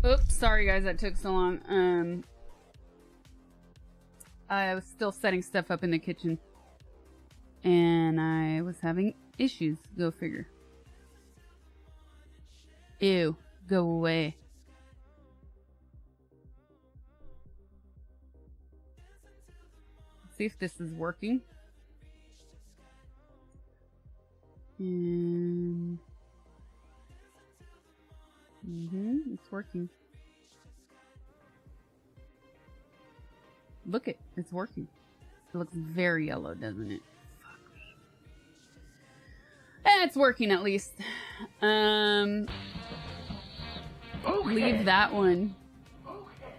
Oops, sorry guys that took so long. I was still setting stuff up in the kitchen. And I was having issues. Go figure. Ew. Go away. Let's see if this is working. And it's working. Look it, it's working. It looks very yellow, doesn't it? It's working at least. Okay. Leave that one. Okay.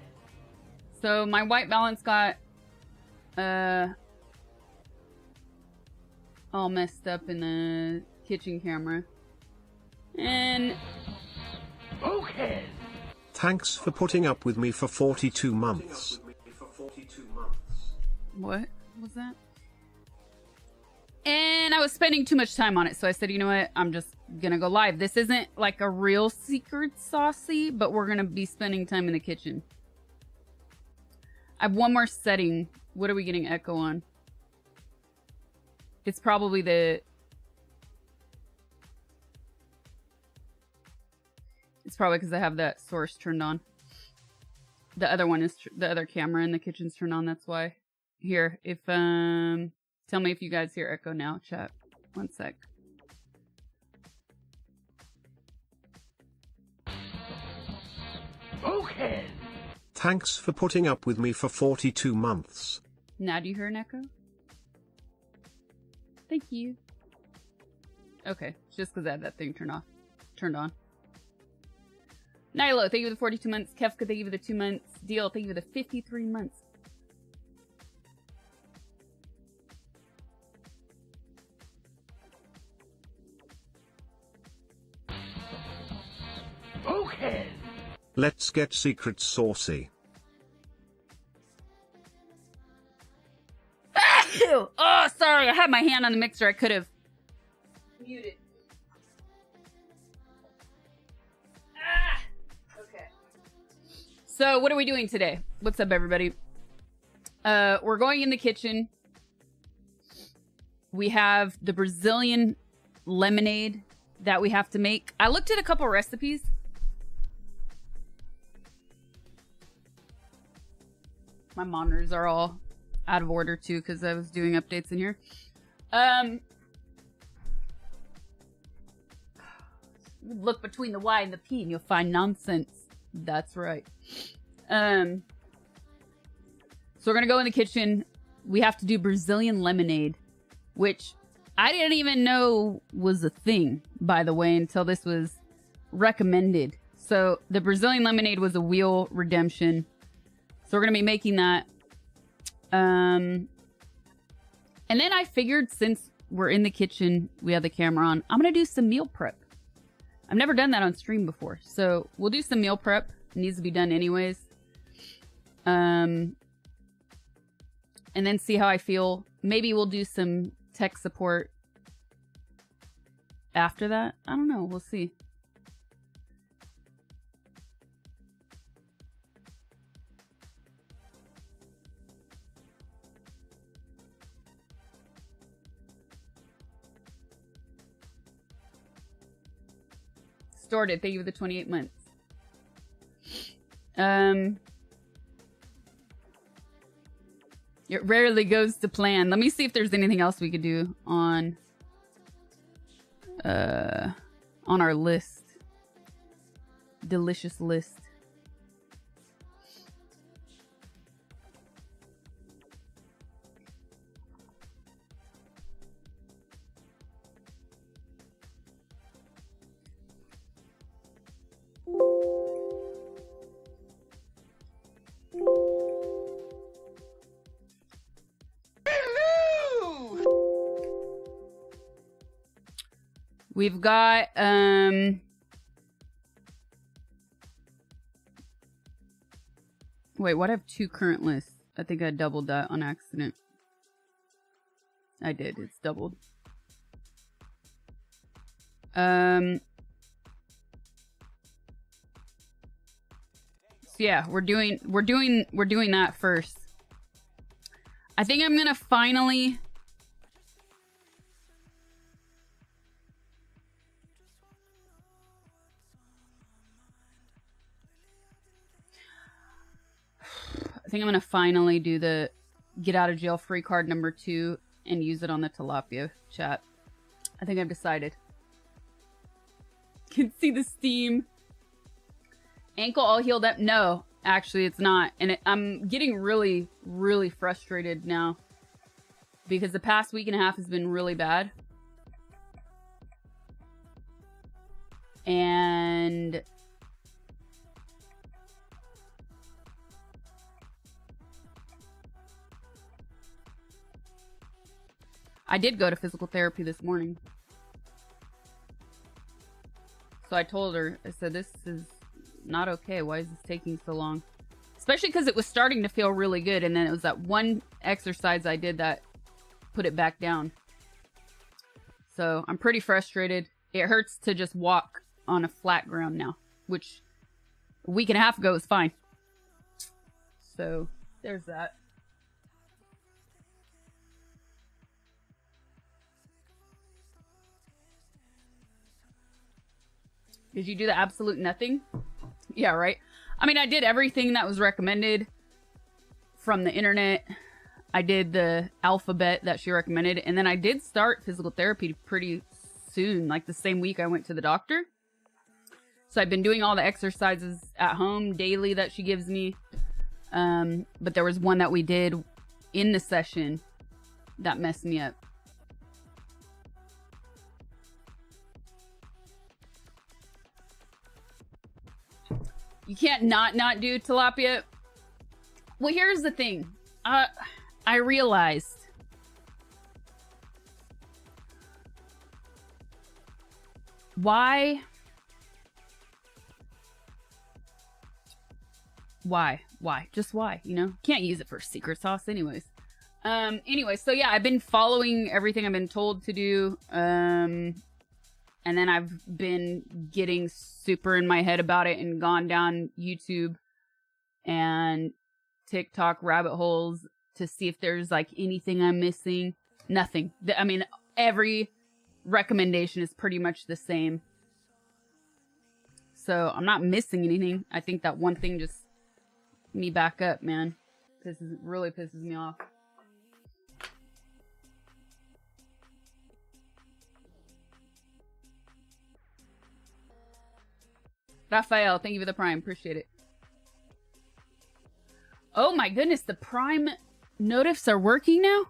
So my white balance got all messed up in the kitchen camera. And okay. Thanks for putting up with me for 42 months. What was that? And I was spending too much time on it, so I said, you know what? I'm just gonna go live. This isn't like a real secret saucy, but we're gonna be spending time in the kitchen. I have one more setting. What are we getting echo on? It's probably the... It's probably because I have that source turned on. The other one is... the other camera in the kitchen's turned on, that's why. Here, if... Tell me if you guys hear echo now, chat. One sec. Okay. Thanks for putting up with me for 42 months. Now do you hear an echo? Thank you. Okay, just because I had that thing turned on. Nilo, thank you for the 42 months. Kefka, thank you for the 2 months. Deal, thank you for the 53 months. Okay. Let's get secret saucy. Oh, sorry. I had my hand on the mixer. I could have muted. Okay. So, what are we doing today? What's up, everybody? We're going in the kitchen. We have the Brazilian lemonade that we have to make. I looked at a couple recipes. My monitors are all out of order too because I was doing updates in here. Look between the Y and the P and you'll find nonsense. That's right. So we're gonna go in the kitchen. We have to do Brazilian lemonade, which I didn't even know was a thing, by the way, until this was recommended. So the Brazilian lemonade was a wheel redemption. So we're going to be making that. And then I figured since we're in the kitchen, we have the camera on, I'm going to do some meal prep. I've never done that on stream before. So we'll do some meal prep. It needs to be done anyways. And then see how I feel. Maybe we'll do some tech support after that. I don't know. We'll see. Started. Thank you for the 28 months. It rarely goes to plan. Let me see if there's anything else we could do on our list. Delicious list. We've got, wait, what? I have 2 current lists. I think I doubled that on accident. I did. It's doubled. So yeah, we're doing that first. I think I'm gonna finally... I think I'm gonna finally do the get out of jail free card number 2 and use it on the tilapia chat. I think I've decided. Can see the steam. Ankle all healed up? No, actually it's not. And I'm getting really, really frustrated now. Because the past week and a half has been really bad. And... I did go to physical therapy this morning. So I told her, I said, this is not okay. Why is this taking so long? Especially because it was starting to feel really good. And then it was that one exercise I did that put it back down. So I'm pretty frustrated. It hurts to just walk on a flat ground now, which a week and a half ago was fine. So there's that. Did you do the absolute nothing? Yeah, right. I mean, I did everything that was recommended from the internet. I did the alphabet that she recommended. And then I did start physical therapy pretty soon, like the same week I went to the doctor. So I've been doing all the exercises at home daily that she gives me. But there was one that we did in the session that messed me up. You can't not do tilapia. Well, here's the thing. I realized why, just why, you know? Can't use it for secret sauce anyways. Anyway, so yeah, I've been following everything I've been told to do. And then I've been getting super in my head about it and gone down YouTube and TikTok rabbit holes to see if there's like anything I'm missing. Nothing. I mean, every recommendation is pretty much the same. So I'm not missing anything. I think that one thing just me back up, man. Really pisses me off. Raphael, thank you for the Prime. Appreciate it. Oh my goodness, the Prime notifs are working now?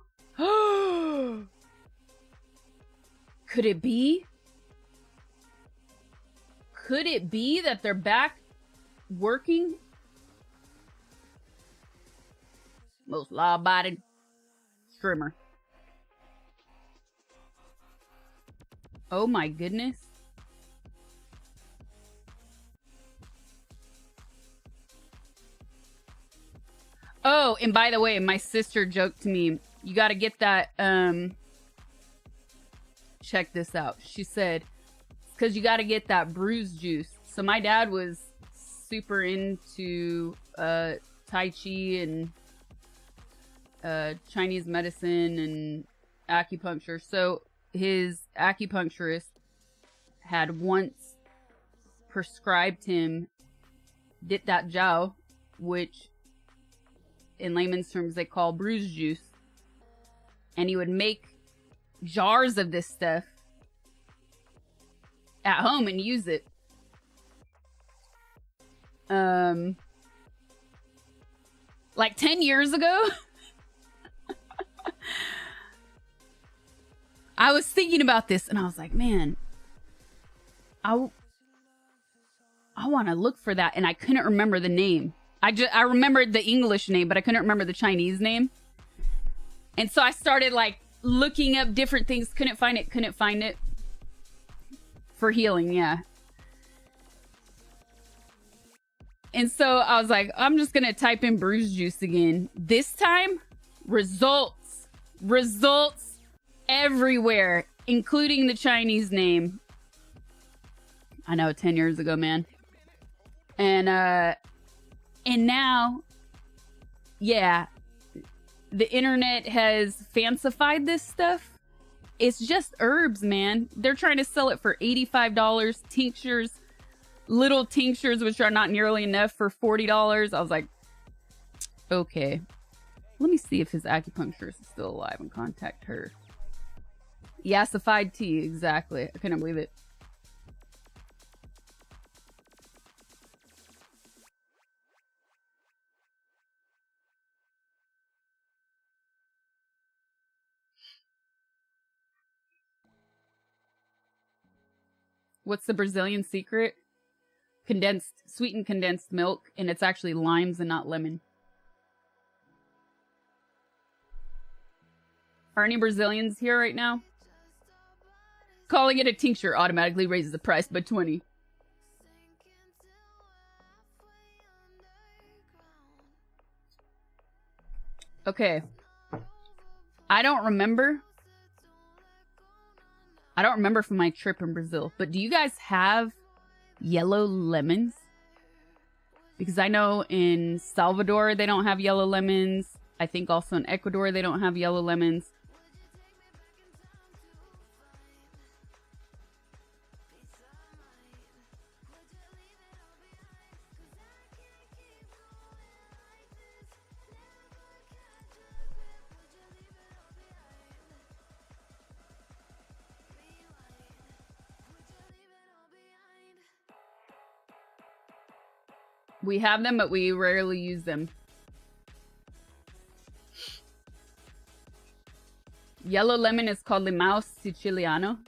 Could it be? Could it be that they're back working? Most law-abiding streamer. Oh my goodness. Oh, and by the way, my sister joked to me, you gotta get that, check this out. She said, it's because you gotta get that bruise juice. So my dad was super into, Tai Chi and, Chinese medicine and acupuncture. So his acupuncturist had once prescribed him Dit Dat Jiao, which in layman's terms they call bruise juice, and he would make jars of this stuff at home and use it. Like 10 years ago, I was thinking about this and I was like, man, I want to look for that, and I couldn't remember the name. I remembered the English name, but I couldn't remember the Chinese name. And so I started like looking up different things. Couldn't find it. For healing, yeah. And so I was like, I'm just going to type in bruise juice again. This time, results everywhere, including the Chinese name. I know, 10 years ago, man. And now, yeah, the internet has fancified this stuff. It's just herbs, man. They're trying to sell it for $85. Tinctures, little tinctures, which are not nearly enough, for $40. I was like, okay. Let me see if his acupuncturist is still alive and contact her. Yassified tea, exactly. I couldn't believe it. What's the Brazilian secret? Sweetened condensed milk, and it's actually limes and not lemon. Are any Brazilians here right now? Calling it a tincture automatically raises the price by 20. Okay. I don't remember from my trip in Brazil, but do you guys have yellow lemons? Because I know in Salvador they don't have yellow lemons. I think also in Ecuador they don't have yellow lemons. We have them, but we rarely use them. Yellow lemon is called limão siciliano.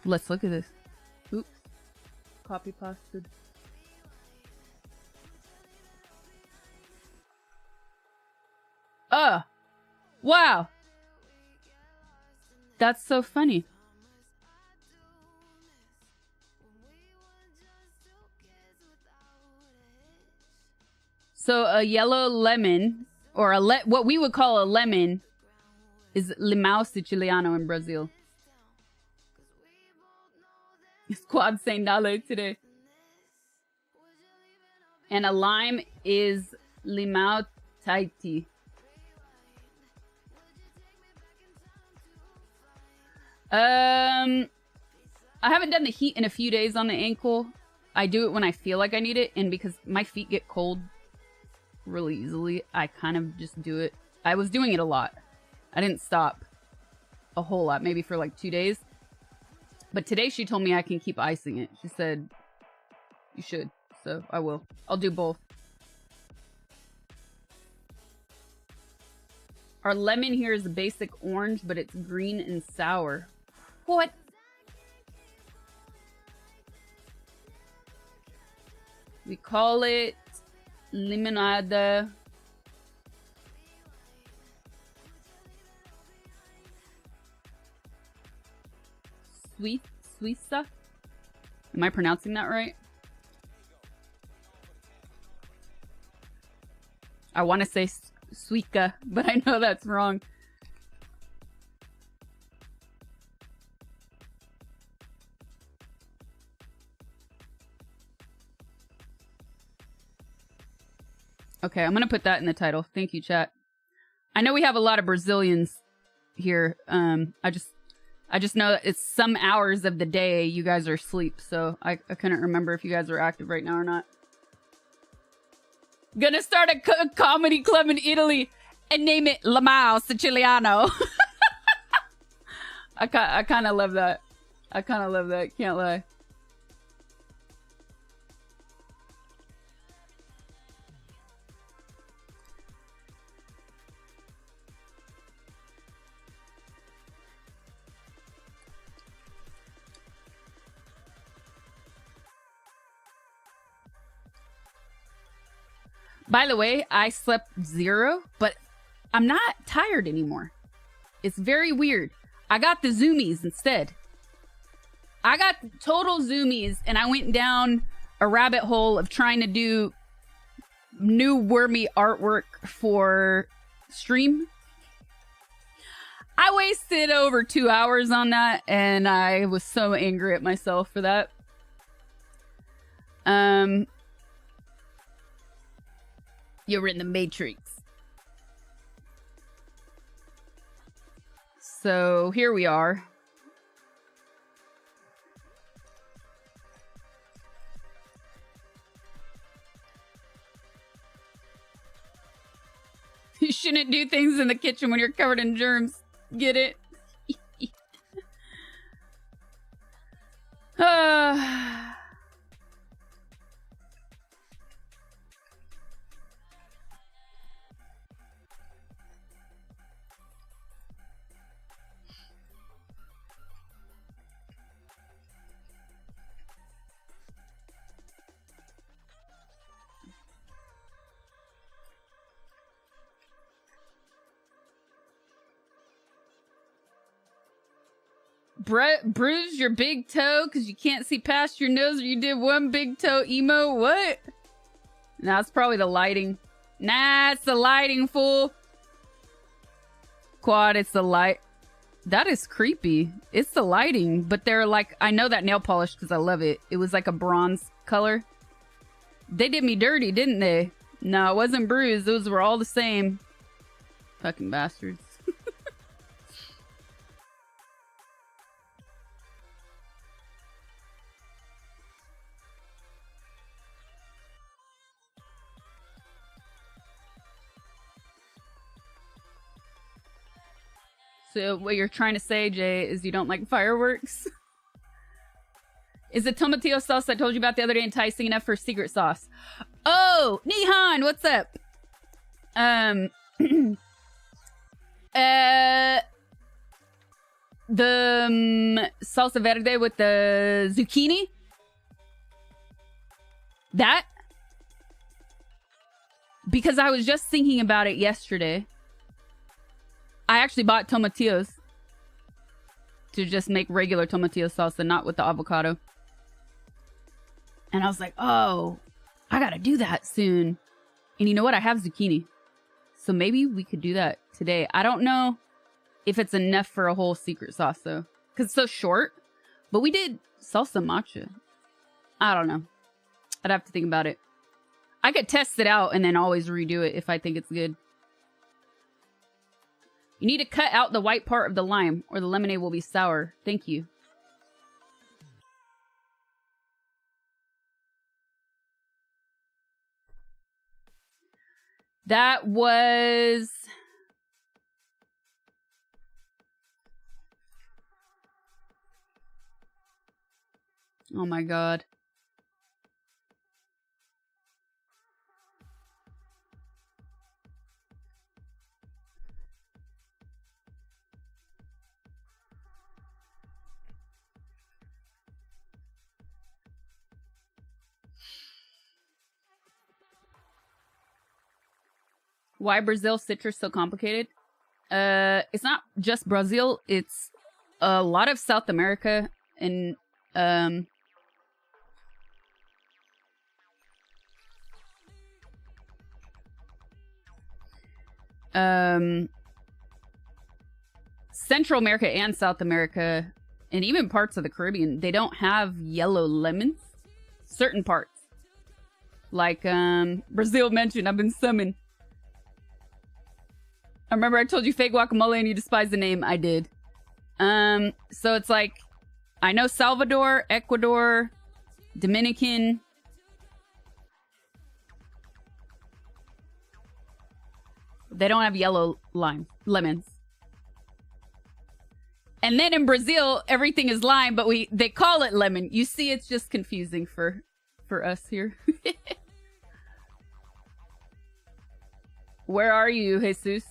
Let's look at this. Oops. Copy pasted. Wow. That's so funny. So a yellow lemon, or what we would call a lemon, is limão siciliano in Brazil. Squad saying nale today. And a lime is limão Tahiti. I haven't done the heat in a few days on the ankle. I do it when I feel like I need it, and because my feet get cold really easily, I kind of just do it. I was doing it a lot. I didn't stop a whole lot, maybe for like 2 days. But today she told me I can keep icing it. She said, you should. So I will. I'll do both. Our lemon here is a basic orange, but it's green and sour. What? We call it limonada. Suiza? Am I pronouncing that right? I want to say Suica, but I know that's wrong. Okay, I'm gonna put that in the title. Thank you, chat. I know we have a lot of Brazilians here. I just know that it's some hours of the day you guys are asleep, so I couldn't remember if you guys are active right now or not. Gonna start a comedy club in Italy and name it Limão Siciliano. I kind of love that. I kind of love that. Can't lie. By the way, I slept 0, but I'm not tired anymore. It's very weird. I got the zoomies instead. I got total zoomies, and I went down a rabbit hole of trying to do new wormy artwork for stream. I wasted over 2 hours on that, and I was so angry at myself for that. You're in the Matrix. So here we are. shouldn't do things in the kitchen when you're covered in germs. Get it? Bruise your big toe because you can't see past your nose, or you did one big toe emo? What? Nah, it's probably the lighting. Nah, it's the lighting, fool. Quad, it's the light. That is creepy. It's the lighting, but they're like, I know that nail polish because I love it. It was like a bronze color. They did me dirty, didn't they? No, it wasn't bruised. Those were all the same. Fucking bastards. So what you're trying to say, Jay, is you don't like fireworks? Is the tomatillo sauce I told you about the other day enticing enough for secret sauce? Oh, Nihan, what's up? The salsa verde with the zucchini? That? Because I was just thinking about it yesterday. I actually bought tomatillos to just make regular tomatillo salsa, not with the avocado. And I was like, oh, I gotta do that soon. And you know what? I have zucchini. So maybe we could do that today. I don't know if it's enough for a whole secret sauce, though. Because it's so short. But we did salsa matcha. I don't know. I'd have to think about it. I could test it out and then always redo it if I think it's good. You need to cut out the white part of the lime, or the lemonade will be sour. Thank you. That was... Oh my god. Why Brazil citrus so complicated? It's not just Brazil. It's a lot of South America and Central America and South America, and even parts of the Caribbean. They don't have yellow lemons. Certain parts, like Brazil mentioned. I've been summoned. I remember I told you fake guacamole and you despise the name. I did. So it's like, I know Salvador, Ecuador, Dominican. They don't have yellow lemons. And then in Brazil, everything is lime, but they call it lemon. You see, it's just confusing for us here. Where are you, Jesus?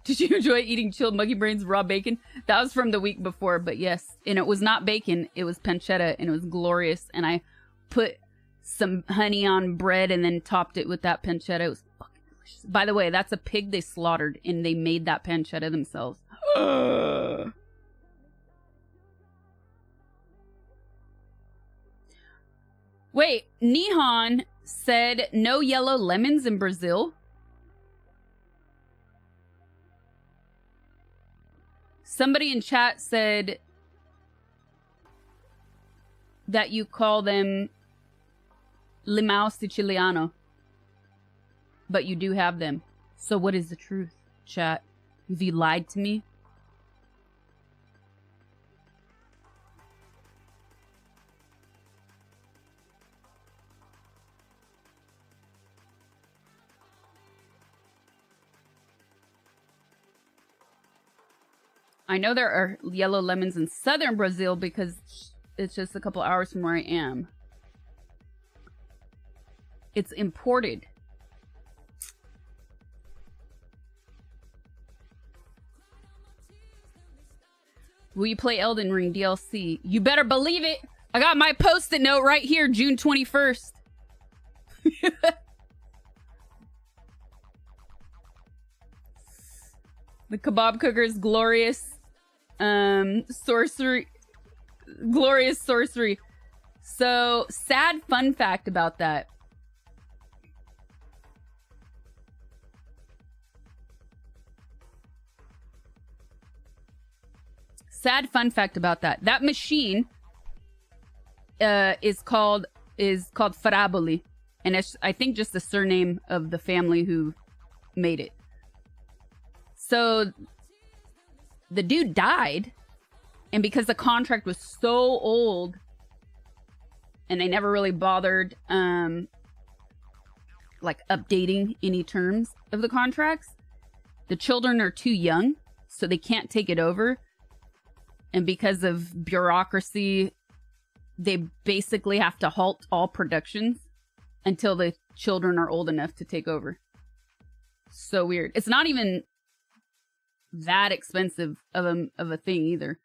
Did you enjoy eating chilled Muggy Brains raw bacon? That was from the week before, but yes. And it was not bacon. It was pancetta, and it was glorious. And I put some honey on bread and then topped it with that pancetta. It was fucking delicious. By the way, that's a pig they slaughtered, and they made that pancetta themselves. Wait, Nihon said no yellow lemons in Brazil? Somebody in chat said that you call them limão siciliano. But you do have them. So what is the truth, chat? Have you lied to me? I know there are yellow lemons in southern Brazil because it's just a couple hours from where I am. It's imported. Will you play Elden Ring DLC? You better believe it. I got my post-it note right here, June 21st. The kebab cooker's glorious sorcery. Glorious sorcery. So, sad fun fact about that. Sad fun fact about that. That machine is called Faraboli. And it's, I think, just the surname of the family who made it. So the dude died, and because the contract was so old and they never really bothered like updating any terms of the contracts, the children are too young, so they can't take it over. And because of bureaucracy, they basically have to halt all productions until the children are old enough to take over. So weird. It's not even that expensive of a thing either.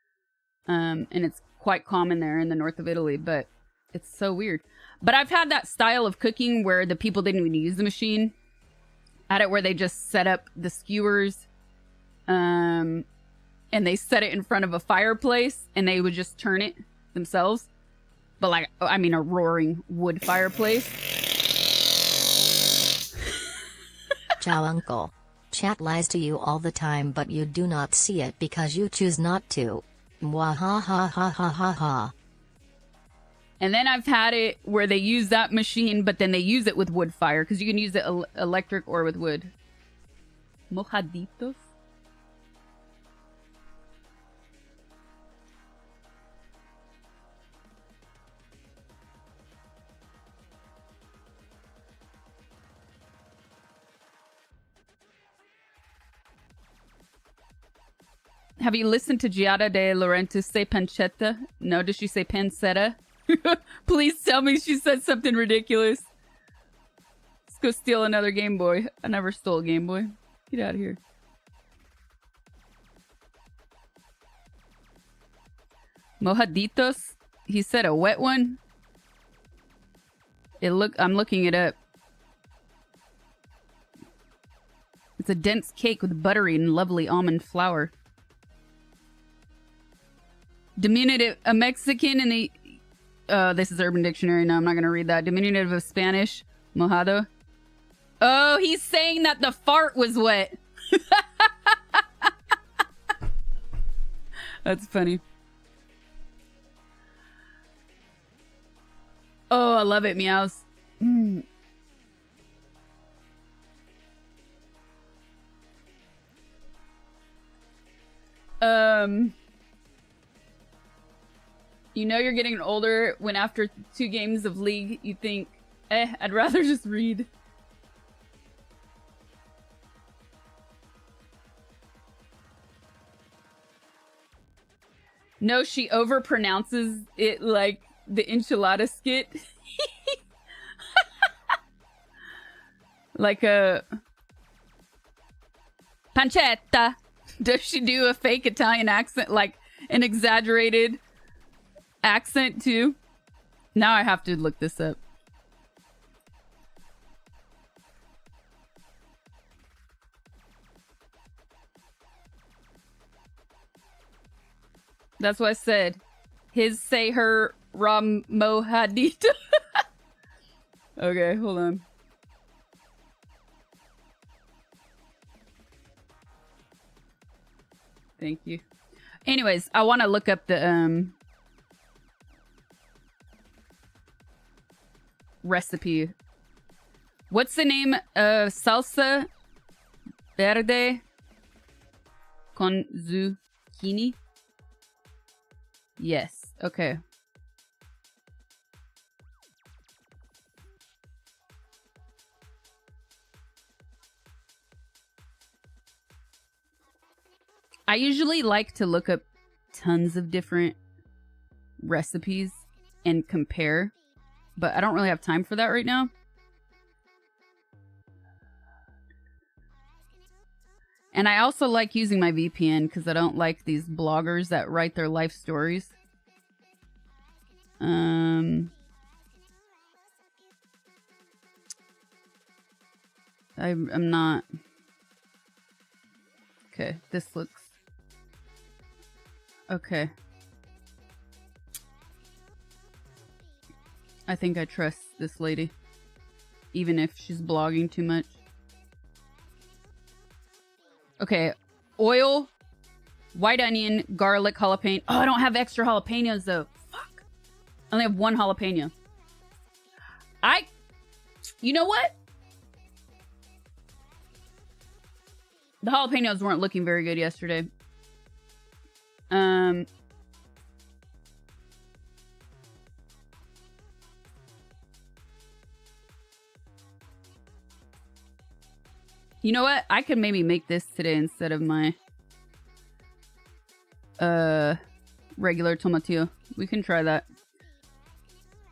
And it's quite common there in the north of Italy, but it's so weird. But I've had that style of cooking where the people didn't even use the machine. I had it where they just set up the skewers, and they set it in front of a fireplace, and they would just turn it themselves. But like, I mean, a roaring wood fireplace. Ciao, uncle. Chat lies to you all the time, but you do not see it because you choose not to. Mwahahahahaha. And then I've had it where they use that machine, but then they use it with wood fire, because you can use it electric or with wood. Mojaditos? Have you listened to Giada de Laurentiis say pancetta? No, does she say pancetta? Please tell me she said something ridiculous. Let's go steal another Game Boy. I never stole a Game Boy. Get out of here. Mojaditos? He said a wet one? I'm looking it up. It's a dense cake with buttery and lovely almond flour. Diminutive, a Mexican in the... this is Urban Dictionary. No, I'm not going to read that. Diminutive of Spanish. Mojado. Oh, he's saying that the fart was wet. That's funny. Oh, I love it, meows. Mm. You know you're getting older when after 2 games of League, you think, I'd rather just read. No, she overpronounces it like the enchilada skit. Like a... pancetta. Does she do a fake Italian accent, like an exaggerated accent too? Now I have to look this up. That's what I said. His say her Ram Mohadito. Okay, hold on. Thank you. Anyways, I want to look up the recipe. What's the name? Salsa verde con zucchini? Yes. Okay. I usually like to look up tons of different recipes and compare, but I don't really have time for that right now. And I also like using my VPN because I don't like these bloggers that write their life stories. I'm not. Okay, this looks okay. I think I trust this lady, even if she's blogging too much. Okay, oil, white onion, garlic, jalapeno. Oh, I don't have extra jalapenos though. Fuck. I only have one jalapeno. You know what? The jalapenos weren't looking very good yesterday. You know what? I could maybe make this today instead of my regular tomatillo. We can try that.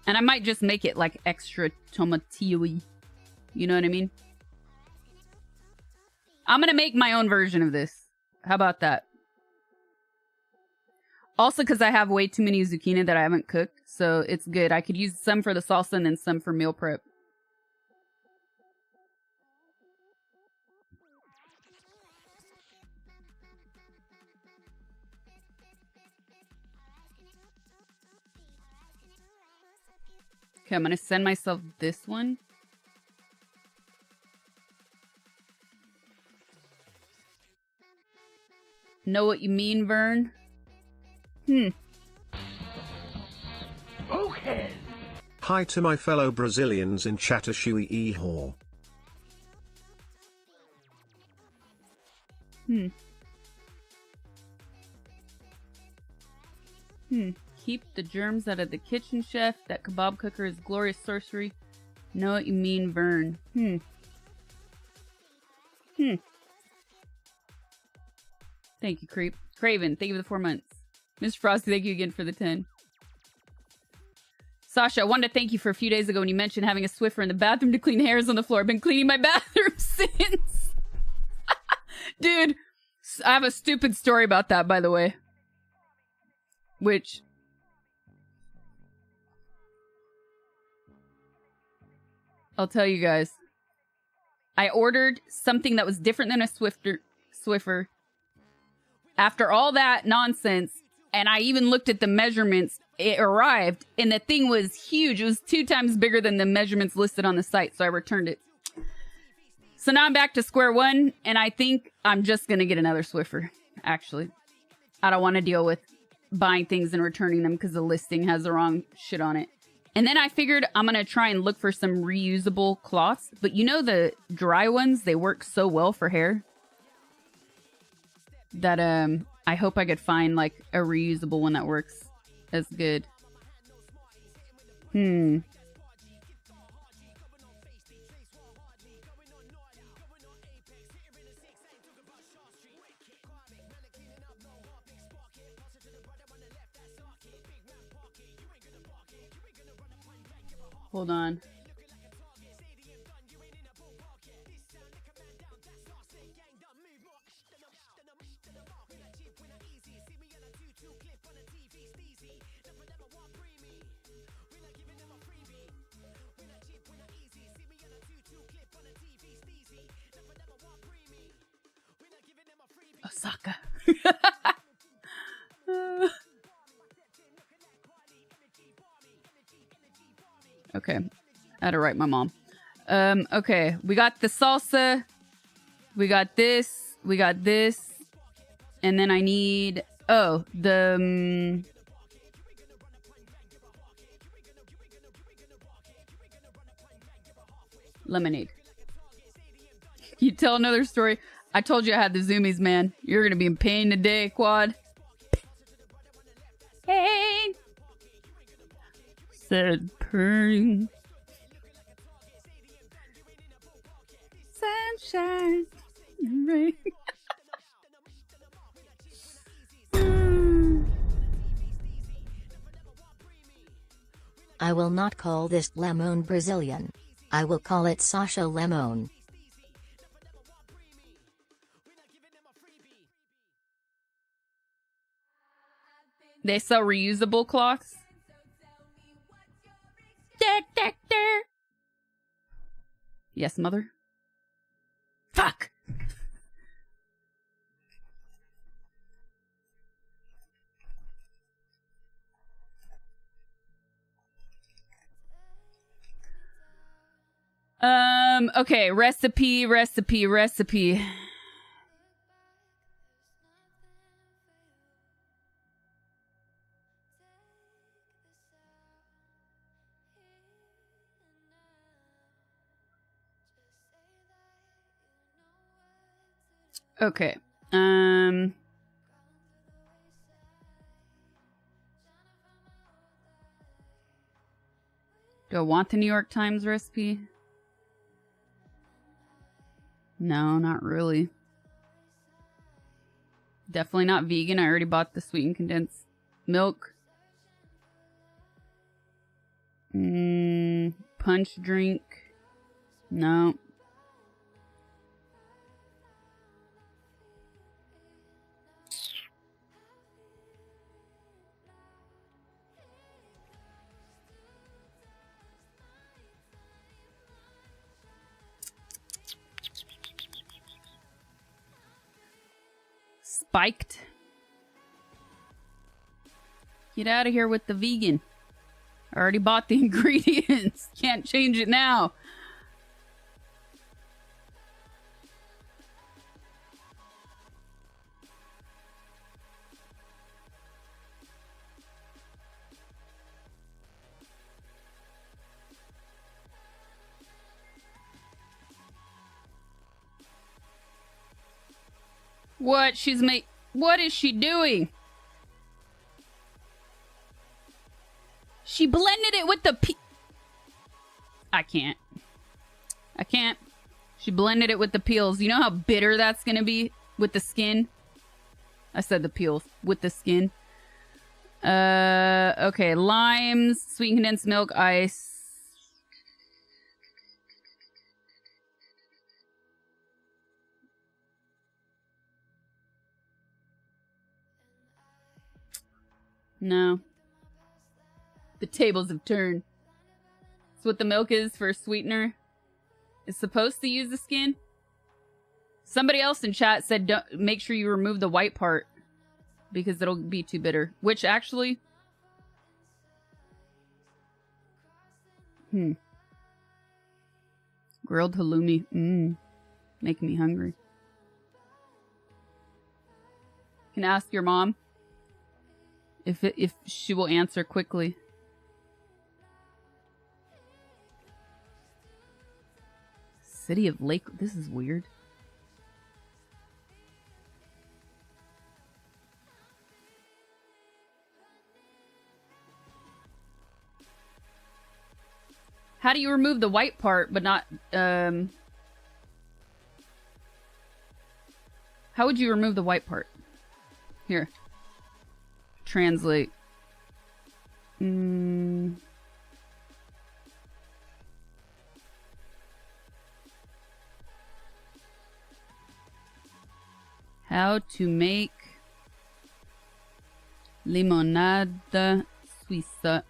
And I might just make it like extra tomatillo-y. You know what I mean? I'm gonna make my own version of this. How about that? Also, because I have way too many zucchini that I haven't cooked, so it's good. I could use some for the salsa and then some for meal prep. Okay, I'm gonna send myself this one. Know what you mean, Vern? Okay. Hi to my fellow Brazilians in Chatashui Ehor. Keep the germs out of the kitchen, chef. That kebab cooker is glorious sorcery. Know what you mean, Vern? Thank you, Creep. Craven, thank you for the 4 months. Mr. Frosty, thank you again for the 10. Sasha, I wanted to thank you for a few days ago when you mentioned having a Swiffer in the bathroom to clean hairs on the floor. I've been cleaning my bathroom since. Dude, I have a stupid story about that, by the way. Which... I'll tell you guys. I ordered something that was different than a Swiffer. After all that nonsense, and I even looked at the measurements, it arrived, and the thing was huge. It was 2 times bigger than the measurements listed on the site, so I returned it. So now I'm back to square one, and I think I'm just going to get another Swiffer, actually. I don't want to deal with buying things and returning them because the listing has the wrong shit on it. And then I figured I'm going to try and look for some reusable cloths. But you know the dry ones, they work so well for hair. That I hope I could find like a reusable one that works as good. Hold on. Osaka. Okay. I had to write my mom. Okay. We got the salsa. We got this. We got this. And then I need... Oh, the... lemonade. You tell another story. I told you I had the zoomies, man. You're gonna be in pain today, Quad. Pain. Said purring. Sunshine. Rain. I will not call this lemon Brazilian. I will call it Sasha Lemon. They sell reusable cloths. Yes, mother. Fuck. Okay, recipe. Okay. Do I want the New York Times recipe? No, not really. Definitely not vegan. I already bought the sweetened condensed milk. Punch drink. No. Spiked. Get out of here with the vegan. I already bought the ingredients. Can't change it now. What? What is she doing? She blended it with the I can't. She blended it with the peels. You know how bitter that's gonna be with the skin? I said the peels. With the skin. Okay. Limes, sweetened condensed milk, ice. No. The tables have turned. That's what the milk is for a sweetener. It's supposed to use the skin. Somebody else in chat said don't make sure you remove the white part because it'll be too bitter. Which actually... Grilled halloumi. Making me hungry. Can ask your mom if she will answer quickly. City of Lake. This is weird. How do you remove the white part but not how would you remove the white part? Here. Translate. How to make limonada suiza.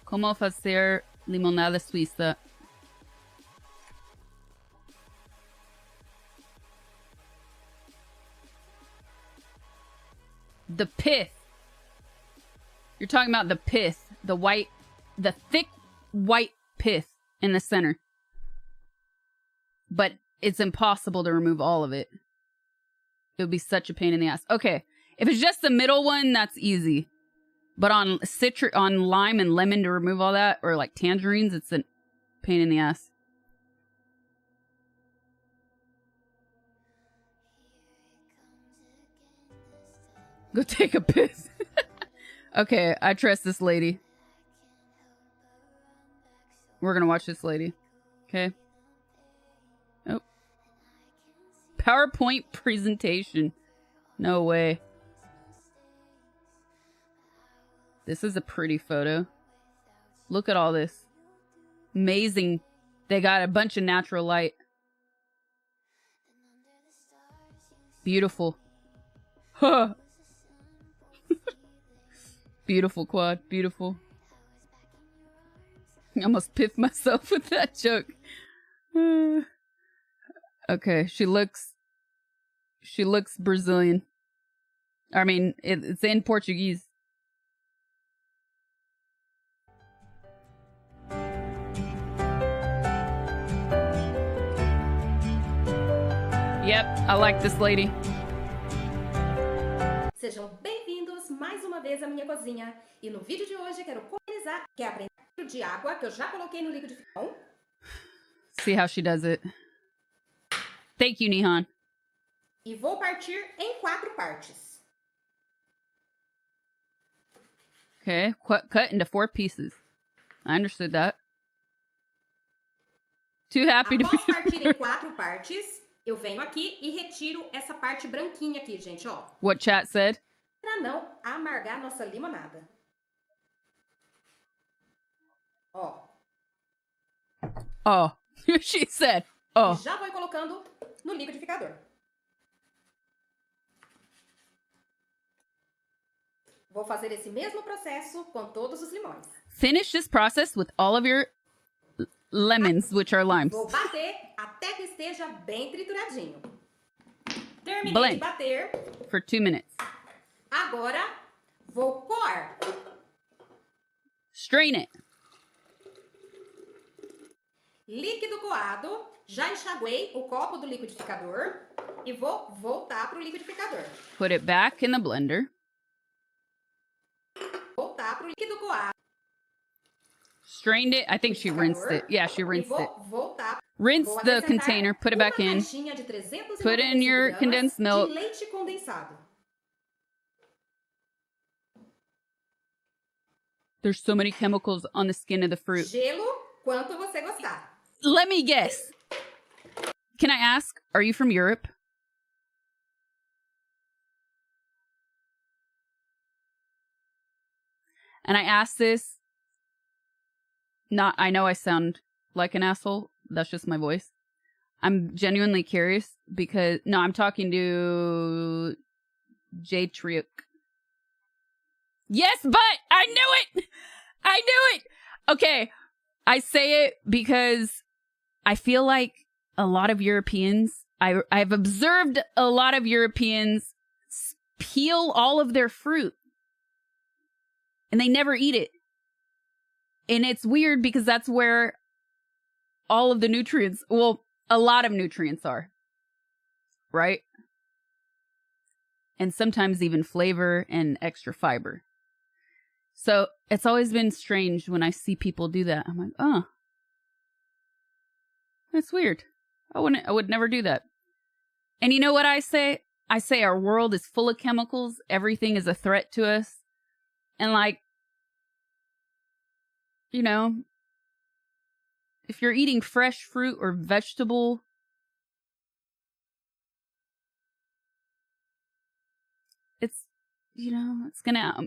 Como fazer limonada suiza. The pith. You're talking about the pith. The white, the thick white pith in the center. But it's impossible to remove all of it. It would be such a pain in the ass. Okay. If it's just the middle one, that's easy. But on on lime and lemon to remove all that, or like tangerines, it's a pain in the ass. Go take a piss. Okay, I trust this lady. We're gonna watch this lady. Okay. Oh. PowerPoint presentation. No way. This is a pretty photo. Look at all this. Amazing. They got a bunch of natural light. Beautiful. Huh. Beautiful quad. Beautiful. I almost piffed myself with that joke. Okay, she looks Brazilian. I mean, it's in Portuguese. Yep, I like this lady. Sejam bem-vindos mais uma vez à minha cozinha. E no vídeo de hoje quero começar, que é aprender de água que eu já coloquei no liquidificador. See how she does it. Thank you, Nihan. E vou partir em 4 partes. Okay, cut into 4 pieces. I understood that. Too happy to be... Após partir em 4 partes, eu venho aqui e retiro essa parte branquinha aqui, gente, ó. What chat said? Pra não amargar nossa limonada. Ó. Oh, she said. Oh. E já vou colocando no liquidificador. Vou fazer esse mesmo processo com todos os limões. Finish this process with all of your lemons, which are limes. Vou bater até que esteja bem trituradinho. Terminei Blend de bater. for 2 minutes. Agora, vou coar. Strain it. Líquido coado. Já enxaguei o copo do liquidificador. E vou voltar para o liquidificador. Put it back in the blender. Voltar para o líquido coado. Strained it. I think she rinsed it. Yeah, she E rinsed vou it. voltar. Rinse Vou the acrescentar container, put it back uma in. caixinha de 395 Put in your gramas condensed milk. de leite condensado. There's so many chemicals on the skin of the fruit. Gelo, quanto você gostar. Let me guess. Can I ask, are you from Europe? And I ask this, I know I sound like an asshole. That's just my voice. I'm genuinely curious because, no, I'm talking to J Triuk. Yes, but I knew it. I knew it. Okay. I say it because I feel like a lot of Europeans, I've observed a lot of Europeans peel all of their fruit and they never eat it. And it's weird because that's where all of the nutrients, well, a lot of nutrients are, right? And sometimes even flavor and extra fiber. So it's always been strange when I see people do that. I'm like, oh, that's weird. I would never do that. And you know what I say? I say our world is full of chemicals. Everything is a threat to us. And like, you know, if you're eating fresh fruit or vegetable, it's, you know,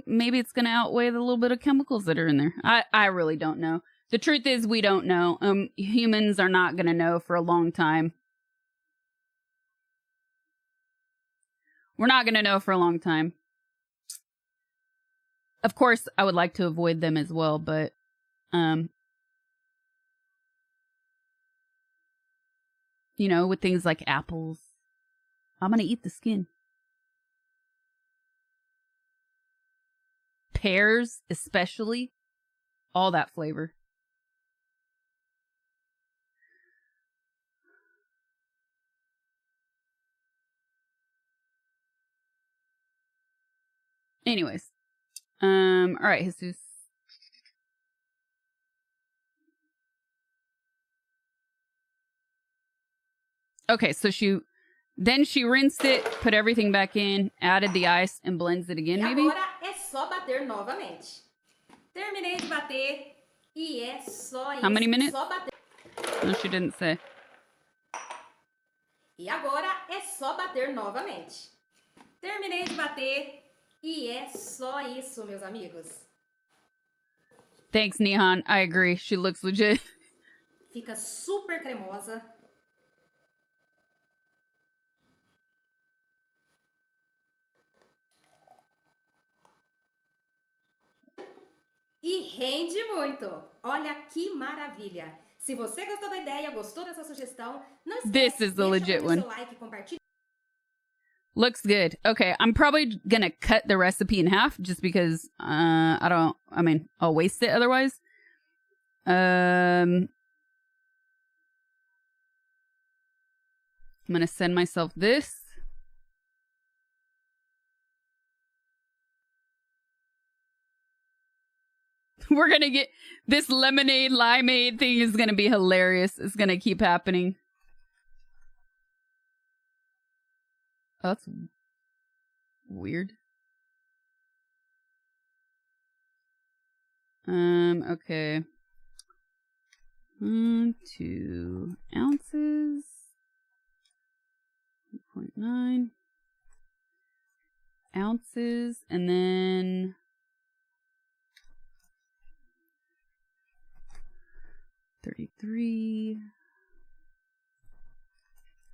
maybe it's gonna outweigh the little bit of chemicals that are in there. I really don't know. The truth is we don't know. Humans are not gonna know for a long time. We're not gonna know for a long time. Of course, I would like to avoid them as well, but, you know, with things like apples, I'm gonna eat the skin. Pears, especially, all that flavor. Anyways, all right, Jesus. Okay, so she rinsed it, put everything back in, added the ice, and blends it again, maybe? E agora é só bater novamente. Terminei de bater e é só isso. How many minutes? Só bater. No, she didn't say. E agora é só bater novamente. Terminei de bater e é só isso, meus amigos. Thanks, Nihan. I agree. She looks legit. Fica super cremosa. E rende muito. Olha que maravilha. Se você gostou da ideia, gostou dessa sugestão, não This esquece, is the legit deixa one. seu like, compartilha. Looks good. Okay, I'm probably gonna cut the recipe in half just because I'll waste it otherwise. I'm gonna send myself this. We're gonna get this lemonade limeade thing is gonna be hilarious. It's gonna keep happening. Oh, that's weird. Okay. 2 ounces. 2.9 ounces, and then 33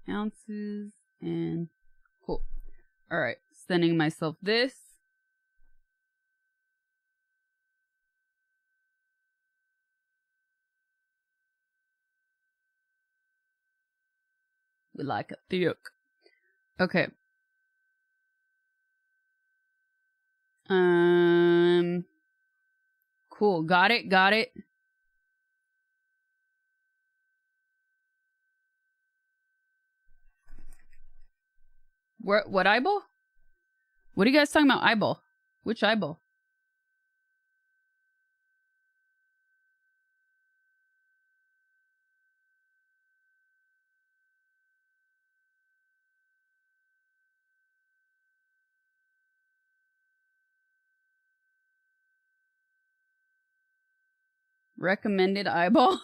ounces, and cool. All right, sending myself this. We like it thick. Okay. Cool. Got it. Got it. What eyeball? What are you guys talking about? Eyeball? Which eyeball? Recommended eyeball?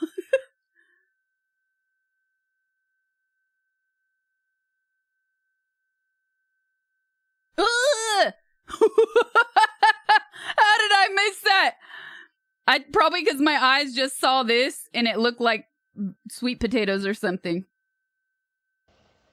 How did I miss that? I probably because my eyes just saw this and it looked like sweet potatoes or something.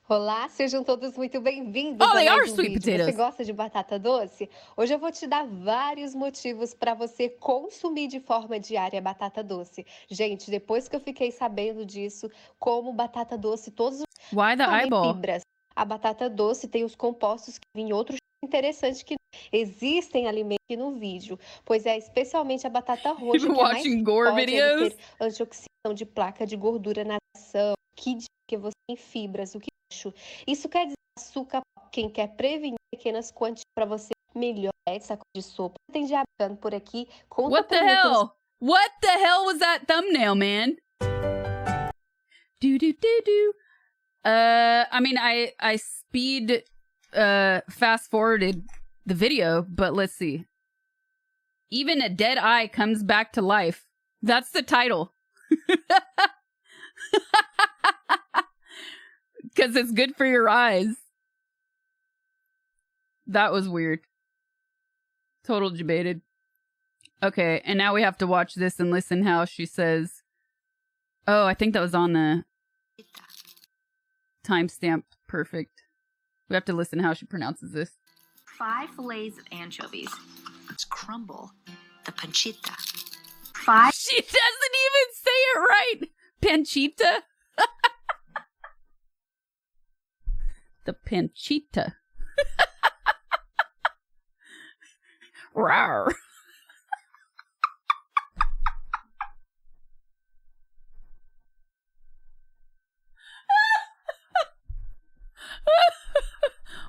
Olá, sejam todos muito bem-vindos Oh, a they are mais sweet vídeo. potatoes. Você gosta de batata doce? Hoje eu vou te dar vários motivos para você consumir de forma diária batata doce. Gente, depois que eu fiquei sabendo disso, como batata doce, todos os Why the eyeball? fibras. A batata doce tem os compostos que vêm em outros interessantes que existem alimentos aqui no vídeo, pois é especialmente a batata roxa que é mais Watching gore pode videos? ter antioxidação de placa de gordura na ação, que você tem fibras, o que acho. Isso quer dizer açúcar, quem quer prevenir pequenas quantidades para você melhor essa cor de sopa. Tem diabetes por aqui, conta What the pra mim que hell? What the hell was that thumbnail, man? Do do do do. I mean, I speed fast forwarded the video, but let's see. Even a dead eye comes back to life. That's the title. Because it's good for your eyes. That was weird. Total debated. Okay, and now we have to watch this and listen how she says. Oh, I think that was on the timestamp. Perfect. We have to listen how she pronounces this. 5 fillets of anchovies. Let's crumble the pancita. She doesn't even say it right. Panchita. The panchita. Rawr.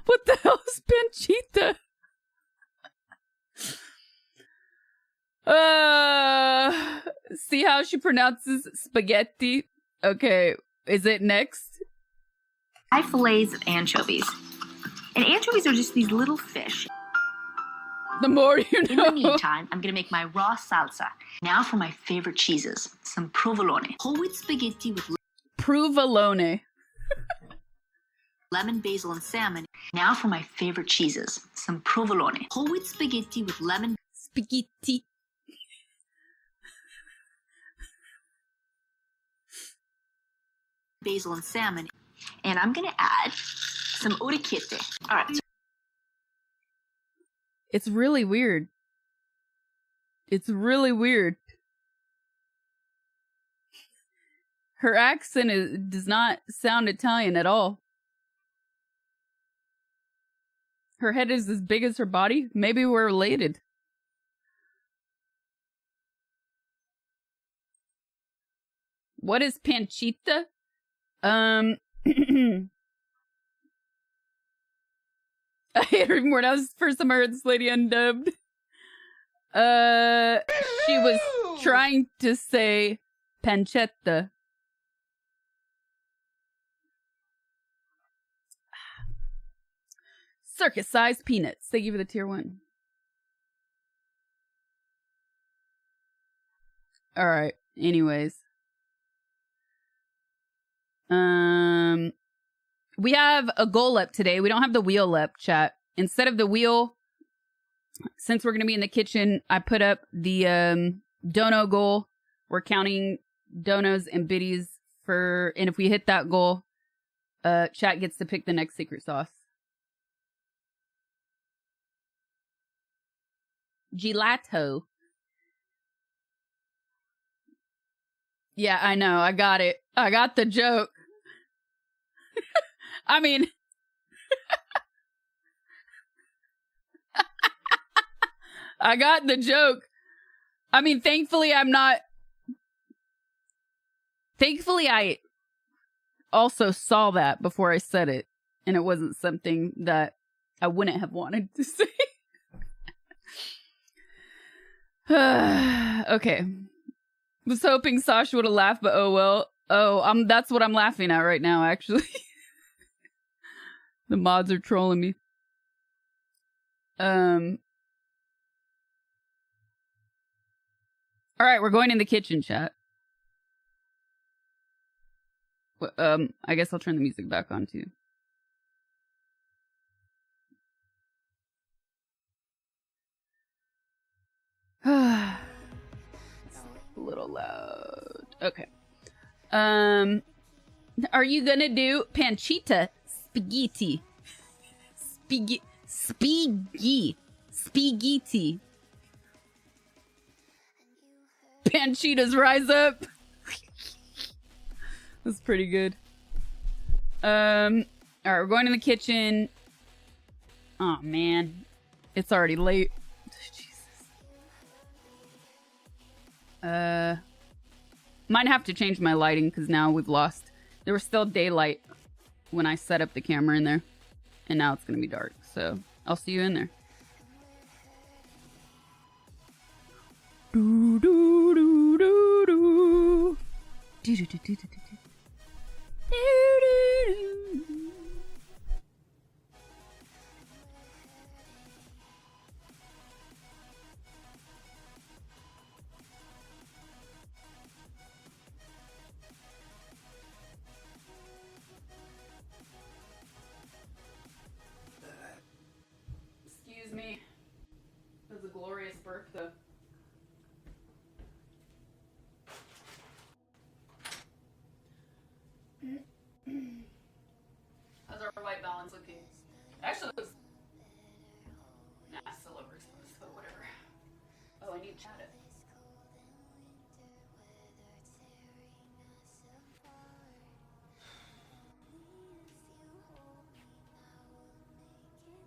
What the hell is panchita? See how she pronounces spaghetti? Okay, is it next? 5 fillets of anchovies. And anchovies are just these little fish. The more you In know. the meantime, I'm gonna make my raw salsa. Now for my favorite cheeses, some provolone. Whole wheat spaghetti with Provolone. lemon, basil, and salmon. Now for my favorite cheeses, some provolone. Whole wheat spaghetti with lemon, Spaghetti. basil and salmon. And I'm gonna add some orecchiette. All right. It's really weird. It's really weird. Her accent does not sound Italian at all. Her head is as big as her body. Maybe we're related. What is pancetta? I hate her more. That was the first time I heard this lady undubbed. She was trying to say pancetta. Circus-sized peanuts. Thank you for the tier 1. Alright. Anyways. We have a goal up today. We don't have the wheel up, chat. Instead of the wheel, since we're going to be in the kitchen, I put up the dono goal. We're counting donos and biddies for, and if we hit that goal, chat gets to pick the next secret sauce. Gelato. Yeah, I know. I got it. I got the joke. I mean... I got the joke. I mean, thankfully I'm not... Thankfully I also saw that before I said it. And it wasn't something that I wouldn't have wanted to say. Okay. Was hoping Sasha would have laughed, but oh well. Oh, that's what I'm laughing at right now, actually. The mods are trolling me. Alright, we're going in the kitchen, chat. I guess I'll turn the music back on, too. A little loud. Okay. Are you gonna do pancetta spaghetti? Spaghetti. Panchitas rise up. That's pretty good. Alright, we're going in the kitchen. Oh man. It's already late. Might have to change my lighting because now we've lost. There was still daylight when I set up the camera in there. And now it's going to be dark. So I'll see you in there. Do, do, do, do, do. Do, do, do, do, do, do. Do, do, do. Excuse me. It was a glorious birth, though. How's our white balance looking? Actually, it looks... Nah, still overexposed, but whatever. Oh, I need to chat it.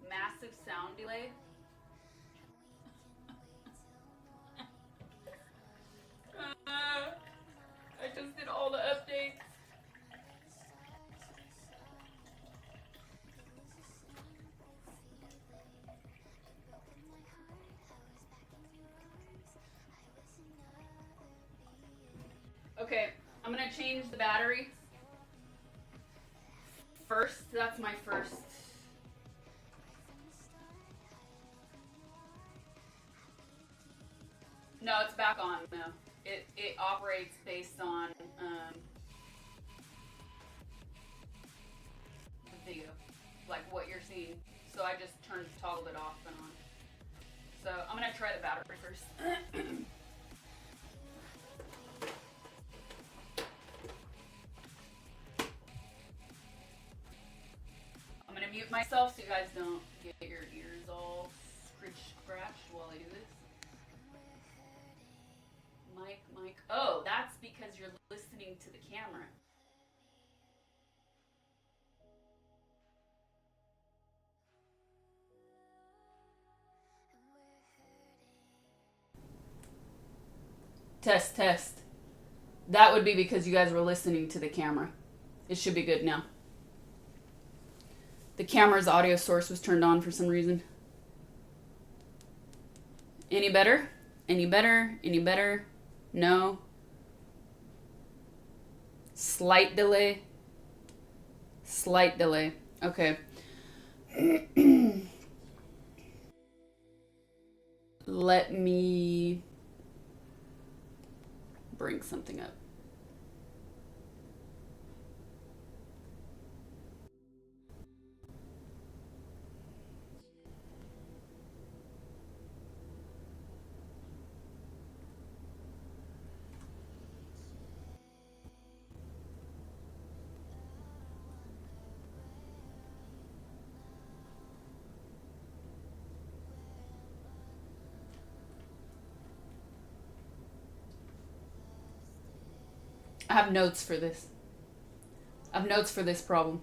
Massive sound delay. I just did all the updates. Okay, I'm gonna change the battery first. That's my first. No, it's back on. No, it operates based on the video, like what you're seeing. So I just toggled it off and on. So I'm gonna try the battery first. mute myself so you guys don't get your ears all scratched while I do this. Mic. Oh, that's because you're listening to the camera. Test. That would be because you guys were listening to the camera. It should be good now. The camera's audio source was turned on for some reason. Any better? Any better? No? Slight delay? Okay. Let me bring something up. I have notes for this. I have notes for this problem.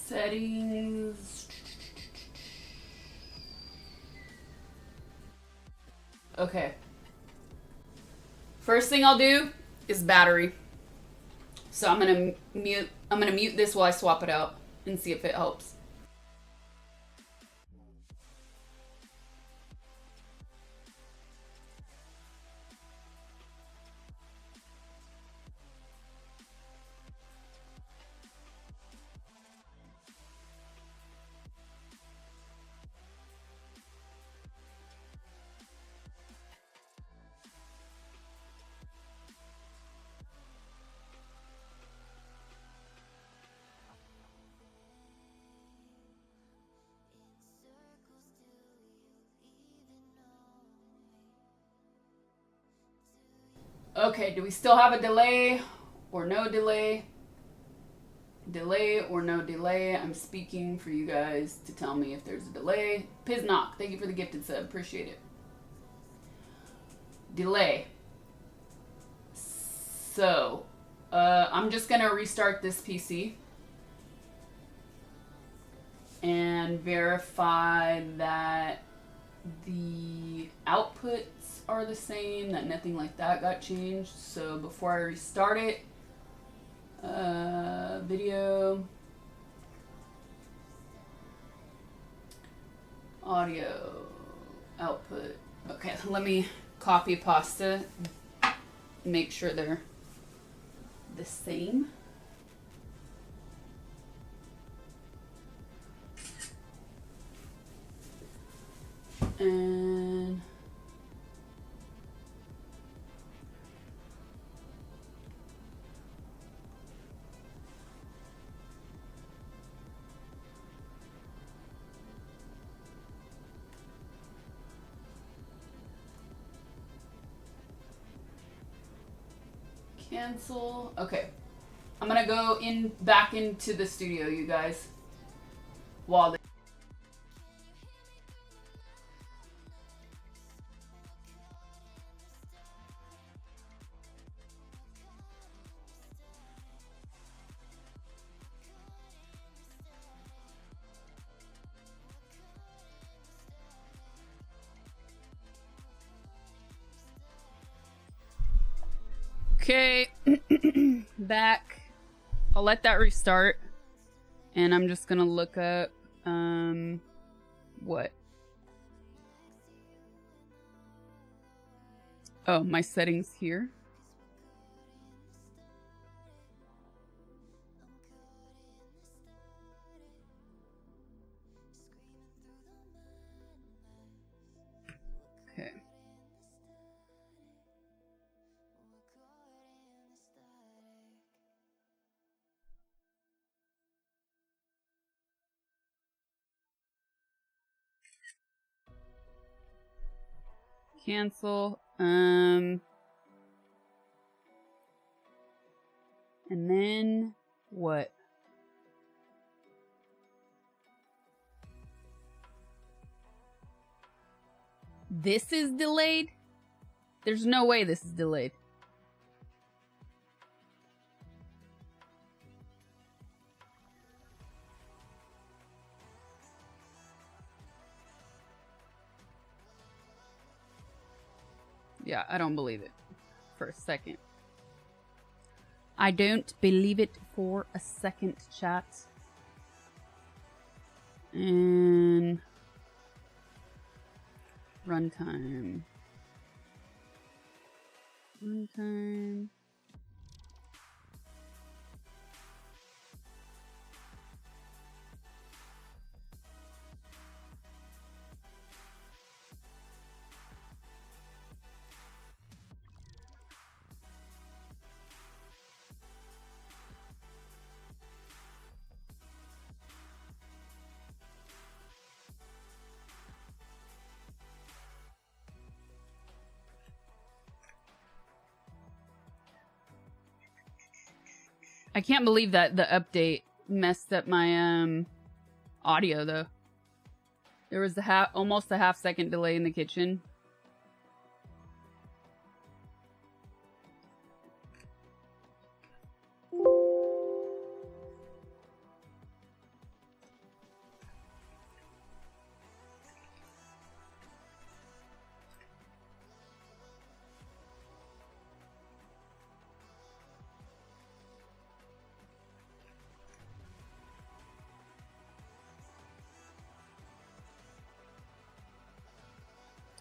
Settings. Okay. First thing I'll do is battery. So I'm gonna mute this while I swap it out and see if it helps. Okay, do we still have a delay or no delay? Delay or no delay? I'm speaking for you guys to tell me if there's a delay. Piznock, thank you for the gifted sub. Appreciate it. Delay. So, I'm just going to restart this PC and verify that the outputs are the same, that nothing like that got changed. So before I restart it, video, audio, output. Okay, let me copy pasta, make sure they're the same. And cancel. Okay. I'm gonna go back into the studio, you guys. While they back. I'll let that restart. And I'm just gonna look up, what? Oh, my settings here. Okay. Cancel. And then what? This is delayed? There's no way this is delayed. Yeah, I don't believe it for a second. I don't believe it for a second, chat. And runtime. Runtime. I can't believe that the update messed up my audio though. There was almost a half-second delay in the kitchen.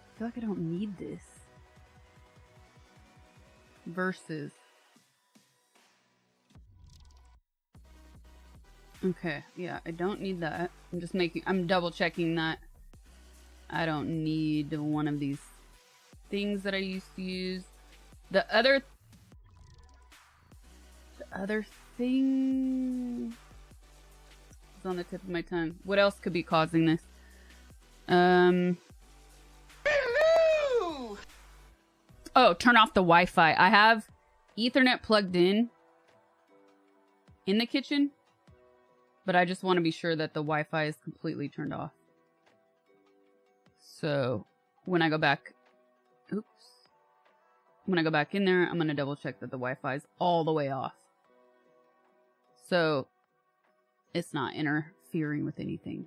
I feel like I don't need this. Versus. Okay, yeah, I don't need that. I'm double checking that. I don't need one of these things that I used to use. The other thing is on the tip of my tongue. What else could be causing this? Oh, turn off the Wi-Fi. I have Ethernet plugged in the kitchen, but I just want to be sure that the Wi-Fi is completely turned off. So when I go back, when I go back in there, I'm going to double check that the Wi-Fi is all the way off. So it's not interfering with anything.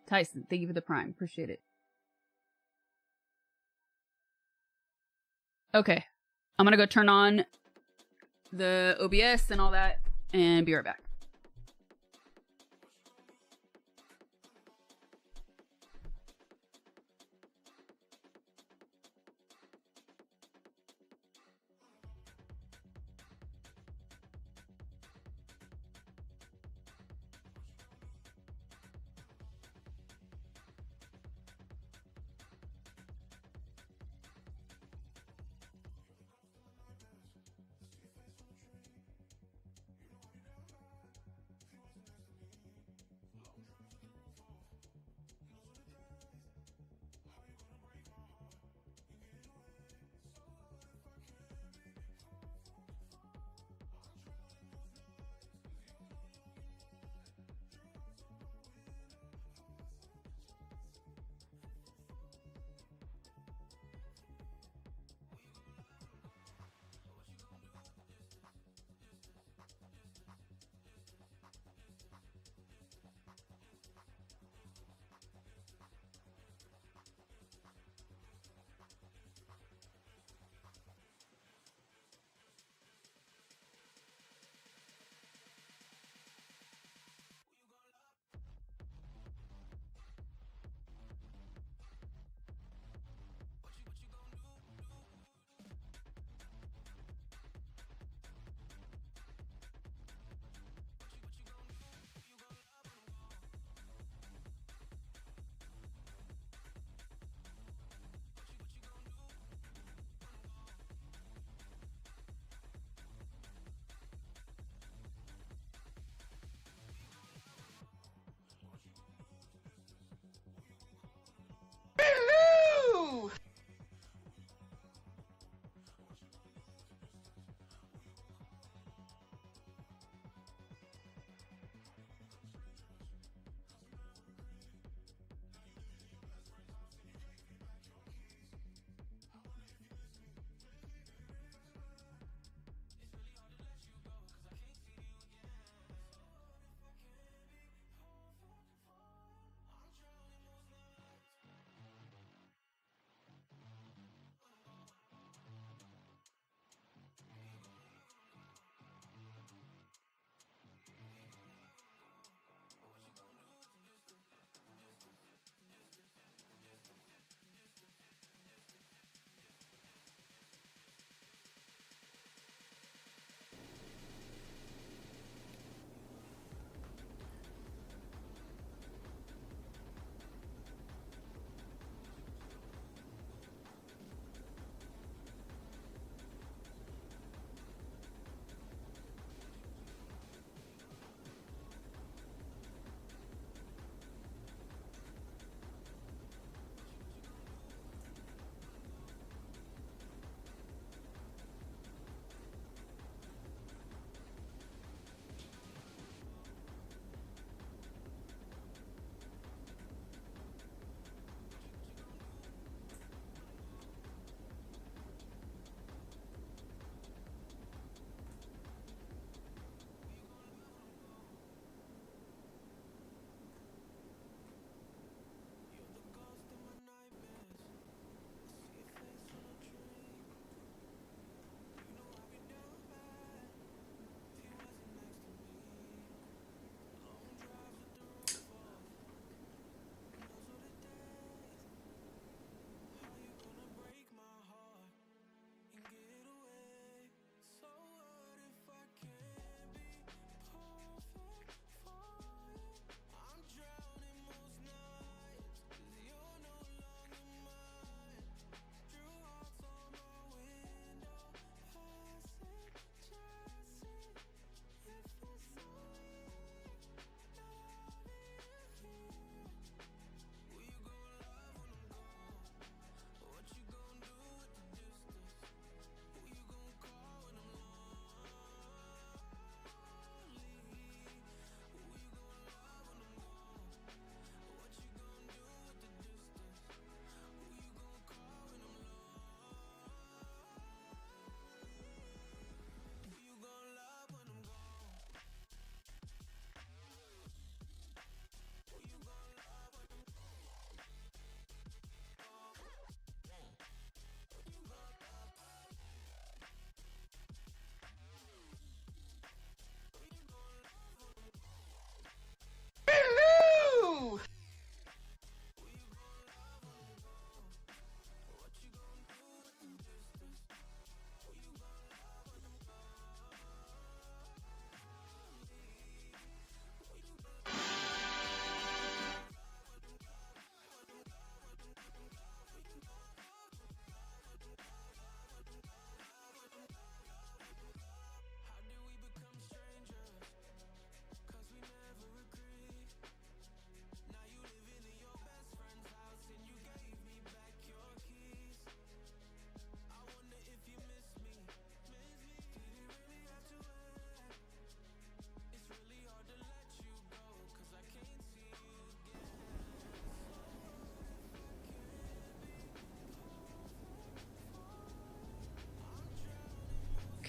Tyson, thank you for the Prime. Appreciate it. Okay, I'm gonna go turn on the OBS and all that and be right back.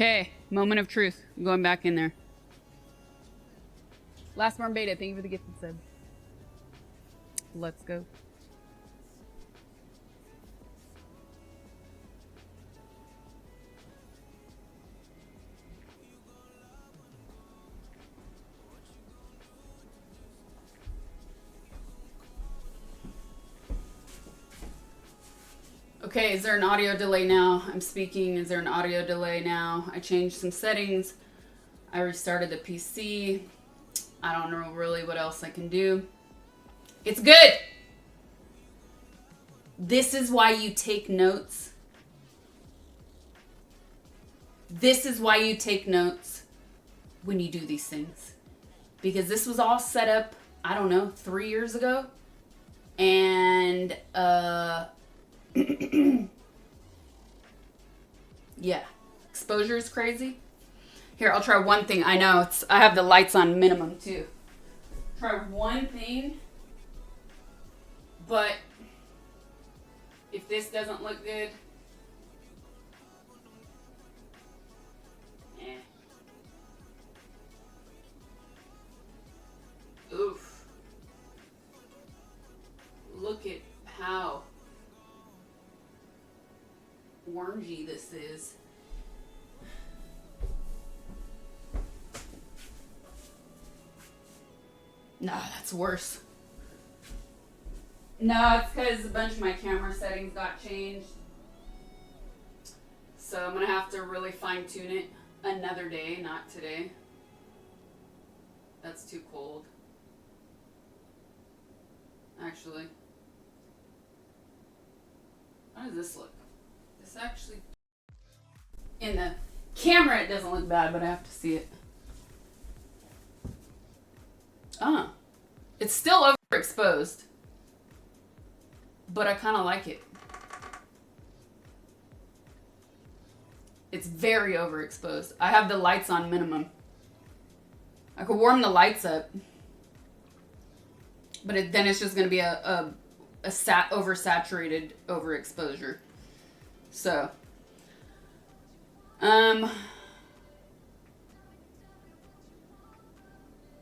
Okay, moment of truth. I'm going back in there. Last Marm Beta, thank you for the gifted sub. Let's go. Okay, is there an audio delay now? I'm speaking. Is there an audio delay now? I changed some settings. I restarted the PC. I don't know really what else I can do. It's good! This is why you take notes. This is why you take notes when you do these things. Because this was all set up, I don't know, 3 years ago. And, yeah, exposure is crazy. Here, I'll try one thing. I know I have the lights on minimum too. Try one thing, but if this doesn't look good, oof. Look at how orangey this is. Nah, that's worse. No, it's because a bunch of my camera settings got changed. So I'm going to have to really fine tune it another day, not today. That's too cold. Actually. How does this look? This actually... In the camera it doesn't look bad, but I have to see it. Ah. It's still overexposed. But I kind of like it. It's very overexposed. I have the lights on minimum. I could warm the lights up. But then it's just going to be a oversaturated overexposure. So.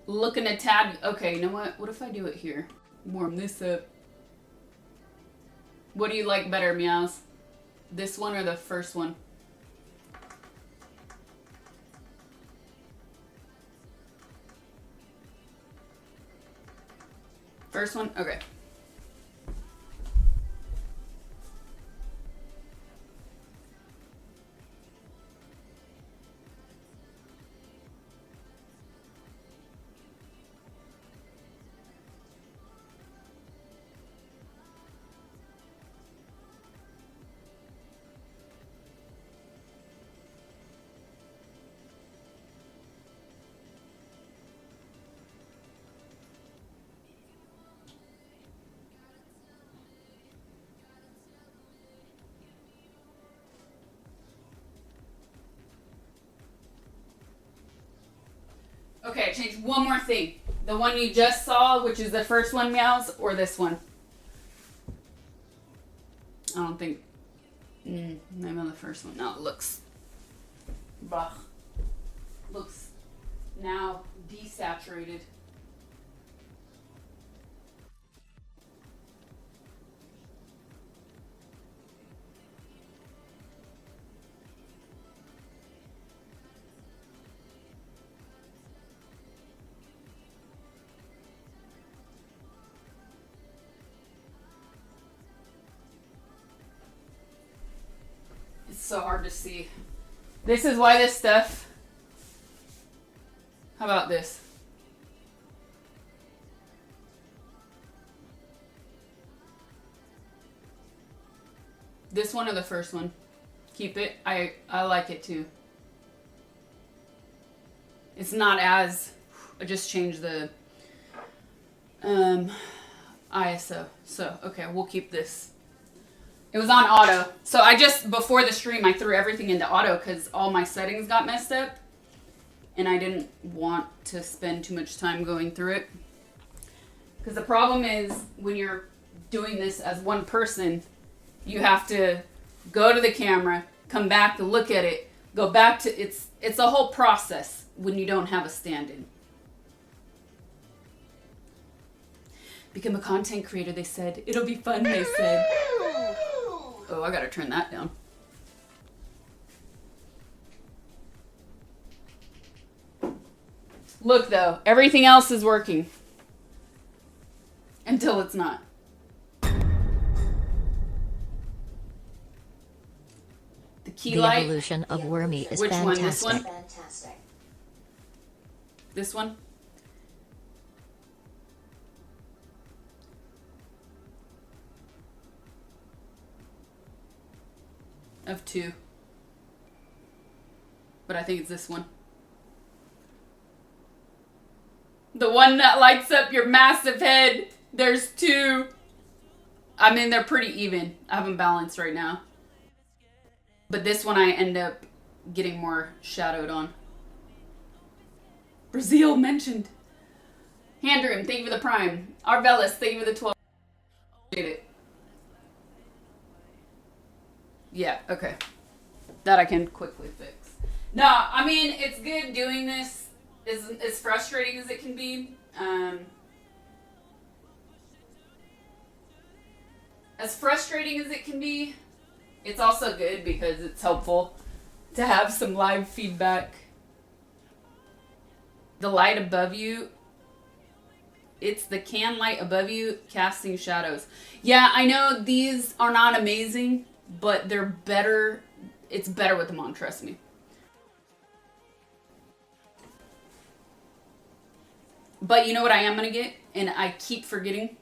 Looking a tad. Okay, you know what? What if I do it here? Warm this up. What do you like better, Meows? This one or the first one? First one? Okay. Okay, change one more thing. The one you just saw, which is the first one, Meows, or this one? I don't think... maybe on the first one. No, it looks... Bah. Looks now desaturated. So hard to see. This is why this stuff... How about this? This one or the first one? Keep it. I like it too. It's not as... I just changed the ISO. So, okay, we'll keep this. It was on auto. So I just, before the stream, I threw everything into auto because all my settings got messed up. And I didn't want to spend too much time going through it. Because the problem is, when you're doing this as one person, you have to go to the camera, come back to look at it, Go back to, it's a whole process when you don't have a stand-in. Become a content creator, they said. It'll be fun, they said. Oh, I gotta turn that down. Look though, everything else is working. Until it's not. The key The light. evolution of Wormy is Which fantastic. one? This one? This one? Of two. But I think it's this one. The one that lights up your massive head. There's two. I mean, they're pretty even. I have them balanced right now. But this one I end up getting more shadowed on. Brazil mentioned. Handroom, thank you for the prime. Arvelis, thank you for the 12. Appreciate it. Yeah, okay. That I can quickly fix. No, I mean, it's good doing this. As frustrating as it can be. As frustrating as it can be, it's also good because it's helpful to have some live feedback. The light above you, it's the can light above you casting shadows. Yeah, I know these are not amazing, but they're better. It's better with them on, trust me. But you know what I am going to get? And I keep forgetting.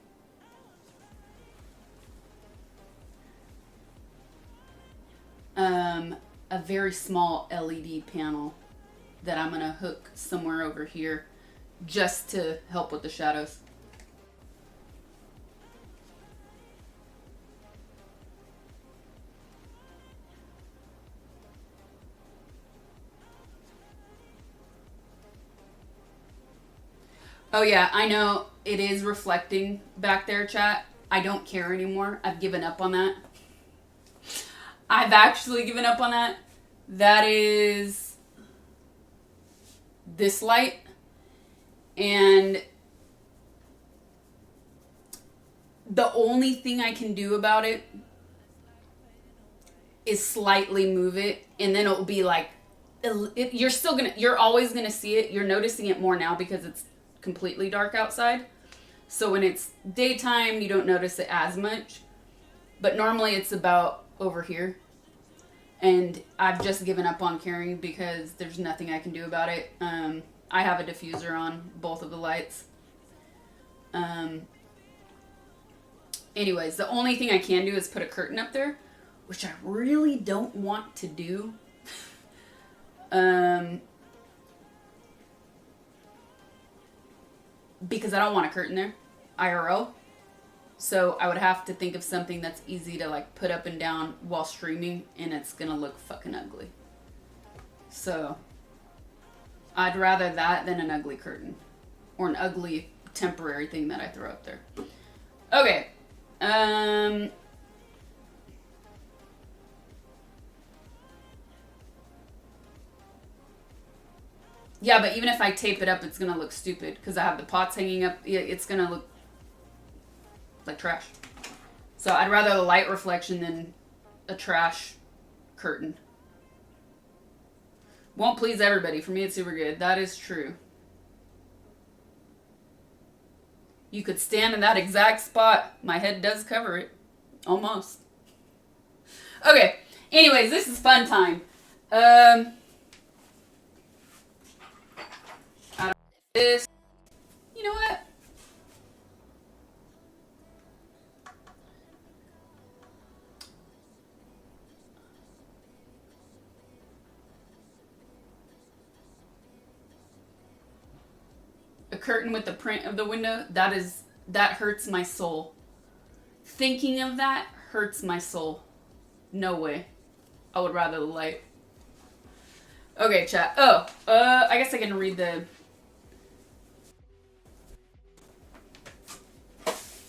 A very small LED panel that I'm going to hook somewhere over here just to help with the shadows. Oh yeah, I know it is reflecting back there, chat. I don't care anymore. I've given up on that. I've actually given up on that. That is this light. And the only thing I can do about it is slightly move it. And then it'll be like, you're always gonna see it. You're noticing it more now because it's completely dark outside. So when it's daytime, you don't notice it as much. But normally it's about over here. And I've just given up on caring because there's nothing I can do about it. I have a diffuser on both of the lights. Anyways, the only thing I can do is put a curtain up there, which I really don't want to do. Because I don't want a curtain there, IRL. So I would have to think of something that's easy to like put up and down while streaming, and it's gonna look fucking ugly. So I'd rather that than an ugly curtain or an ugly temporary thing that I throw up there. Okay. Yeah, but even if I tape it up, it's gonna look stupid because I have the pots hanging up. It's gonna look like trash. So I'd rather the light reflection than a trash curtain. Won't please everybody. For me, it's super good. That is true. You could stand in that exact spot. My head does cover it. Almost. Okay. Anyways, this is fun time. This, you know what? A curtain with the print of the window, that hurts my soul. Thinking of that hurts my soul. No way. I would rather the light. Okay, chat. Oh, I guess I can read the...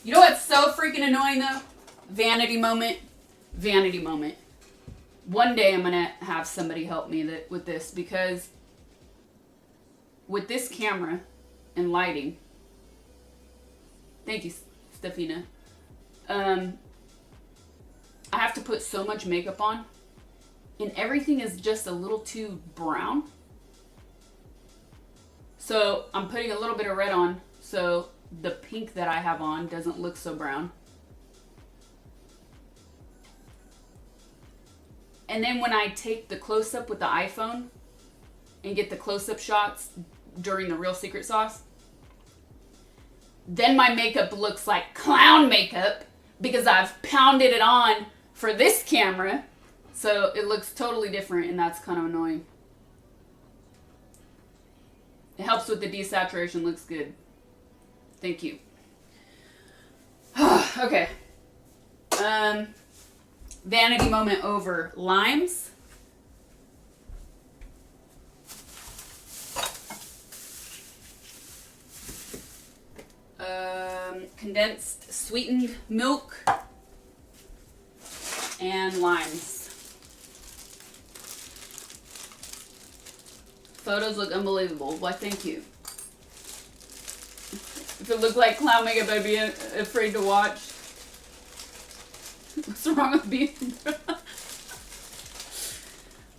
You know what's so freaking annoying though? Vanity moment. Vanity moment. One day I'm gonna have somebody help me with this, because with this camera and lighting, thank you, Stefina. I have to put so much makeup on, and everything is just a little too brown. So I'm putting a little bit of red on so the pink that I have on doesn't look so brown. And then when I take the close-up with the iPhone and get the close-up shots during the real secret sauce, then my makeup looks like clown makeup because I've pounded it on for this camera. So it looks totally different, and that's kind of annoying. It helps with the desaturation, looks good. Thank you. Okay. Vanity moment over. Limes. Condensed sweetened milk and limes. Photos look unbelievable. Why, thank you. If it looked like clown makeup, I'd be afraid to watch. What's wrong with being...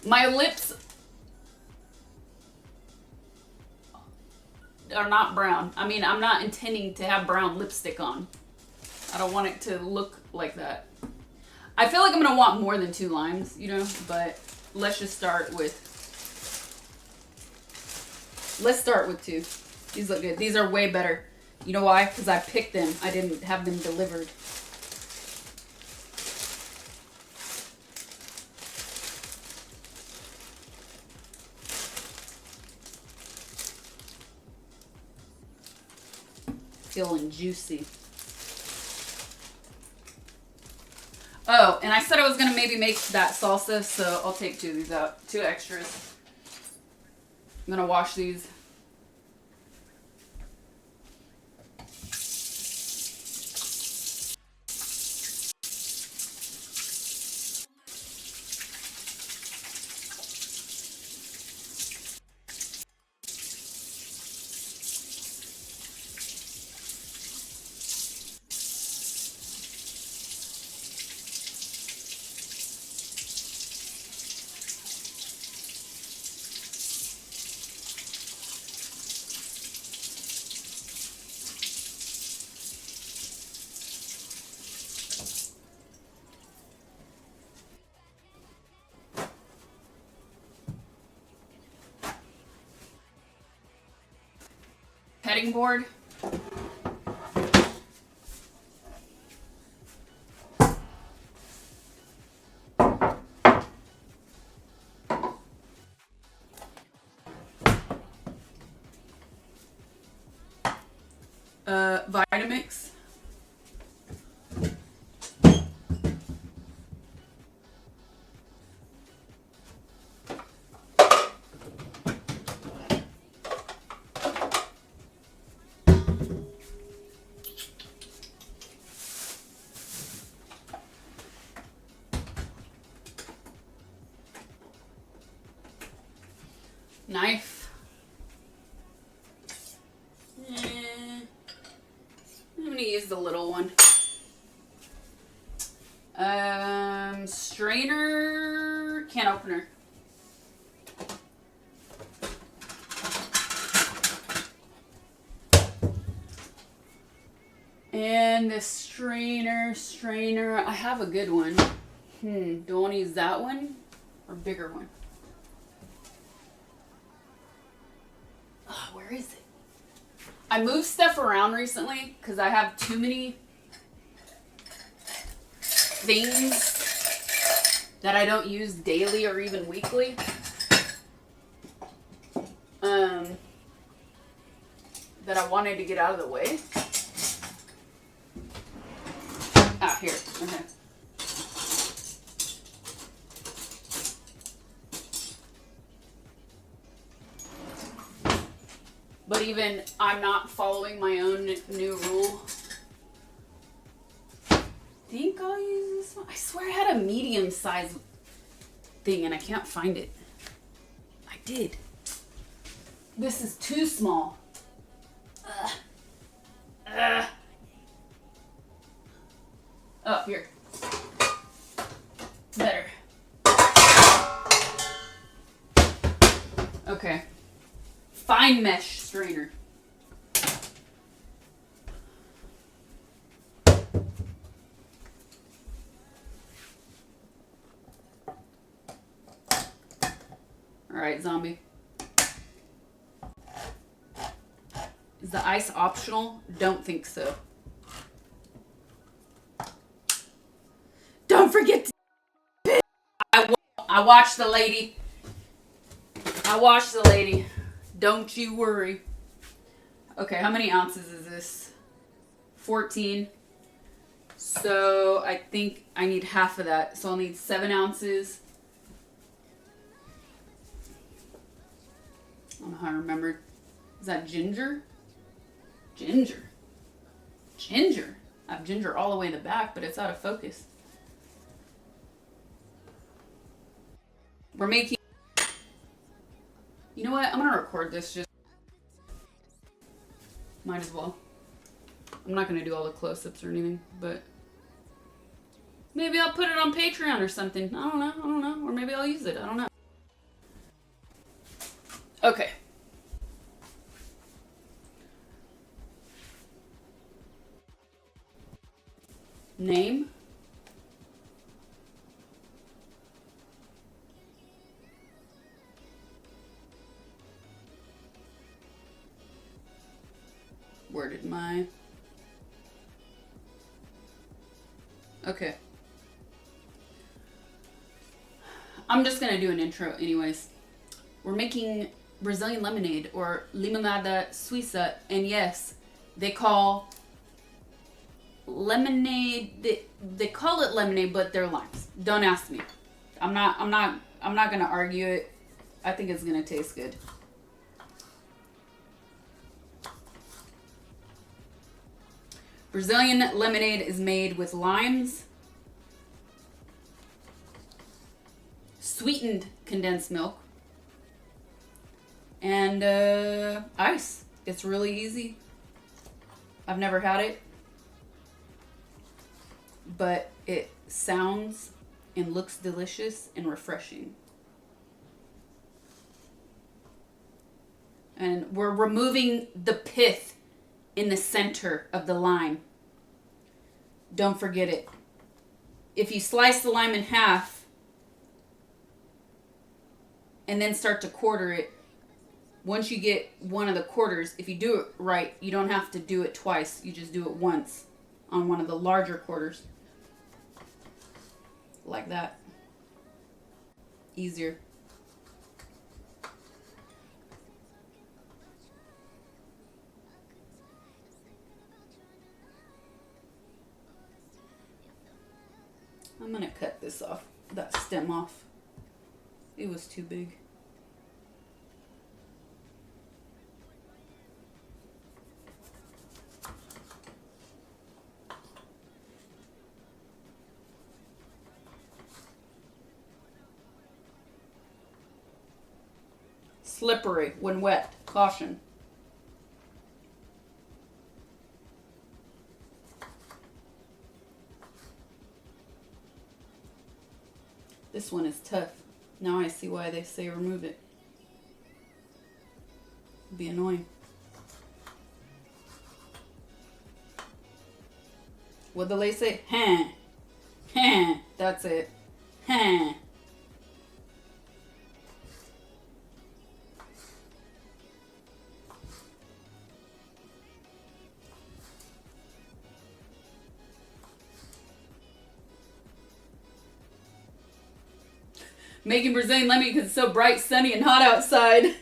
My lips are not brown. I mean, I'm not intending to have brown lipstick on. I don't want it to look like that. I feel like I'm going to want more than 2 limes, you know, but let's just start with... Let's start with 2. These look good. These are way better. You know why? Because I picked them. I didn't have them delivered. Feeling juicy. Oh, and I said I was going to maybe make that salsa, so I'll take 2 of these out. 2 extras. I'm going to wash these. Cutting board. Vitamix. Knife. I'm gonna use the little one. Strainer, can opener. And the strainer, I have a good one. Do I want to use that one or bigger one? Oh, where is it? I moved stuff around recently because I have too many things that I don't use daily or even weekly. That I wanted to get out of the way. Ah, here. Okay. But even I'm not following my own new rule. I think I'll use this one. I swear I had a medium size thing and I can't find it. I did. This is too small. Oh, here. Better. Okay. Fine mesh strainer. Alright, zombie. Is the ice optional? Don't think so. Don't forget to... I watched the lady. I watched the lady. Don't you worry. Okay, how many ounces is this? 14. So I think I need half of that. So I'll need 7 ounces. I don't know how I remembered. Is that ginger? Ginger. Ginger. I have ginger all the way in the back, but it's out of focus. We're making... You know what? I'm going to record this just... Might as well. I'm not going to do all the close-ups or anything, but... Maybe I'll put it on Patreon or something. I don't know. Or maybe I'll use it. I don't know. Okay. Name. Where did my... Okay. I'm just gonna do an intro anyways. We're making Brazilian lemonade, or limonada suíça, and yes, they call lemonade, they call it lemonade, but they're limes. Don't ask me. I'm not gonna argue it. I think it's gonna taste good. Brazilian lemonade is made with limes, sweetened condensed milk, and ice. It's really easy. I've never had it, but it sounds and looks delicious and refreshing. And we're removing the pith in the center of the lime. Don't forget it. If you slice the lime in half and then start to quarter it, once you get one of the quarters, if you do it right, you don't have to do it twice. You just do it once on one of the larger quarters. Like that. Easier. I'm gonna cut this off, that stem off. It was too big. Slippery when wet. Caution. This one is tough. Now I see why they say remove it. It'd be annoying. What'd the lady say? Huh. Huh. That's it. Huh. Making Brazilian lemonade because it's so bright, sunny, and hot outside.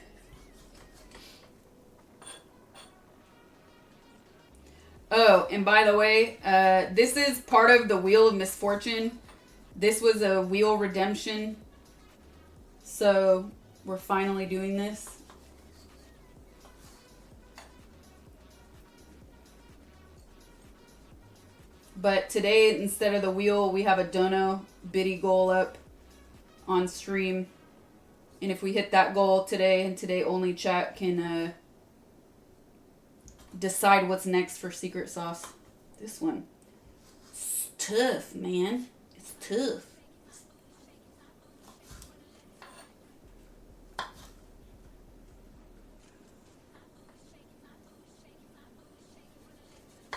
Oh, and by the way, this is part of the Wheel of Misfortune. This was a wheel redemption. So, we're finally doing this. But today, instead of the wheel, we have a dono bitty goal up. on stream. And if we hit that goal today, and today only, chat can decide what's next for secret sauce. This one. It's tough, man. It's tough.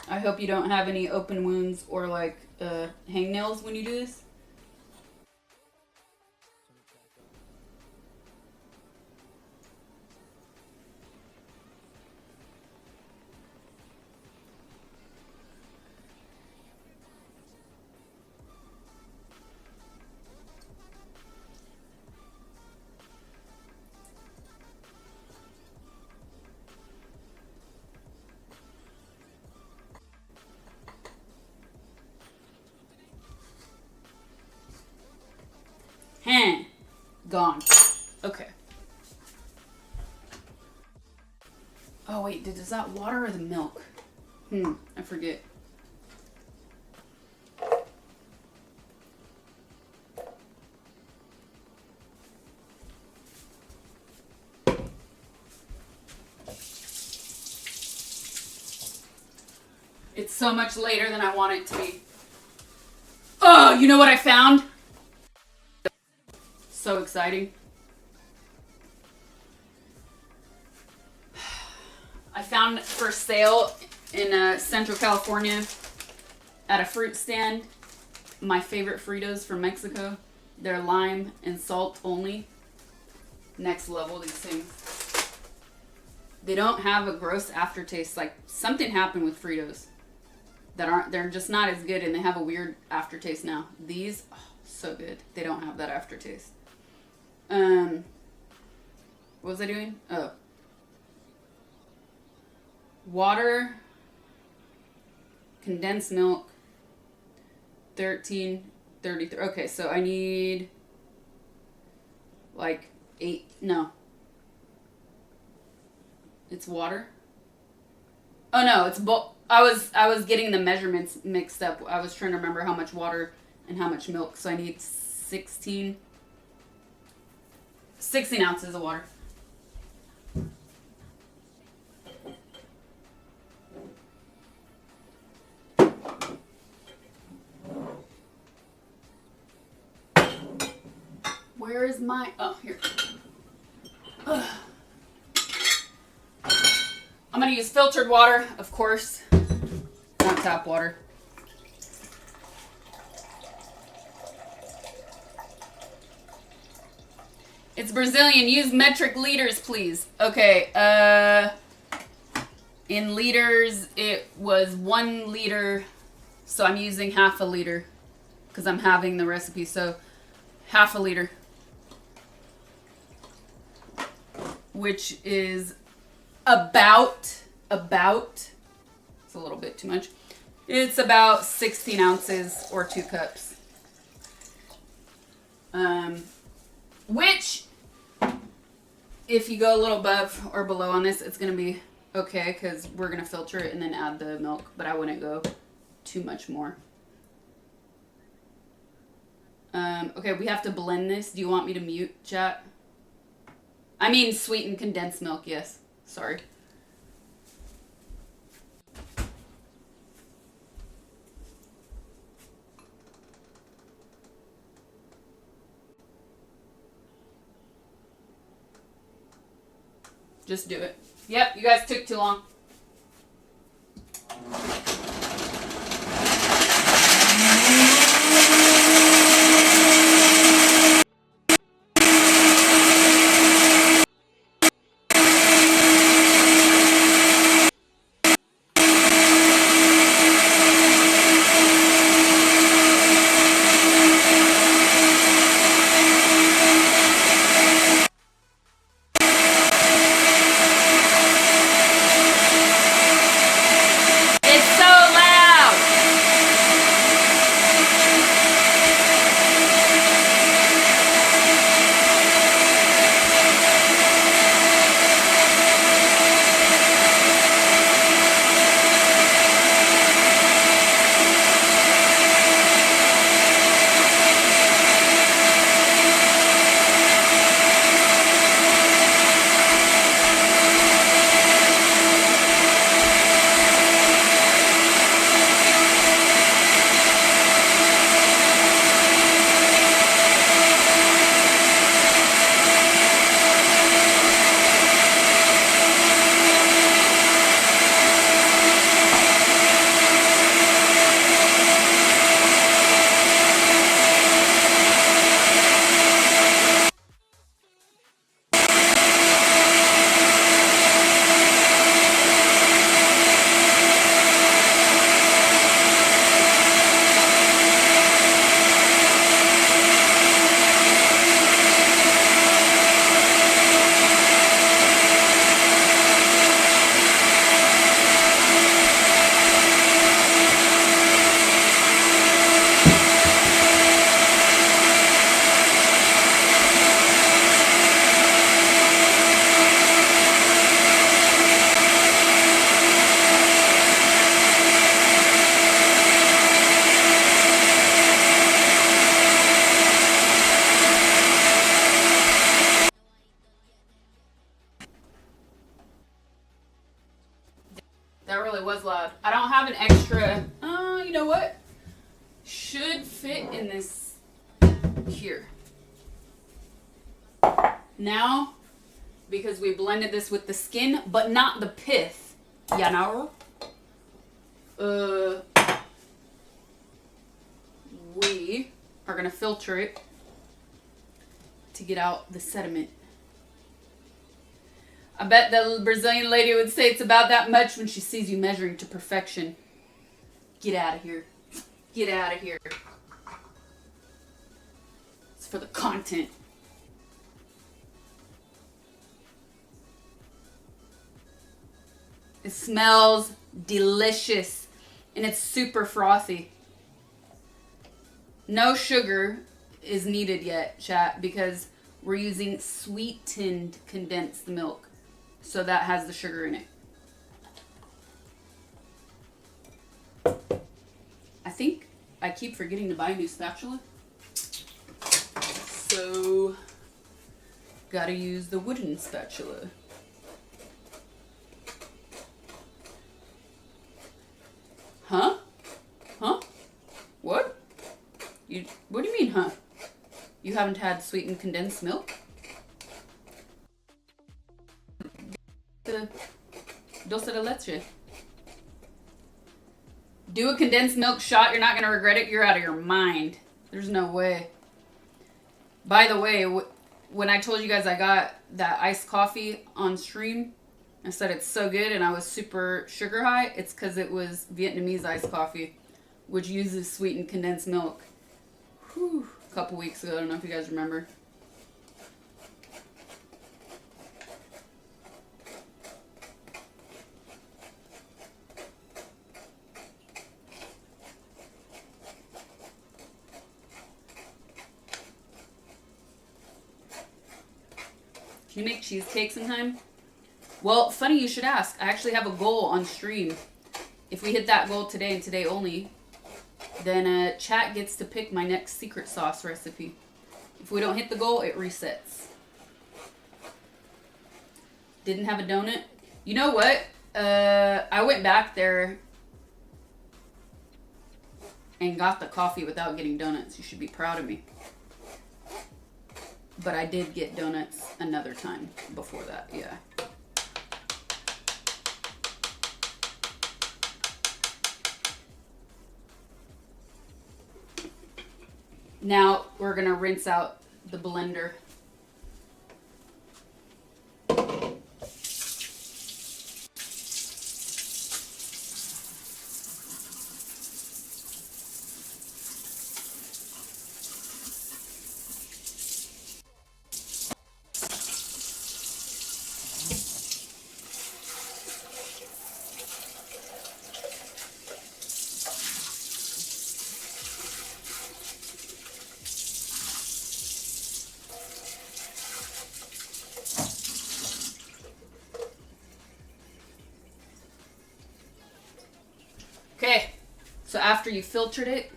I hope you don't have any open wounds or like hangnails when you do this. Gone. Okay. Oh wait, is that water or the milk? I forget. It's so much later than I want it to be. Oh, you know what I found? So exciting. I found for sale in Central California at a fruit stand my favorite Fritos from Mexico. They're lime and salt only. Next level, these things. They don't have a gross aftertaste. Like something happened with Fritos they're just not as good, and they have a weird aftertaste now. These, oh, so good. They don't have that aftertaste. What was I doing? Oh. Water, condensed milk, 13.33. Okay, so I need like 8. No. It's water. Oh no, it's I was getting the measurements mixed up. I was trying to remember how much water and how much milk. So I need 16 ounces of water. Where is my... Oh, here. Ugh. I'm going to use filtered water, of course. Not tap water. It's Brazilian. Use metric liters, please. Okay, in liters, it was 1 liter. So I'm using half a liter because I'm having the recipe. So half a liter, which is about, it's a little bit too much. It's about 16 ounces or 2 cups. Which, if you go a little above or below on this, it's going to be okay because we're going to filter it and then add the milk, but I wouldn't go too much more. Okay, we have to blend this. Do you want me to mute, chat? I mean sweetened condensed milk, yes. Sorry. Just do it. Yep, you guys took too long. should fit in this here. Now, because we blended this with the skin, but not the pith, you know, we are gonna filter it to get out the sediment. I bet the Brazilian lady would say it's about that much when she sees you measuring to perfection. Get out of here. Get out of here. It's for the content. It smells delicious and it's super frothy. No sugar is needed yet, chat, because we're using sweetened condensed milk. So that has the sugar in it. I think I keep forgetting to buy a new spatula. So, gotta use the wooden spatula. Huh? Huh? What? What do you mean, huh? You haven't had sweetened condensed milk? The dulce de leche. Do a condensed milk shot. You're not going to regret it. You're out of your mind. There's no way. By the way, when I told you guys I got that iced coffee on stream, I said it's so good and I was super sugar high. It's because it was Vietnamese iced coffee, which uses sweetened condensed milk. Whew, a couple weeks ago. I don't know if you guys remember. Can you make cheesecake sometime? Well, funny you should ask. I actually have a goal on stream. If we hit that goal today and today only, then chat gets to pick my next secret sauce recipe. If we don't hit the goal, it resets. Didn't have a donut. You know what? I went back there and got the coffee without getting donuts. You should be proud of me. But I did get donuts another time before that, yeah. Now we're gonna rinse out the blender. Okay, so after you filtered it,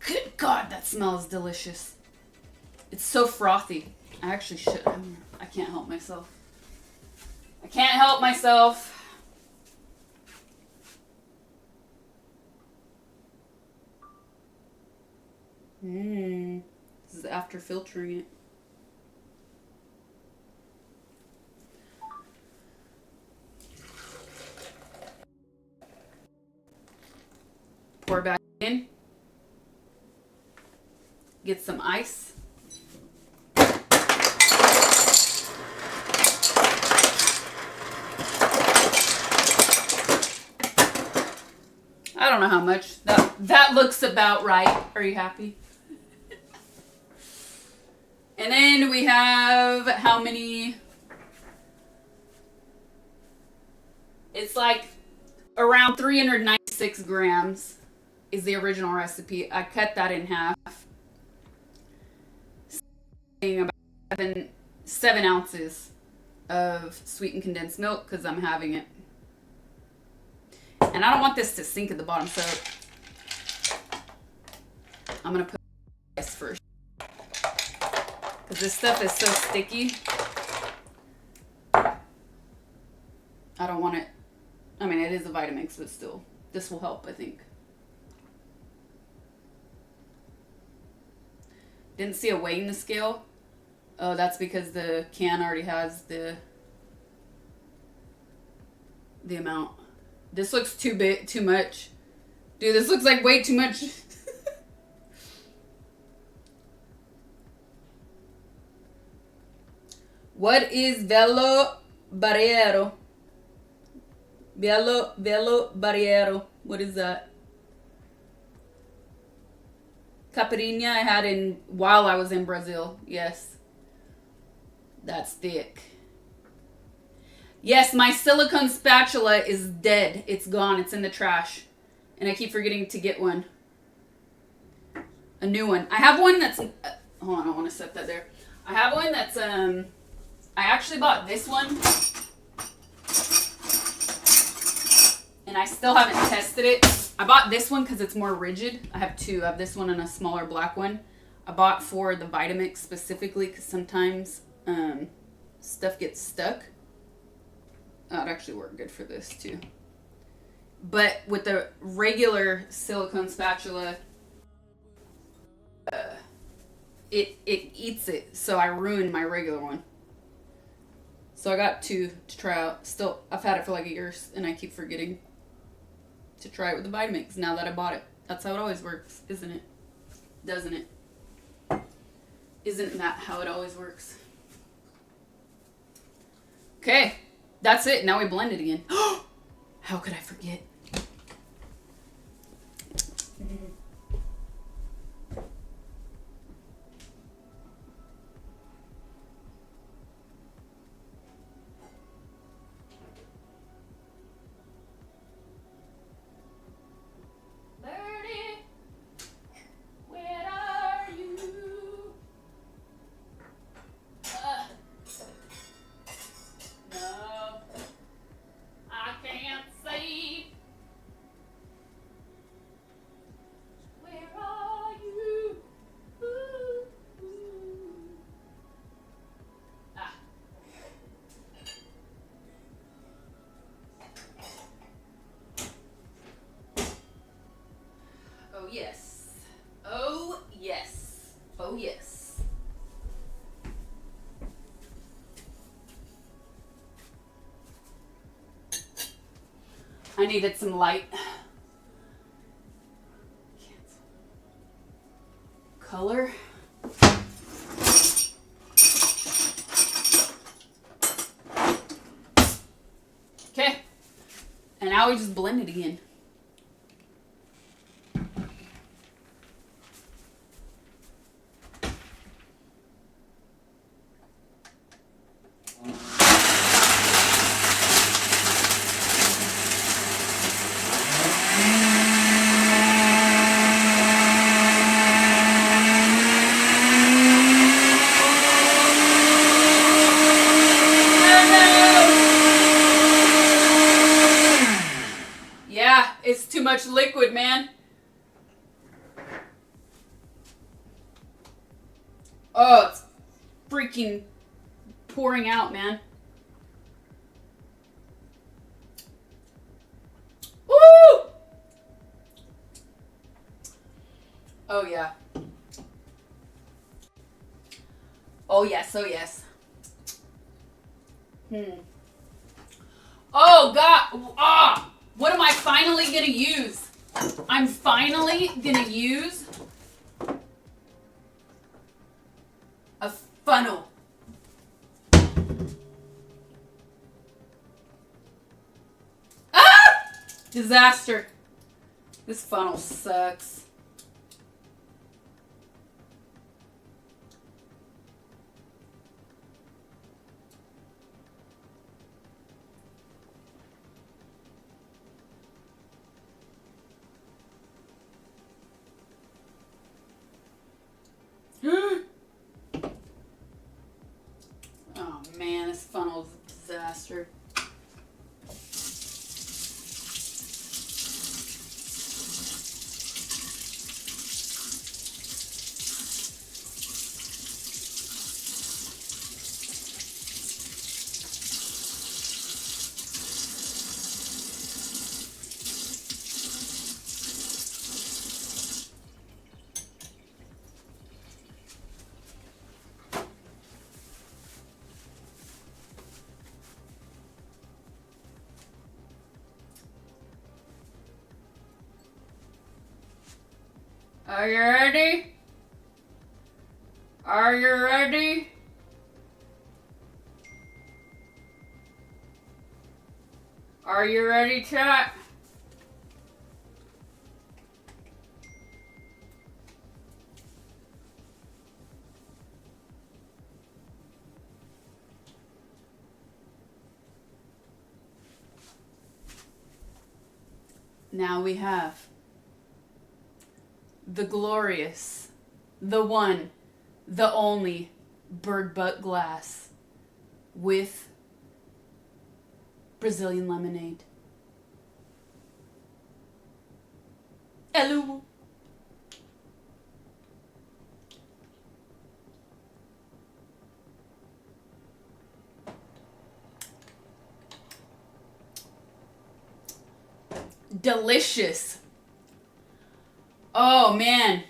good God, that smells delicious. It's so frothy. I actually should, I can't help myself. I can't help myself. This is after filtering it. Pour back in. Get some ice. I don't know how much. That looks about right. Are you happy? And then we have how many? It's like around 396 grams. Is the original recipe. I cut that in half. About 7 ounces of sweetened condensed milk because I'm having it. And I don't want this to sink at the bottom, so I'm going to put ice first. Because this stuff is so sticky. I don't want it. I mean, it is a Vitamix, but still. This will help, I think. Didn't see a weighing the scale. Oh, that's because the can already has the amount. This looks too big, too much. Dude, this looks like way too much. What is velo barriero? Velo barriero. What is that? Caipirinha I had while I was in Brazil. Yes. That's thick. Yes, my silicone spatula is dead. It's gone. It's in the trash. And I keep forgetting to get one. A new one. I have one that's... hold on, I want to set that there. I have one that's... I actually bought this one. And I still haven't tested it. I bought this one because it's more rigid. I have two. I have this one and a smaller black one. I bought for the Vitamix specifically because sometimes stuff gets stuck. That'd actually work good for this too. But with the regular silicone spatula, it eats it. So I ruined my regular one. So I got two to try out. Still, I've had it for like a year and I keep forgetting to try it with the Vitamix now that I bought it. That's how it always works, isn't it? Doesn't it? Isn't that how it always works? Okay, that's it. Now we blend it again. How could I forget? Yes. Oh, yes. Oh, yes. I needed some light. Color. Okay. And now we just blend it again. It's too much liquid, man. Oh, it's freaking pouring out, man. Woo! Oh, yeah. Oh, yes. Oh, yes. Oh, God. Ah! What am I finally going to use? I'm finally going to use a funnel. Ah! Disaster. This funnel sucks. Oh man, this funnel's a disaster. Are you ready? Are you ready? Are you ready, chat? Now we have the glorious, the one, the only bird butt glass with Brazilian lemonade. Hello. Delicious. Oh man.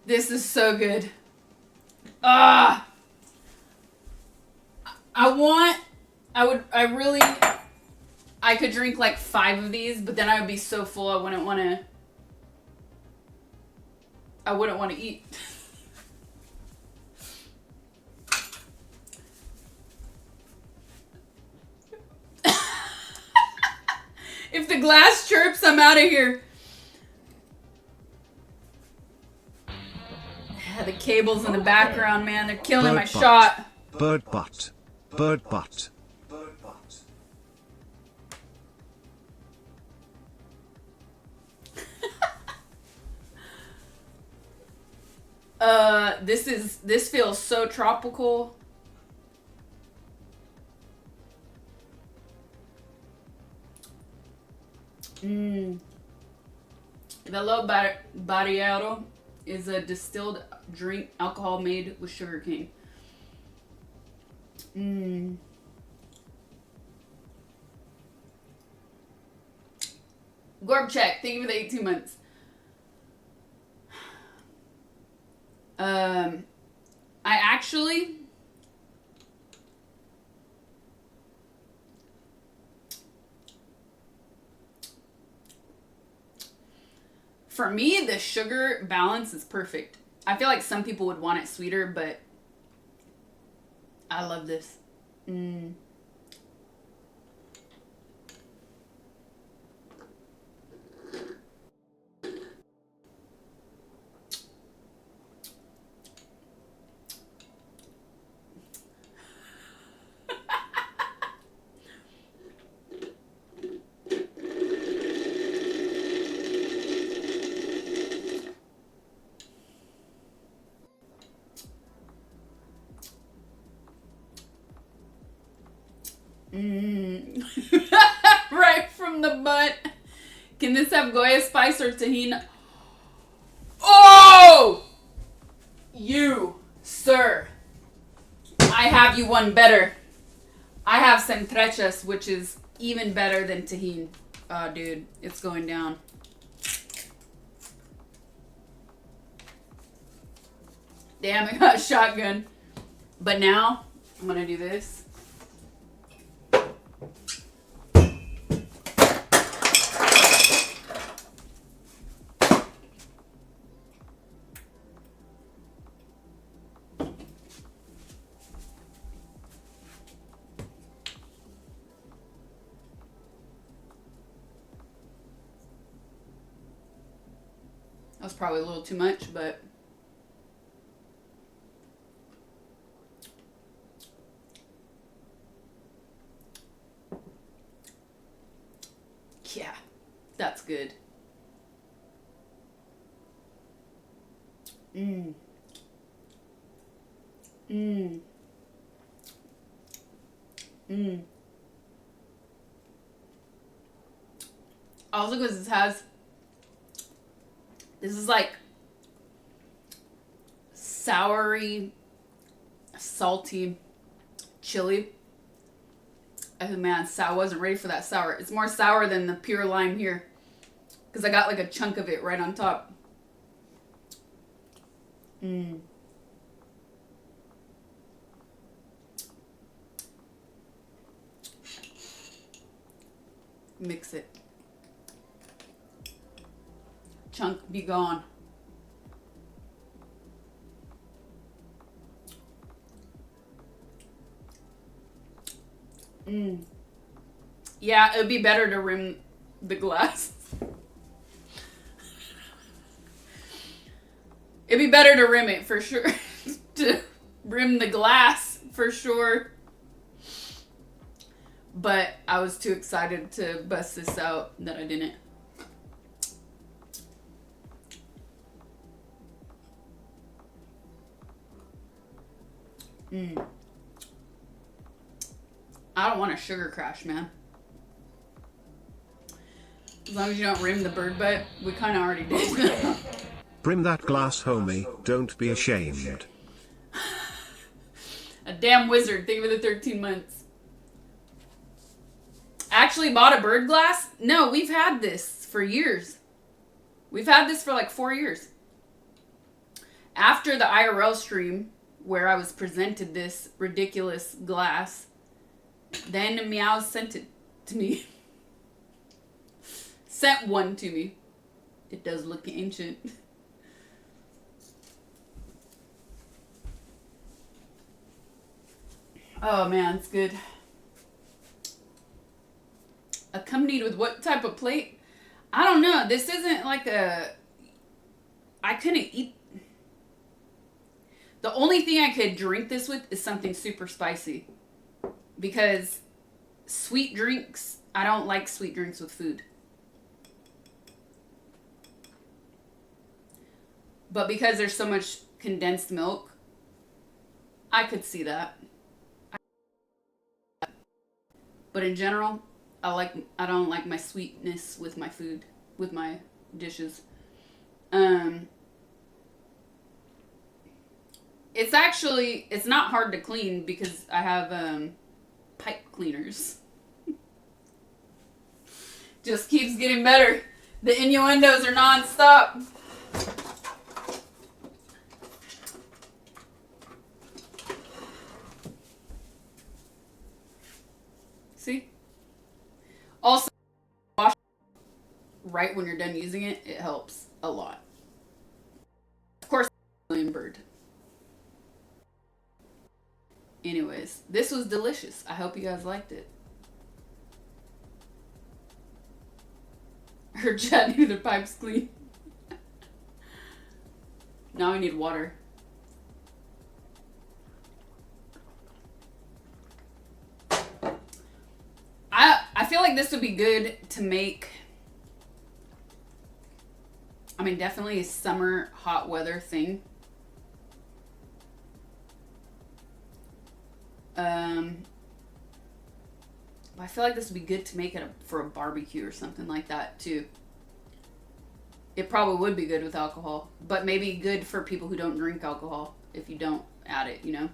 This is so good. I could drink like 5 of these, but then I would be so full I wouldn't want to eat. If the glass chirps, I'm out of here. The cables in the background, man, they're killing my shot. Bird butt. Bird butt. This feels so tropical. Velo Barreiro is a distilled drink alcohol made with sugarcane. Gorbcheck, thank you for the 18 months. I actually for me, the sugar balance is perfect. I feel like some people would want it sweeter, but I love this. Right from the butt. Can this have Goya spice or tahini? Oh! You, sir. I have you one better. I have centrechas, which is even better than tahini. Oh, dude, it's going down. Damn, I got a shotgun. But now, I'm gonna do this. That's probably a little too much, but yeah, that's good. Also, because this is like soury, salty chili. Oh man, I wasn't ready for that sour. It's more sour than the pure lime here, because I got like a chunk of it right on top. Mix it. chunk be gone. Yeah, it would be better to rim the glass. It'd be better to rim it for sure. To rim the glass for sure. But I was too excited to bust this out that I didn't. I don't want a sugar crash, man. As long as you don't rim the bird butt, we kind of already did. Brim that glass, homie, don't be ashamed. A damn wizard. Think of the 13 months. Actually bought a bird glass? No, we've had this for years. We've had this for like 4 years. After the IRL stream, where I was presented this ridiculous glass, then Meow sent it to me. Sent one to me. It does look ancient. Oh man, it's good. Accompanied with what type of plate? I don't know. This isn't like a... I couldn't eat... The only thing I could drink this with is something super spicy. Because sweet drinks... I don't like sweet drinks with food. But because there's so much condensed milk, I could see that. But in general, I don't like my sweetness with my food, with my dishes. It's not hard to clean because I have pipe cleaners. Just keeps getting better. The innuendos are non-stop. See? Also, wash right when you're done using it. It helps a lot. Of course, bird. Anyways, this was delicious. I hope you guys liked it. Her chat knew their pipes clean. Now I need water. I feel like this would be good to make, I mean, definitely a summer hot weather thing. I feel like this would be good to make it for a barbecue or something like that too. It probably would be good with alcohol, but maybe good for people who don't drink alcohol if you don't add it, you know?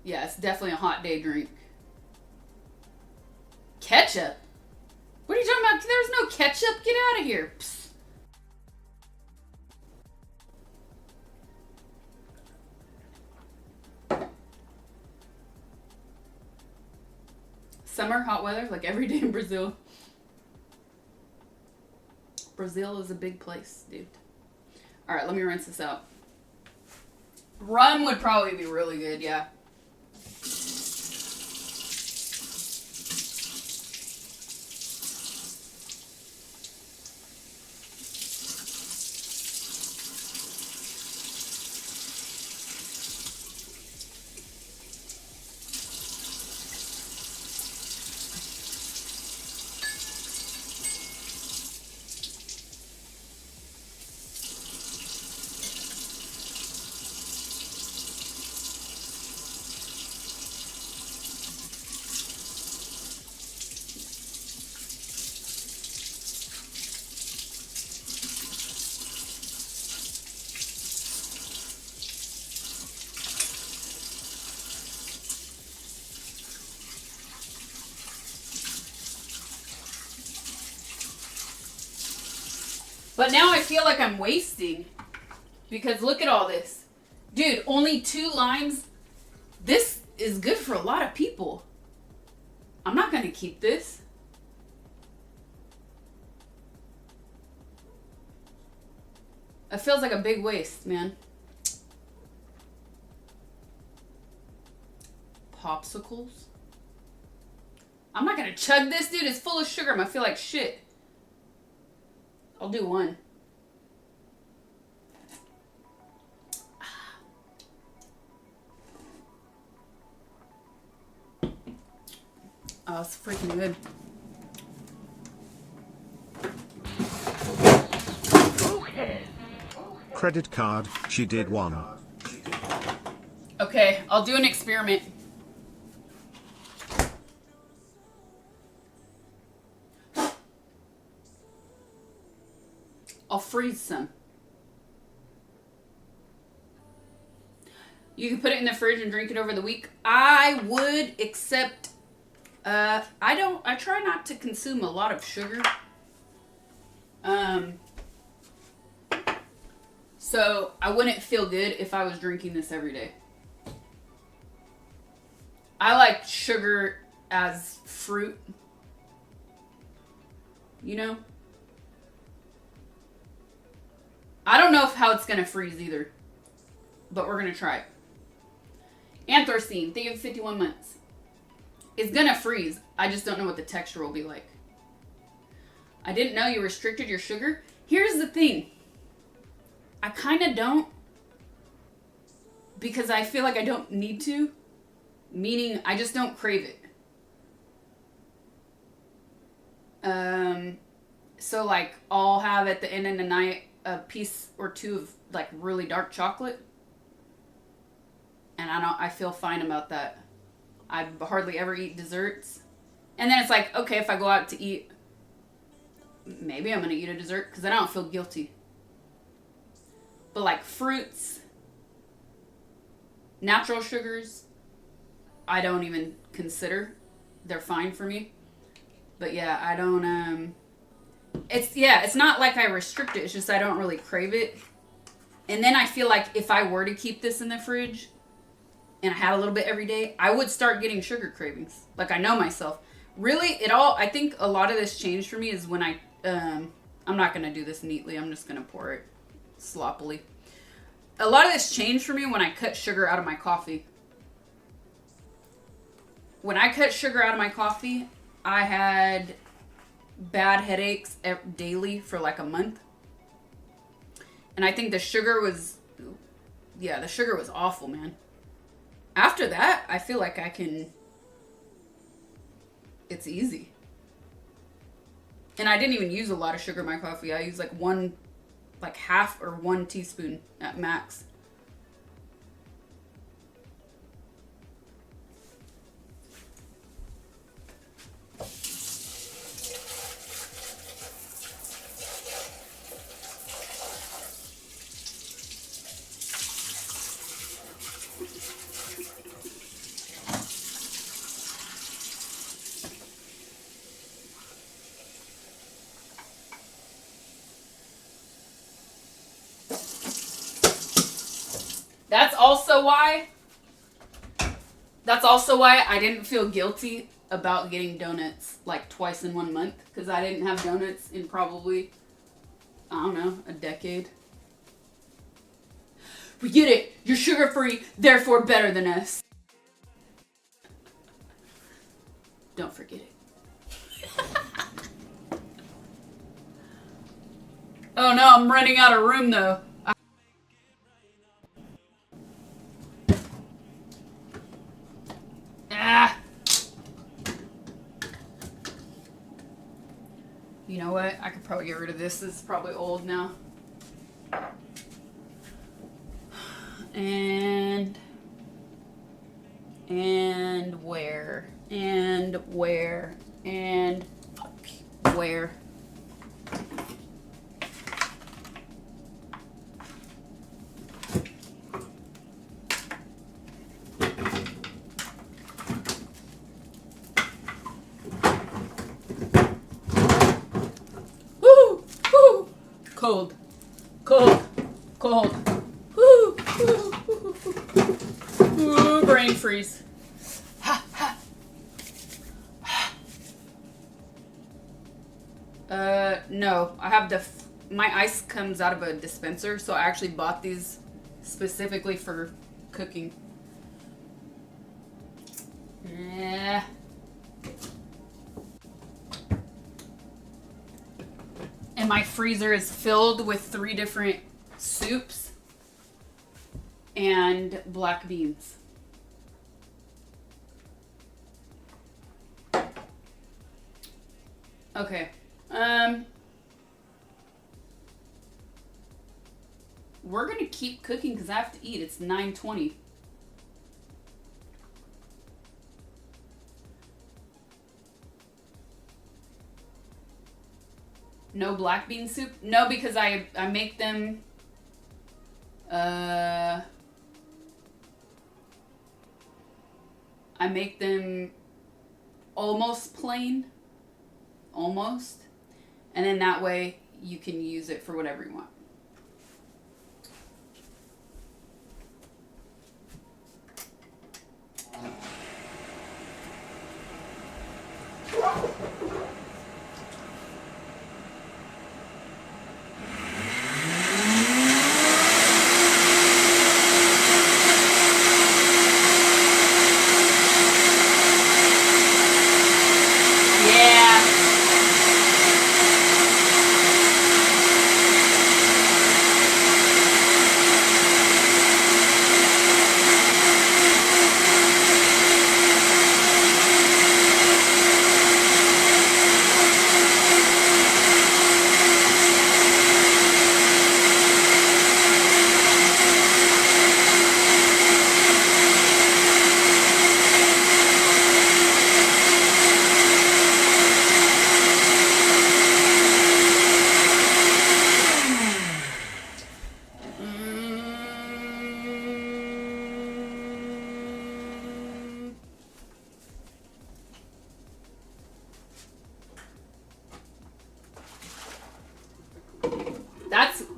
Yeah, it's definitely a hot day drink. Ketchup? What are you talking about? There's no ketchup. Get out of here. Psst. Summer, hot weather, like every day in Brazil. Brazil is a big place, dude. All right, let me rinse this out. Rum would probably be really good, yeah. But now I feel like I'm wasting. Because look at all this. Dude, only 2 limes. This is good for a lot of people. I'm not going to keep this. It feels like a big waste, man. Popsicles? I'm not gonna chug this, dude. It's full of sugar. I'm gonna feel like shit. I'll do one. Oh, it's freaking good. Credit card, she did one. Okay, I'll do an experiment. I'll freeze some. You can put it in the fridge and drink it over the week. I would, except I try not to consume a lot of sugar. So I wouldn't feel good if I was drinking this every day. I like sugar as fruit. You know? I don't know how it's going to freeze either. But we're going to try it. Anthracene, think of 51 months. It's going to freeze. I just don't know what the texture will be like. I didn't know you restricted your sugar. Here's the thing. I kind of don't. Because I feel like I don't need to. Meaning, I just don't crave it. So, like, I'll have at the end of the night a piece or two of, like, really dark chocolate. And I feel fine about that. I hardly ever eat desserts. And then it's like, okay, if I go out to eat, maybe I'm going to eat a dessert because then I don't feel guilty. But like fruits, natural sugars, I don't even consider. They're fine for me. But yeah, I don't, it's not like I restrict it. It's just I don't really crave it. And then I feel like if I were to keep this in the fridge and I had a little bit every day, I would start getting sugar cravings. Like, I know myself. Really, I think a lot of this changed for me is when I'm not going to do this neatly. I'm just going to pour it sloppily. A lot of this changed for me when I cut sugar out of my coffee. When I cut sugar out of my coffee, I had bad headaches daily for like a month. And I think the sugar was awful, man. After that, I feel like it's easy. And I didn't even use a lot of sugar in my coffee. I used like half or 1 teaspoon at max. That's also why I didn't feel guilty about getting donuts like twice in 1 month. Because I didn't have donuts in probably, I don't know, a decade. We get it. You're sugar-free, therefore better than us. Don't forget it. Oh no, I'm running out of room though. You know what? I could probably get rid of this. This is probably old now. And where? And where? And where? Cold, cold, cold. Woo, woo, woo, woo. Ooh, brain freeze. Ha, ha. No, I have my ice comes out of a dispenser, so I actually bought these specifically for cooking. Yeah. And my freezer is filled with 3 different soups and black beans. Okay. We're gonna keep cooking because I have to eat. It's 9:20. No black bean soup? No, because I make them I make them almost plain. Almost. And then that way you can use it for whatever you want.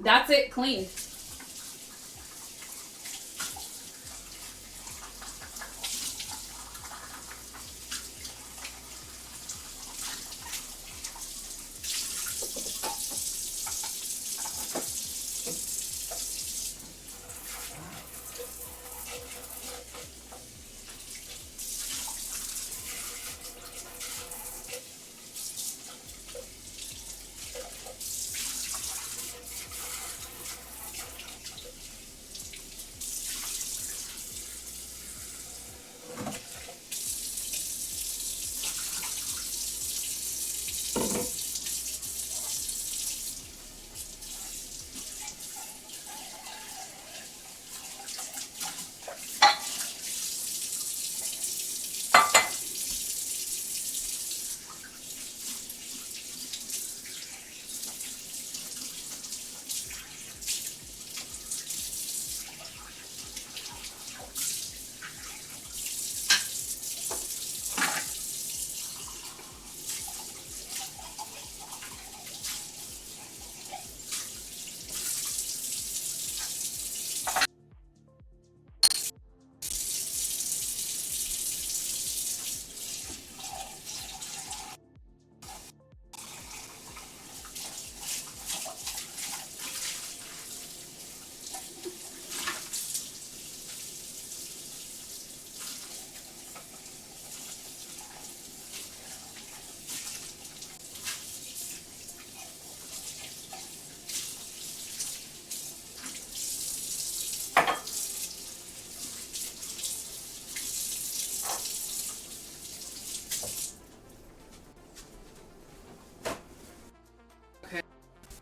That's it clean.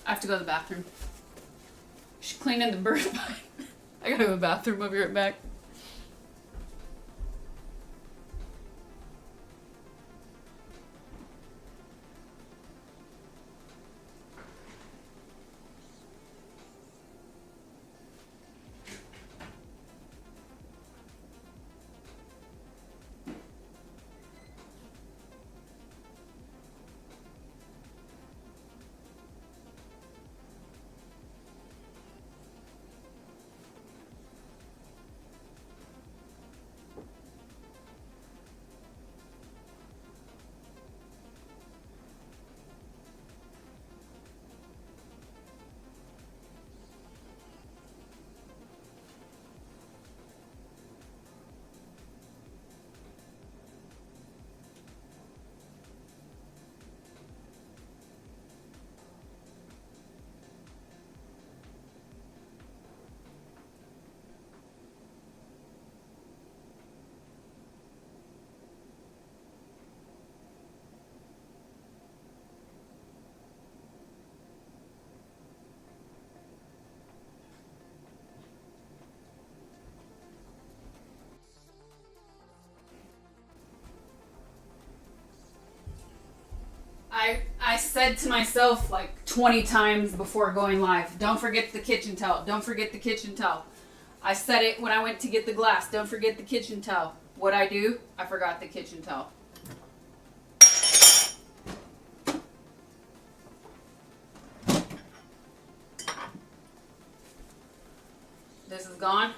I have to go to the bathroom. She's cleaning the bird pipe. I gotta go to the bathroom. I'll be right back. I said to myself like 20 times before going live, don't forget the kitchen towel. Don't forget the kitchen towel. I said it when I went to get the glass. Don't forget the kitchen towel. What'd I do? I forgot the kitchen towel. This is gone.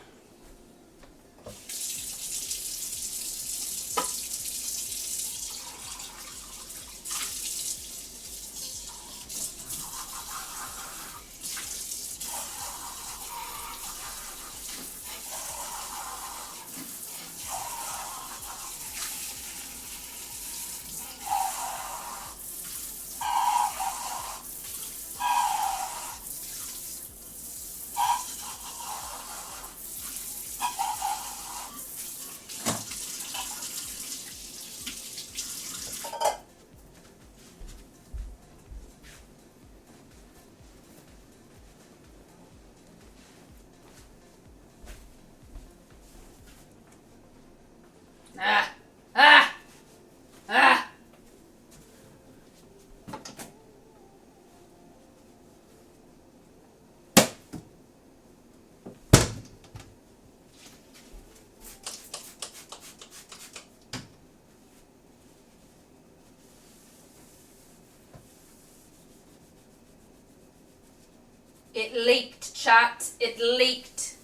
It leaked, chat. It leaked.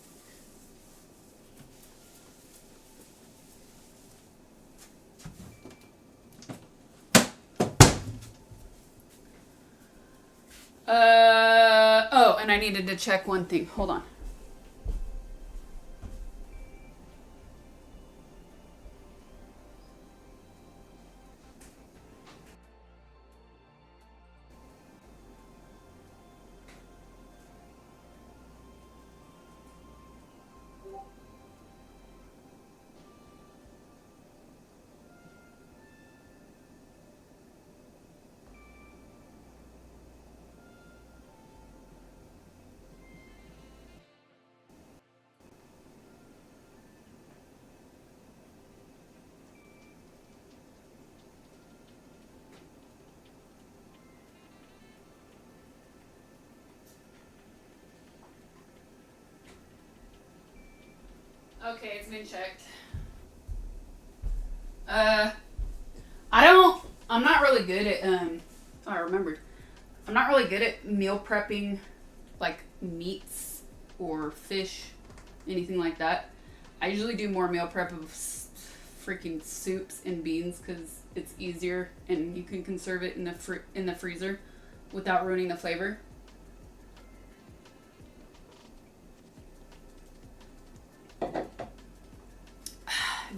Oh, and I needed to check one thing. Hold on. Okay, it's been checked. I'm not really good at, I remembered. I'm not really good at meal prepping, like, meats or fish, anything like that. I usually do more meal prep of freaking soups and beans because it's easier and you can conserve it in the freezer without ruining the flavor.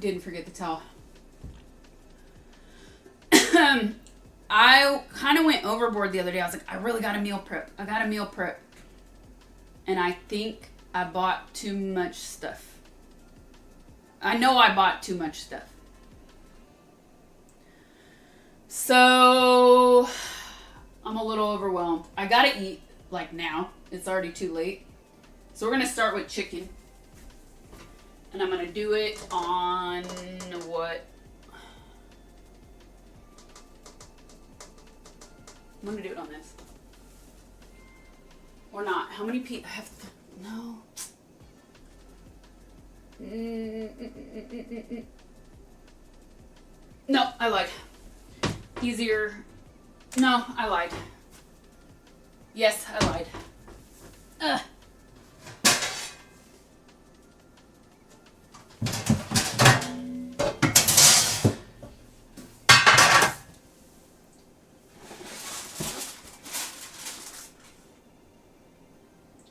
Didn't forget the towel. I kind of went overboard the other day. I was like, I really got to meal prep. I got to meal prep. And I think I bought too much stuff. I know I bought too much stuff. So I'm a little overwhelmed. I got to eat like now. It's already too late. So we're going to start with chicken. And I'm going to do it on what? I'm going to do it on this. Or not. How many people have... No. No, I lied. Easier. No, I lied. Yes, I lied. Ugh.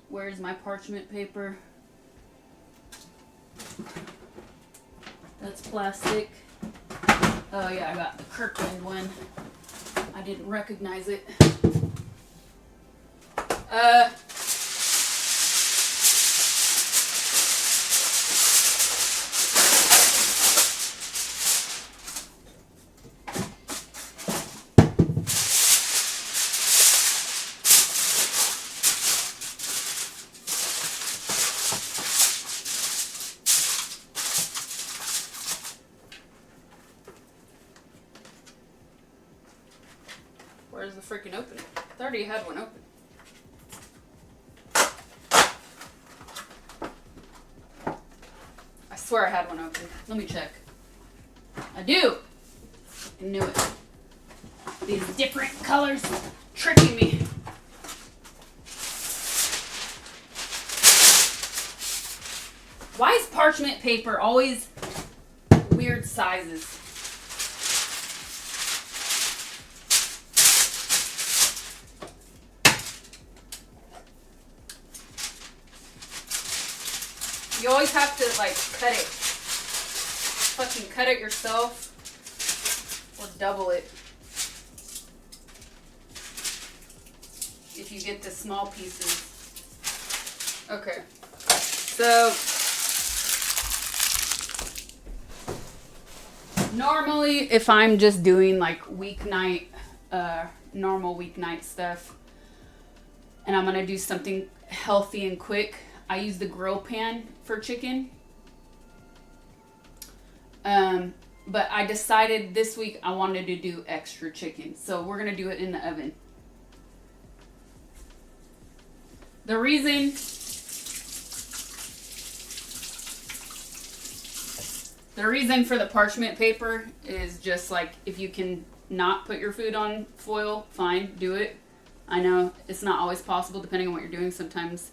Where's my parchment paper? That's plastic. Oh yeah, I got the Kirkland one. I didn't recognize it. Where's the freaking open it. I already had one open. I swear I had one open. Let me check. I do. I knew it. These different colors tricking me. Why is parchment paper always weird sizes? You always have to like cut it. Fucking cut it yourself or double it. If you get the small pieces. Okay. So normally if I'm just doing like weeknight, normal weeknight stuff and I'm gonna do something healthy and quick, I use the grill pan for chicken. But I decided this week I wanted to do extra chicken. So we're going to do it in the oven. The reason for the parchment paper is just like if you can not put your food on foil, fine, do it. I know it's not always possible depending on what you're doing. Sometimes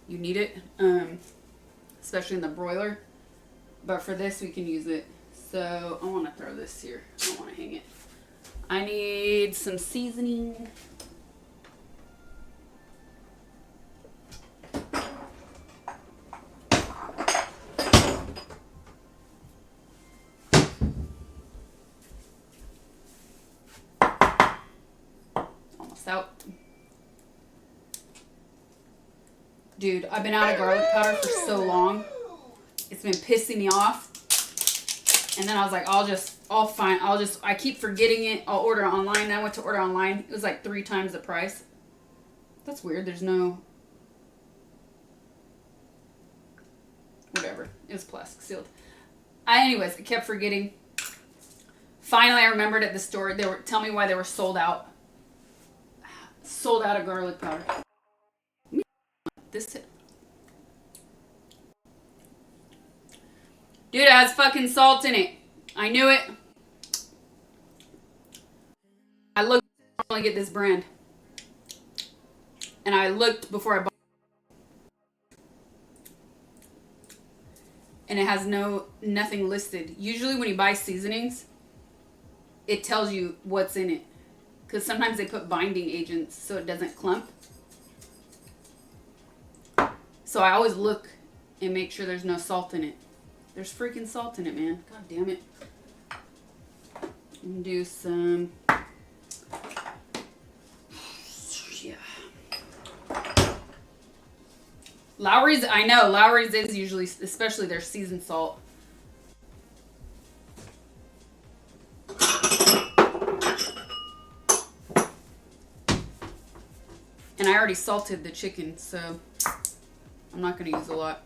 you need it, especially in the broiler. But for this, we can use it. So I want to throw this here. I don't want to hang it. I need some seasoning. Almost out. Dude, I've been out of garlic powder for so long. It's been pissing me off. And then I was like, I keep forgetting it. I'll order online. And I went to order online. It was like 3 times the price. That's weird. There's no... Whatever. It was plastic sealed. Anyways, I kept forgetting. Finally, I remembered at the store. Tell me why they were sold out. Sold out of garlic powder. This... Dude, it has fucking salt in it. I knew it. I looked to get this brand. And I looked before I bought it. And it has nothing listed. Usually when you buy seasonings, it tells you what's in it. Because sometimes they put binding agents so it doesn't clump. So I always look and make sure there's no salt in it. There's freaking salt in it, man. God damn it. And do some... Yeah. Lowry's, I know. Lowry's is usually, especially their seasoned salt. And I already salted the chicken, so I'm not going to use a lot.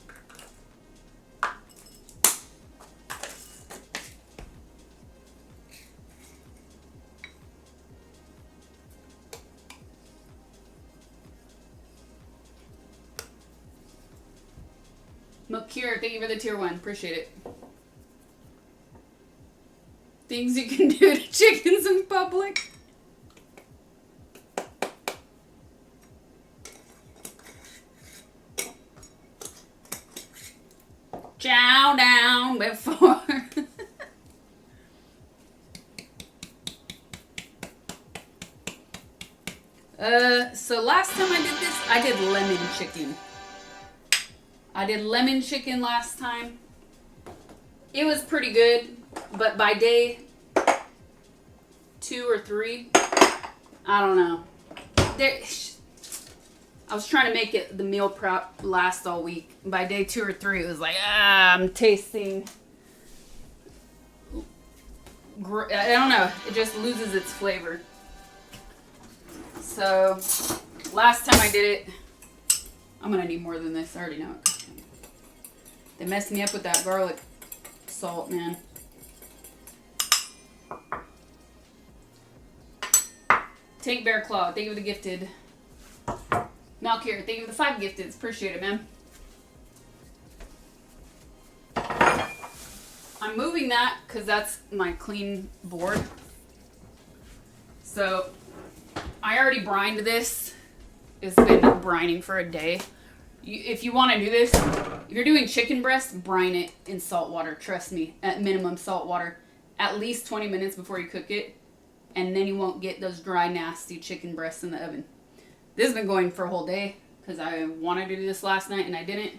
Cure, thank you for the tier 1. Appreciate it. Things you can do to chickens in public. Chow down before. So last time I did this, I did lemon chicken. I did lemon chicken last time. It was pretty good, but by day 2 or 3, I don't know. I was trying to make it the meal prep last all week. By day 2 or 3, it was like, I'm tasting. I don't know. It just loses its flavor. So last time I did it, I'm gonna need more than this. I already know it. They messed me up with that garlic salt, man. Tank Bear Claw, thank you for the gifted. Malkier, thank you for the 5 gifted. Appreciate it, man. I'm moving that because that's my clean board. So I already brined this. It's been brining for a day. If you want to do this, if you're doing chicken breast, brine it in salt water. Trust me, at minimum salt water. At least 20 minutes before you cook it. And then you won't get those dry, nasty chicken breasts in the oven. This has been going for a whole day because I wanted to do this last night and I didn't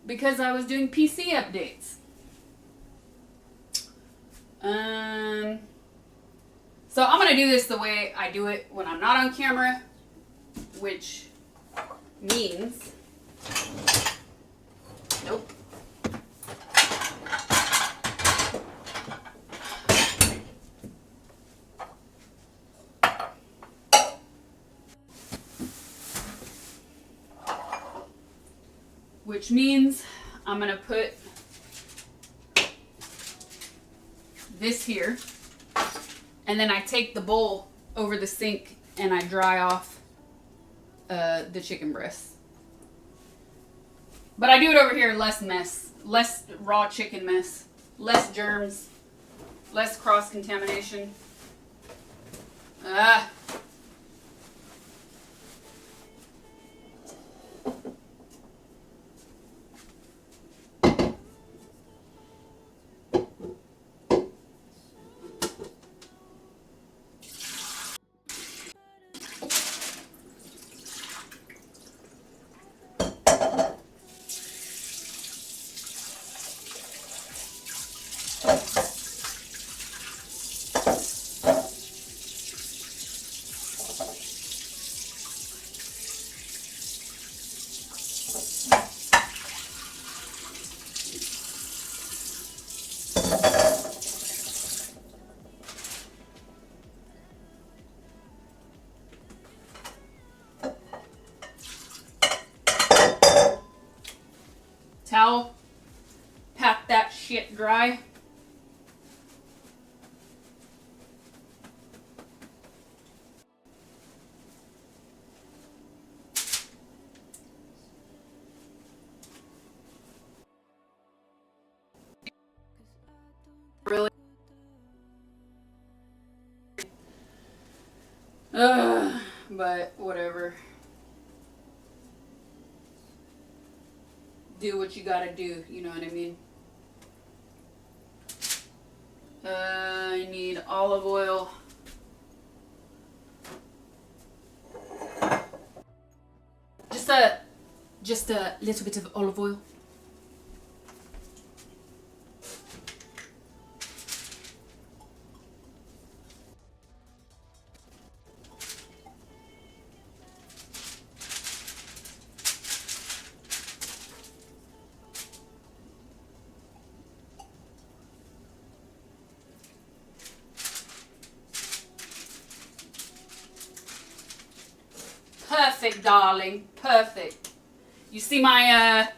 because I was doing PC updates. So I'm going to do this the way I do it when I'm not on camera, which means, nope. Which means I'm going to put this here, and then I take the bowl over the sink and I dry off the chicken breasts. But I do it over here, less mess, less raw chicken mess, less germs, less cross-contamination. Towel, pat that shit dry. Really? But whatever. Do what you gotta do, you know what I mean? I need olive oil. Just a little bit of olive oil. Perfect, darling. Perfect. You see my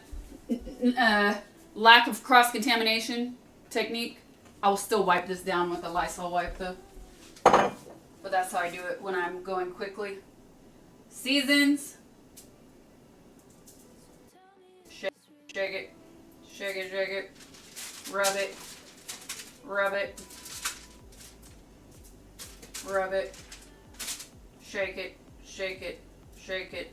lack of cross-contamination technique? I will still wipe this down with a Lysol wipe though. But that's how I do it when I'm going quickly. Seasons. Shake it. Shake it, shake it. Rub it. Rub it. Rub it. Shake it. Shake it. Shake it.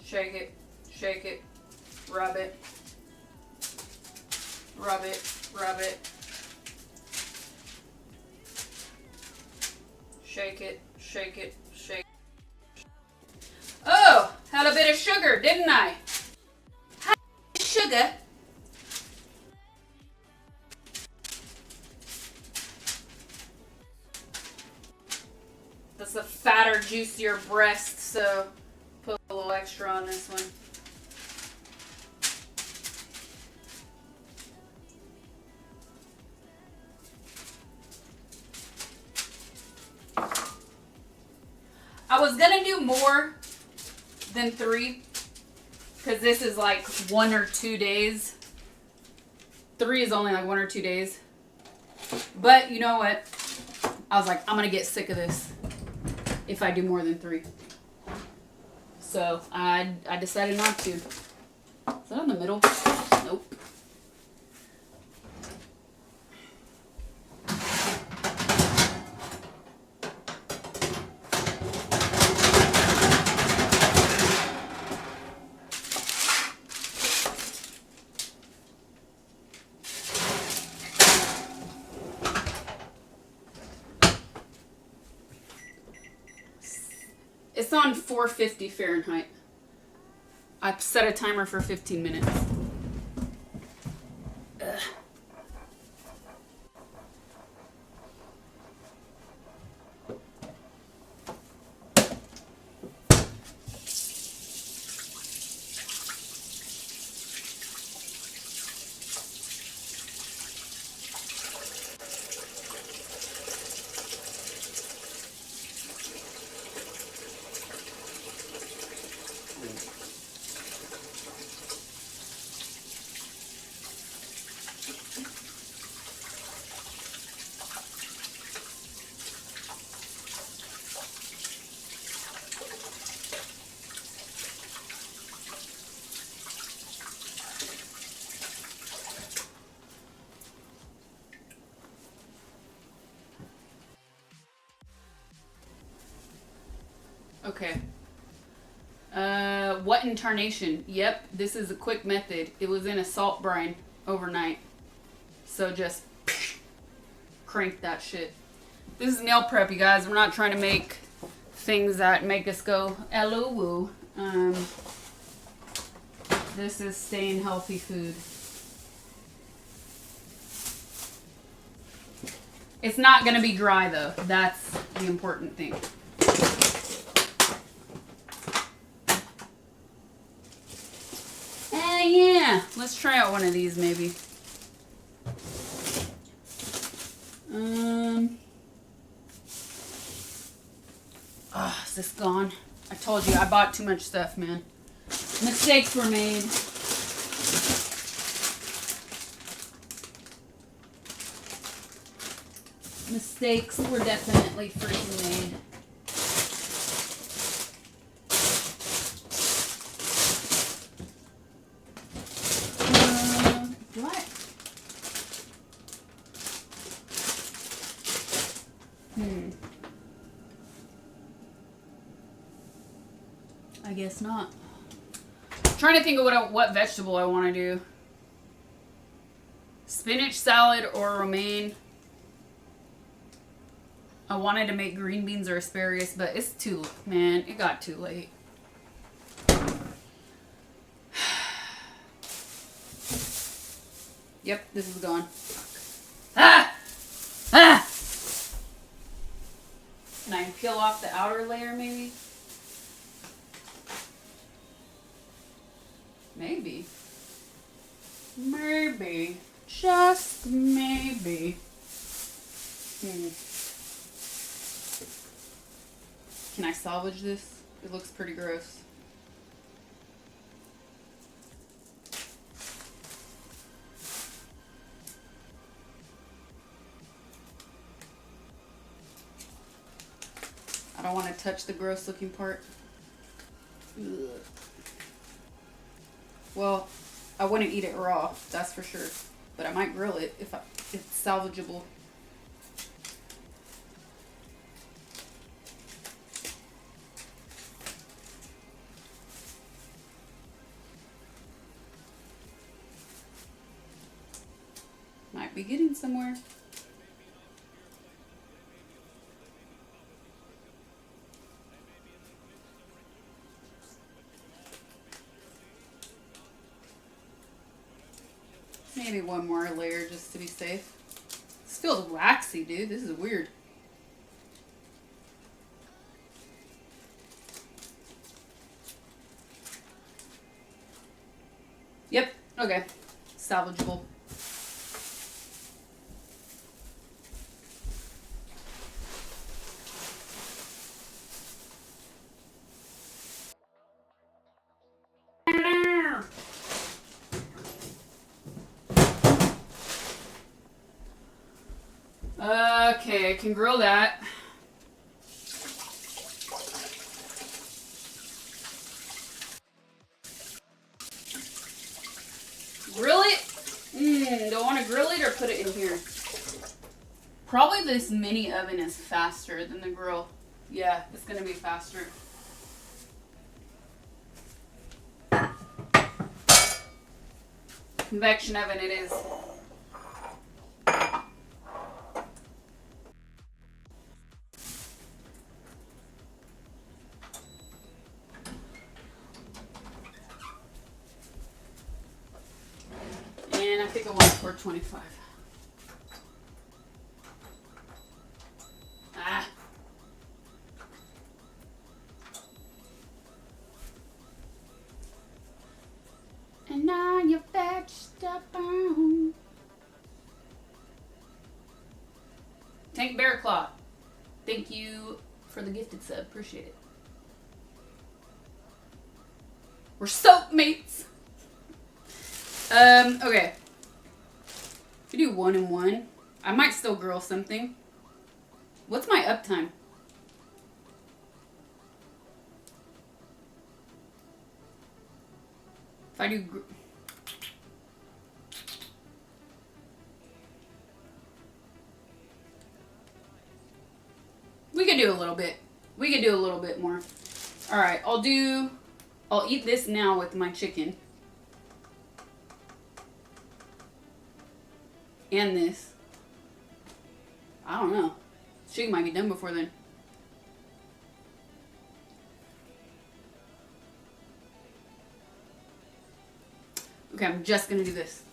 Shake it. Shake it. Rub it. Rub it. Rub it. Shake it. Shake it. Shake it. Oh! Had a bit of sugar, didn't I? Had sugar. That's a fatter, juicier breast, so put a little extra on this one. I was gonna do more than 3 because this is like 1 or 2 days. 3 is only like 1 or 2 days. But you know what? I was like, I'm going to get sick of this if I do more than 3. So I decided not to. Is that in the middle? Nope. It's on 450 Fahrenheit. I set a timer for 15 minutes. Ugh. Okay. What incarnation? Yep, this is a quick method. It was in a salt brine overnight. So just crank that shit. This is nail prep, you guys. We're not trying to make things that make us go hello woo. This is staying healthy food. It's not gonna be dry though. That's the important thing. Yeah, let's try out one of these maybe. Oh, is this gone? I told you I bought too much stuff, man. Mistakes were made. Mistakes were definitely freaking made. What? I guess not. I'm trying to think of what vegetable I want to do. Spinach salad or romaine. I wanted to make green beans or asparagus, but it's too, man, it got too late. Yep, this is gone. Ah! Ah! Can I peel off the outer layer maybe? Maybe. Maybe. Just maybe. Can I salvage this? It looks pretty gross. I don't want to touch the gross looking part. Ugh. Well, I wouldn't eat it raw, that's for sure. But I might grill it if it's salvageable. Might be getting somewhere. Maybe one more layer just to be safe. This feels waxy, dude. This is weird. Yep. Okay. Salvageable. Okay, I can grill that. Grill it? Do I want to grill it or put it in here? Probably this mini oven is faster than the grill. Yeah, it's gonna be faster. Convection oven it is. And I think I want 425. Ah. And now you're fetched up on. Tank Bear Claw. Thank you for the gifted sub. Appreciate it. We're soap mates. Okay. We do 1 and 1. I might still grill something. What's my uptime? If I do... We could do a little bit. We could do a little bit more. Alright, I'll eat this now with my chicken. And this. I don't know. Chicken might be done before then. Okay, I'm just gonna do this.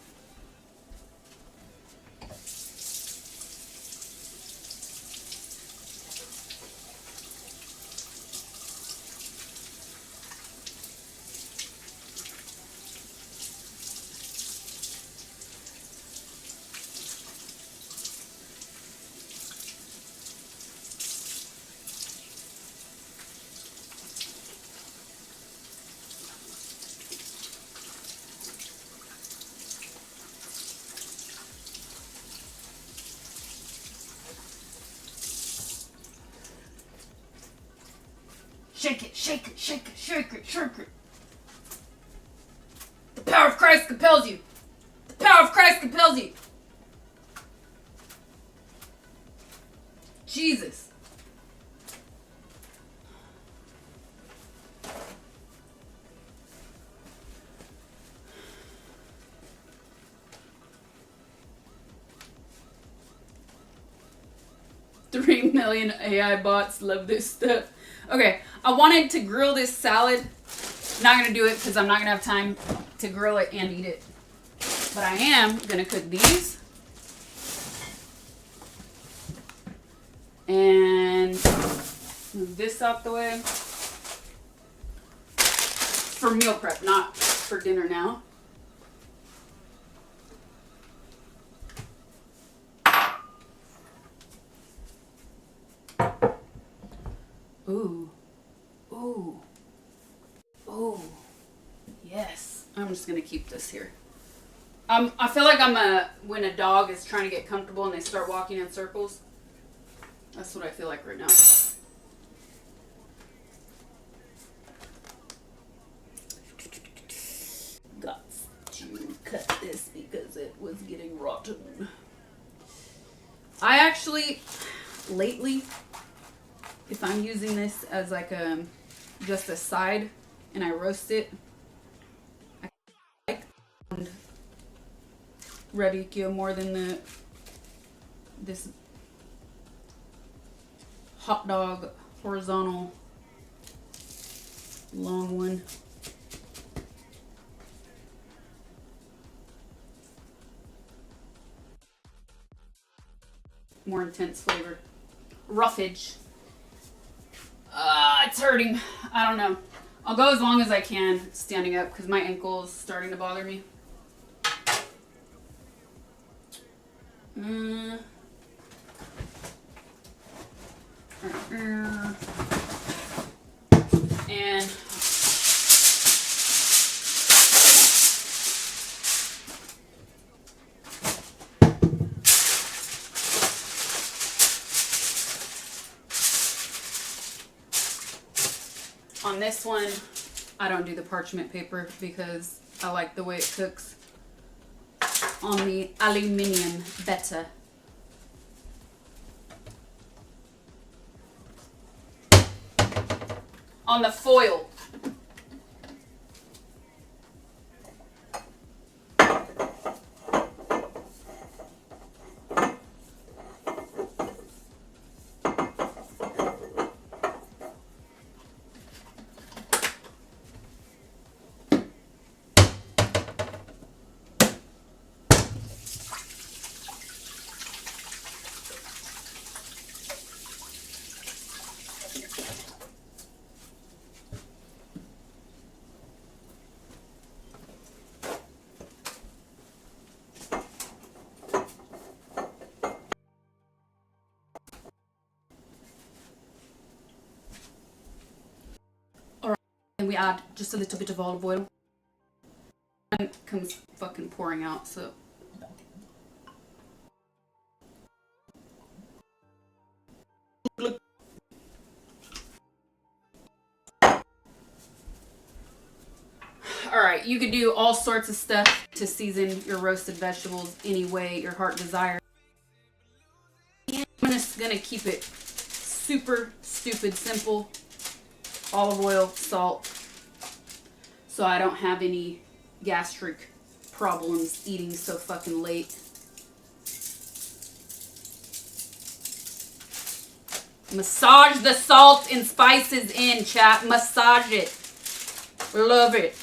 Shake it, shake it, shake it, shake it, shake it. The power of Christ compels you. The power of Christ compels you. Jesus. $3 million AI bots love this stuff. Okay, I wanted to grill this salad. Not gonna do it because I'm not gonna have time to grill it and eat it. But I am gonna cook these. And move this out the way. For meal prep, not for dinner now. Ooh. Ooh. Ooh. Yes. I'm just gonna keep this here. I feel like when a dog is trying to get comfortable and they start walking in circles. That's what I feel like right now. Got to cut this because it was getting rotten. I actually, lately, if I'm using this as like just a side and I roast it, I like radicchio more than this hot dog horizontal long one. More intense flavor. Roughage. It's hurting. I don't know. I'll go as long as I can standing up because my ankle is starting to bother me. And On this one, I don't do the parchment paper because I like the way it cooks on the aluminium better. On the foil. And we add just a little bit of olive oil. And it comes fucking pouring out, so. Alright, you could do all sorts of stuff to season your roasted vegetables any way your heart desires. I'm just gonna keep it super stupid simple. Olive oil, salt, so I don't have any gastric problems eating so fucking late. Massage the salt and spices in, chat. Massage it. Love it.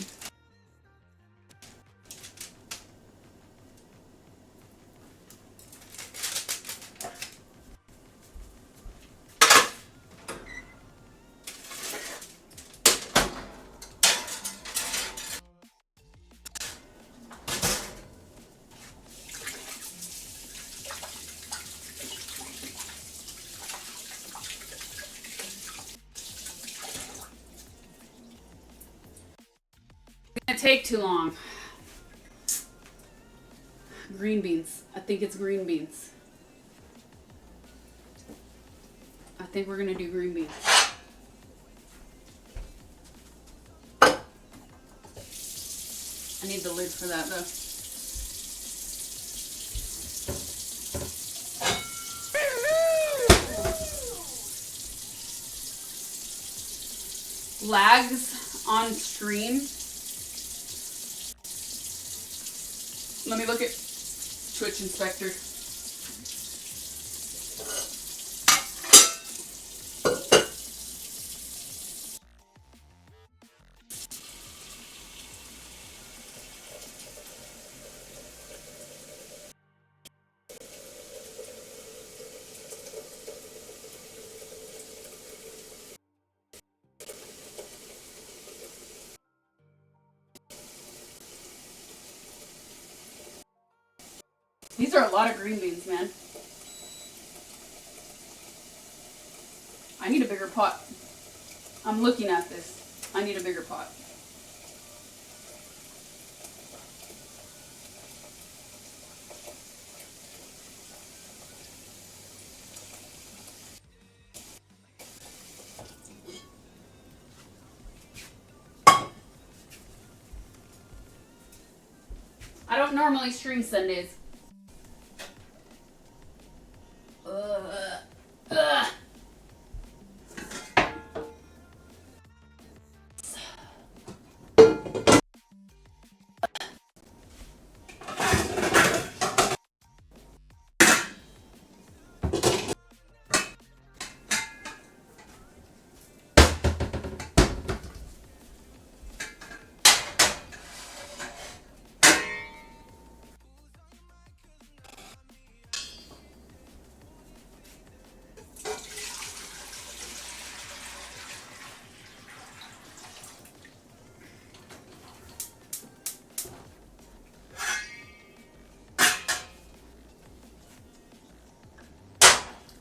Take too long. Green beans. I think it's green beans. I think we're gonna do green beans. I need the lid for that though. Lags on stream. Let me look at Twitch Inspector. These are a lot of green beans, man. I need a bigger pot. I'm looking at this. I need a bigger pot. I don't normally stream Sundays.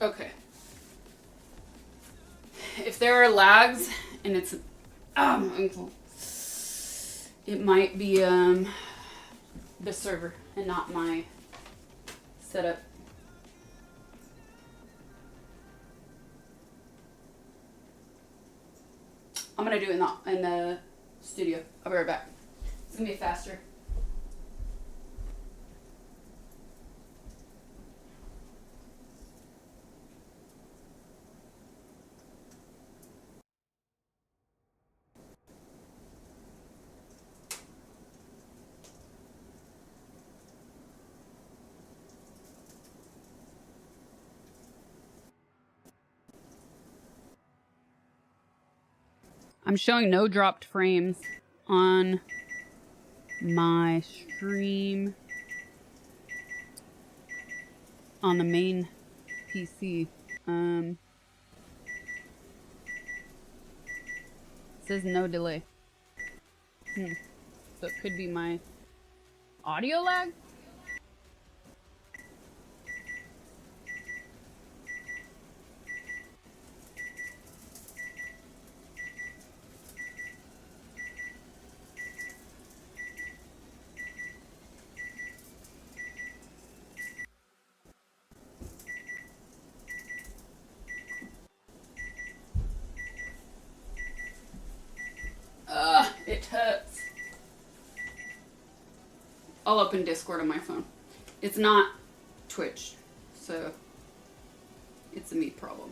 Okay. If there are lags and it's my ankle, it might be the server and not my setup. I'm gonna do it in the studio. I'll be right back. It's gonna be faster. I'm showing no dropped frames on my stream on the main PC. It says no delay. So it could be my audio lag? It hurts. I'll open Discord on my phone. It's not Twitch, so it's a me problem.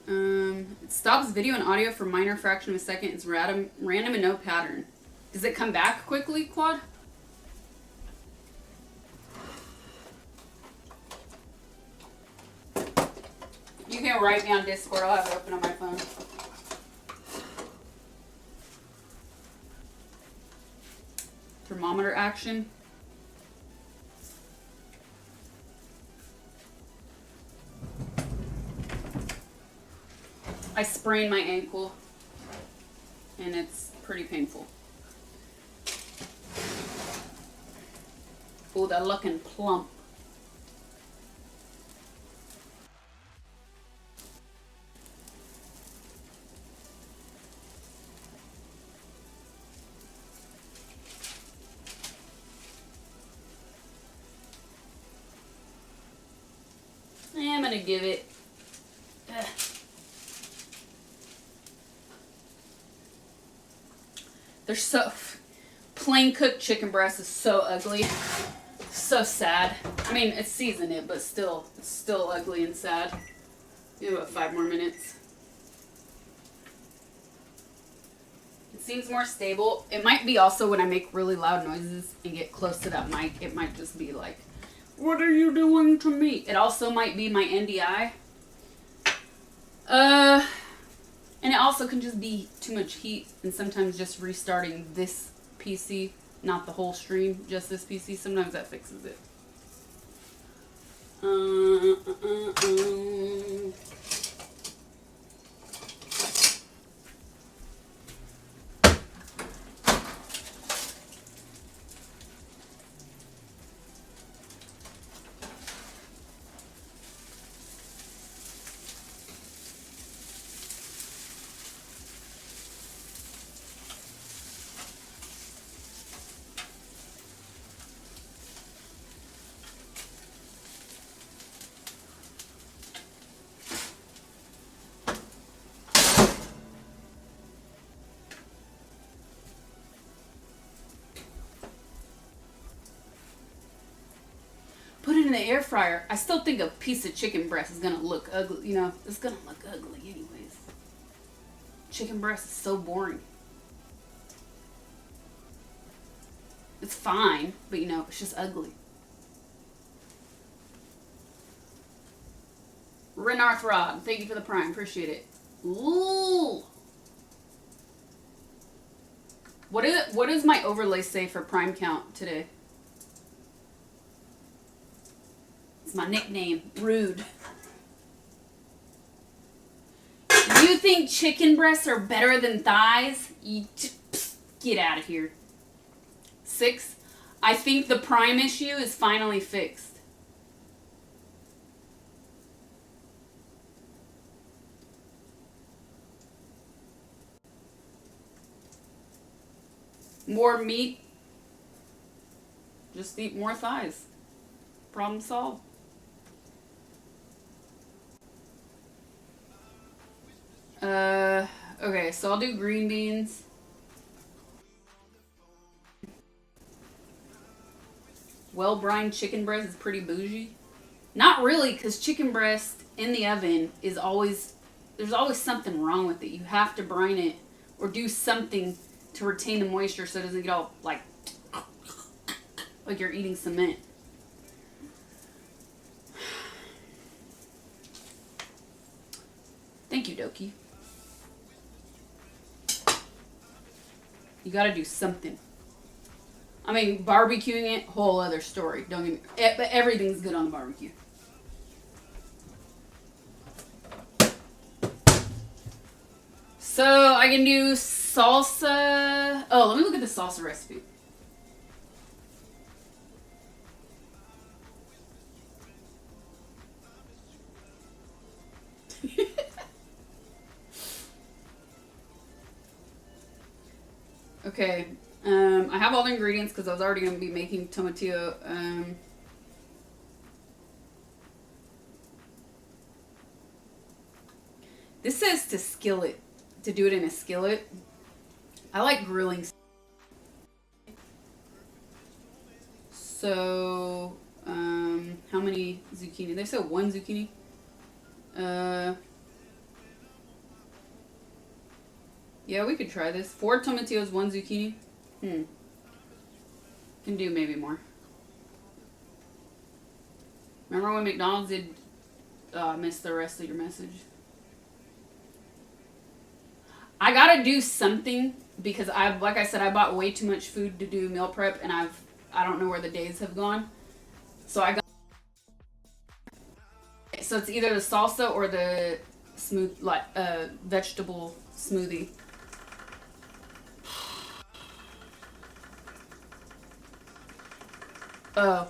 It stops video and audio for minor fraction of a second. It's random and no pattern. Does it come back quickly, Quad? You can write me on Discord. I'll have it open on my phone. Thermometer action. I sprained my ankle and it's pretty painful. Oh, they're looking plump. I'm gonna give it. They're so plain cooked chicken breast is so ugly, so sad. I mean, it's seasoned it, but still, it's still ugly and sad. Do about 5 more minutes. It seems more stable. It might be also when I make really loud noises and get close to that mic. It might just be like, "What are you doing to me?" It also might be my NDI. And it also can just be too much heat, and sometimes just restarting this PC, not the whole stream, just this PC, sometimes that fixes it. Put it in the air fryer. I still think a piece of chicken breast is gonna look ugly. You know, it's gonna look ugly anyways. Chicken breast is so boring. It's fine, but you know, it's just ugly. Renarth Rod, thank you for the prime. Appreciate it. Ooh. What does my overlay say for prime count today? My nickname, Rude. You think chicken breasts are better than thighs? Get out of here. 6. I think the prime issue is finally fixed. More meat. Just eat more thighs. Problem solved. Okay, so I'll do green beans. Well-brined chicken breast is pretty bougie. Not really, because chicken breast in the oven is always, there's always something wrong with it. You have to brine it or do something to retain the moisture so it doesn't get all like you're eating cement. Thank you, Doki. You gotta do something. I mean, barbecuing it, whole other story. Don't get me, but everything's good on the barbecue. So I can do salsa. Oh, let me look at the salsa recipe. Okay, I have all the ingredients because I was already going to be making tomatillo. This says to skillet, to do it in a skillet. I like grilling. So, how many zucchini? They said 1 zucchini. Yeah, we could try this. 4 tomatillos, 1 zucchini. Can do maybe more. Remember when McDonald's did miss the rest of your message? I gotta do something because like I said, I bought way too much food to do meal prep, and I don't know where the days have gone. So so it's either the salsa or the smooth vegetable smoothie. Oh.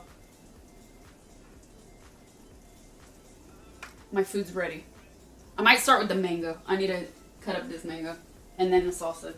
My food's ready. I might start with the mango. I need to cut up this mango. And then the salsa.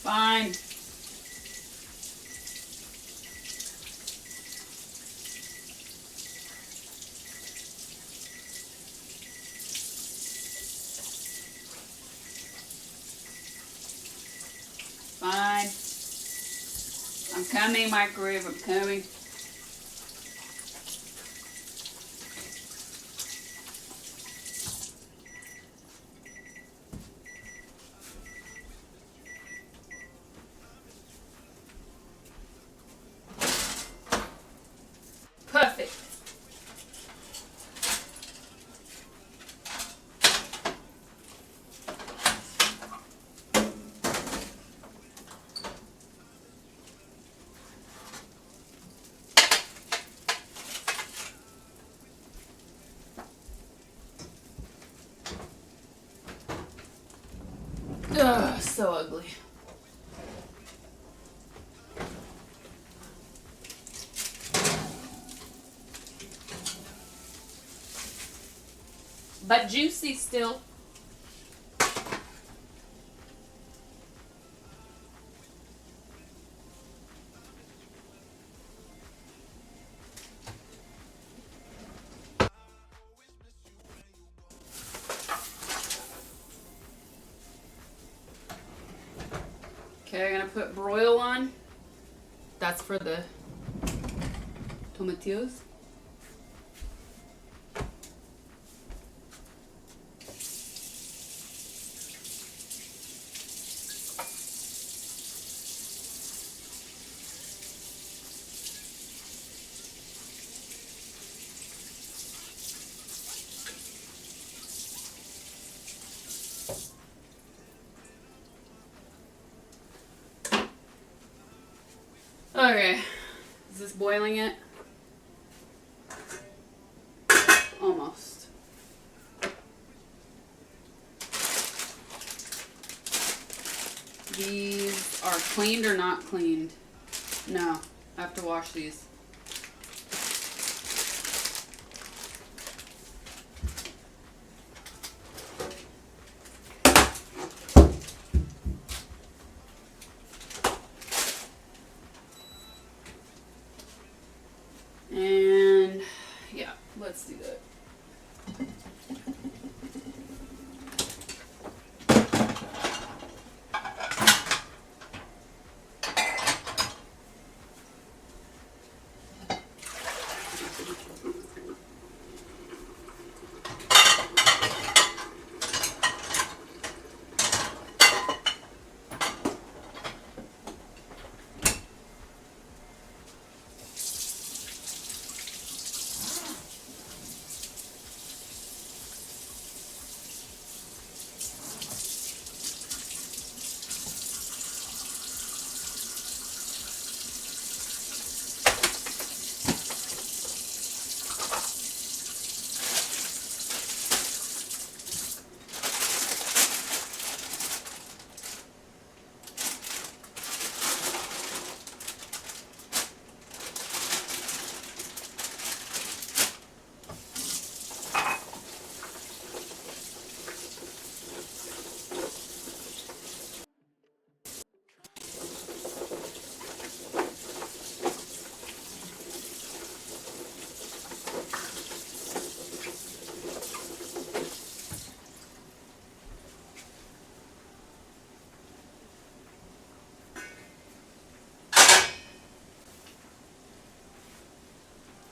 Fine. Fine. I'm coming, microwave. I'm coming. Perfect. Ugh, so ugly. But juicy still. Okay, I'm gonna put broil on. That's for the tomatillos. Okay, is this boiling it? Almost. These are cleaned or not cleaned? No, I have to wash these. And yeah, let's do that.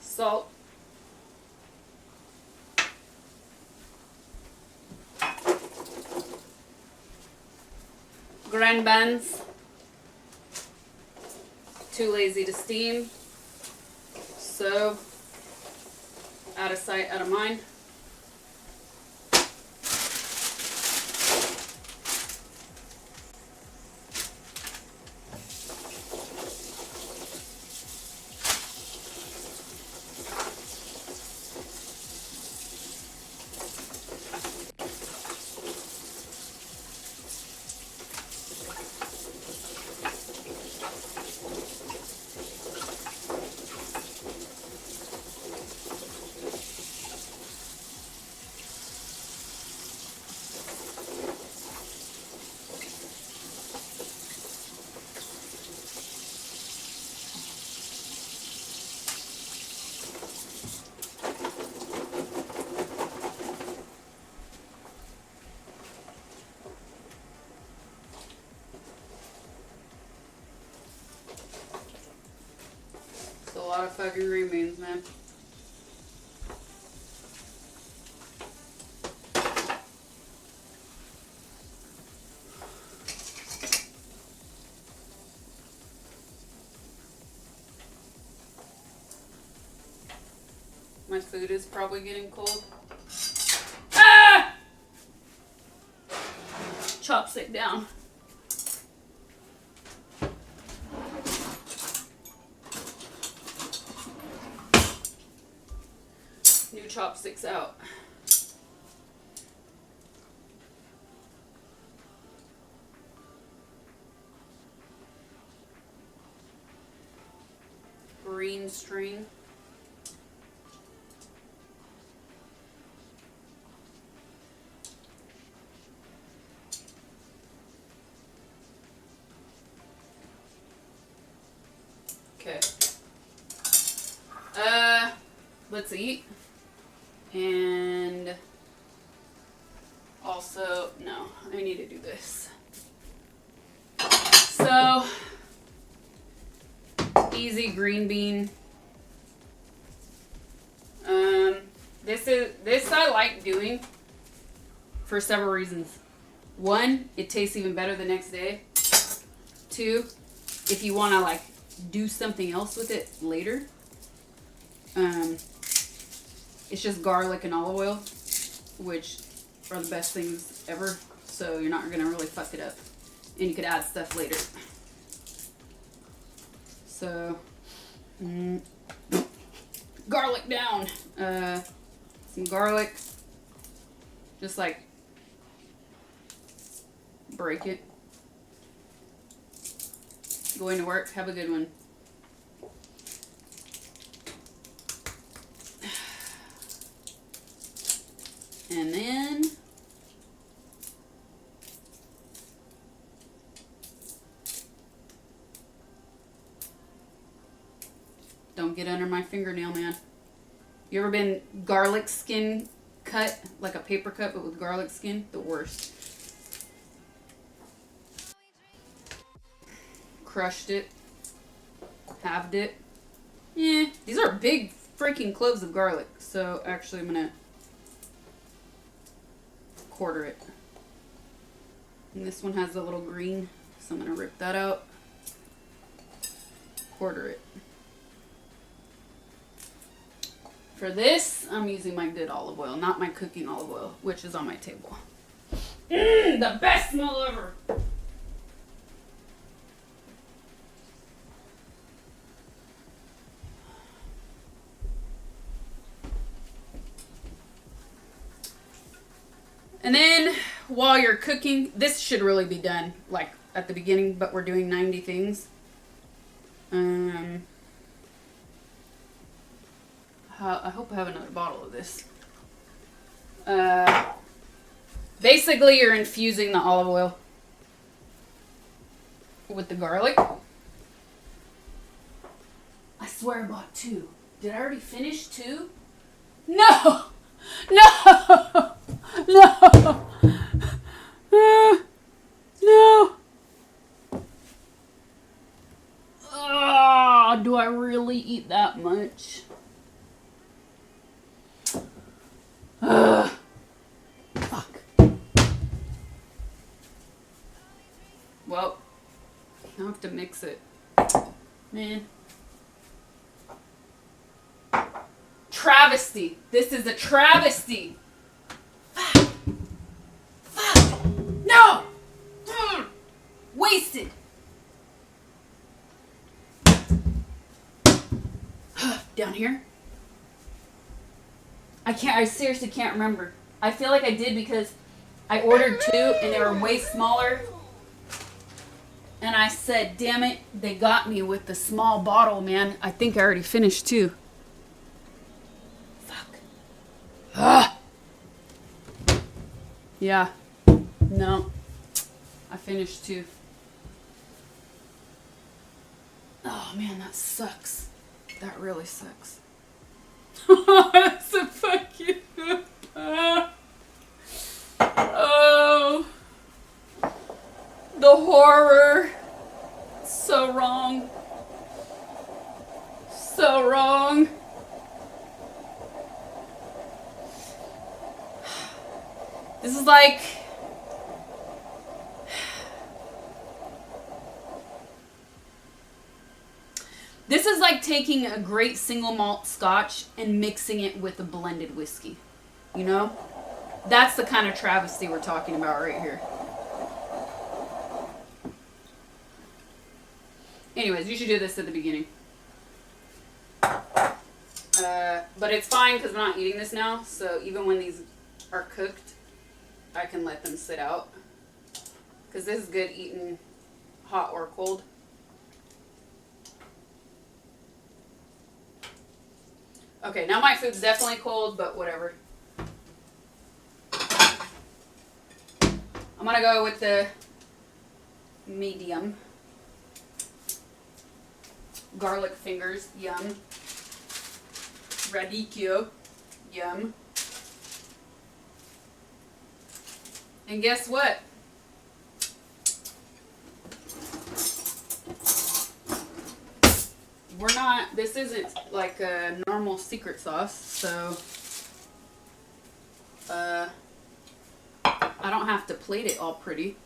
Salt. Grand buns. Too lazy to steam. So, out of sight, out of mind. A lot of fucking green beans, man. My food is probably getting cold. Ah! Chopstick down. New chopsticks out. Green string. Okay. Let's eat. And also, no, I need to do this. So, easy green bean. This I like doing for several reasons. One, it tastes even better the next day. Two, if you want to like do something else with it later. It's just garlic and olive oil, which are the best things ever. So you're not gonna really fuck it up, and you could add stuff later. So, garlic down. Some garlic. Just like break it. Going to work. Have a good one. And then don't get under my fingernail, man. You ever been garlic skin cut? Like a paper cut, but with garlic skin? The worst. Crushed it. Halved it. Yeah, these are big freaking cloves of garlic. So actually I'm gonna quarter it. And this one has a little green, so I'm gonna rip that out. Quarter it. For this, I'm using my good olive oil, not my cooking olive oil, which is on my table. The best smell ever! And then, while you're cooking, this should really be done, like, at the beginning, but we're doing 90 things. I hope I have another bottle of this. Basically, you're infusing the olive oil with the garlic. I swear I bought 2. Did I already finish 2? No! No! No! No! Oh, do I really eat that much? Fuck. Well, I have to mix it. Man. Travesty. This is a travesty. Fuck. Fuck. No! Wasted. Down here? I seriously can't remember. I feel like I did because I ordered 2 and they were way smaller. And I said, damn it, they got me with the small bottle, man. I think I already finished 2. Fuck. Ah! Yeah. No. I finished 2. Oh man, that sucks. That really sucks. That's a fucking... oh. The horror. So wrong. So wrong. This is like... This is like taking a great single malt scotch and mixing it with a blended whiskey. You know? That's the kind of travesty we're talking about right here. Anyways, you should do this at the beginning. But it's fine because I'm not eating this now. So even when these are cooked, I can let them sit out. Because this is good eating hot or cold. Okay, now my food's definitely cold, but whatever. I'm gonna go with the medium. Garlic fingers, yum. Radicchio, yum. And guess what? We're not, this isn't like a normal secret sauce, so I don't have to plate it all pretty.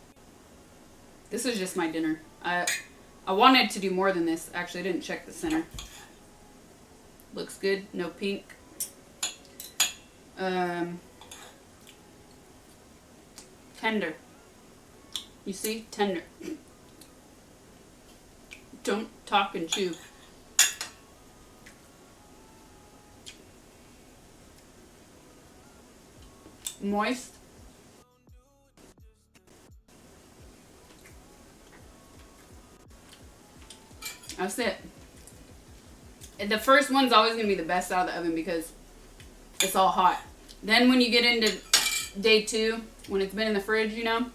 This is just my dinner. I wanted to do more than this. Actually, I didn't check the center. Looks good. No pink. Tender. You see? Tender. Don't talk and chew. Moist. That's it. And the first one's always going to be the best out of the oven because it's all hot. Then when you get into day 2, when it's been in the fridge, you know.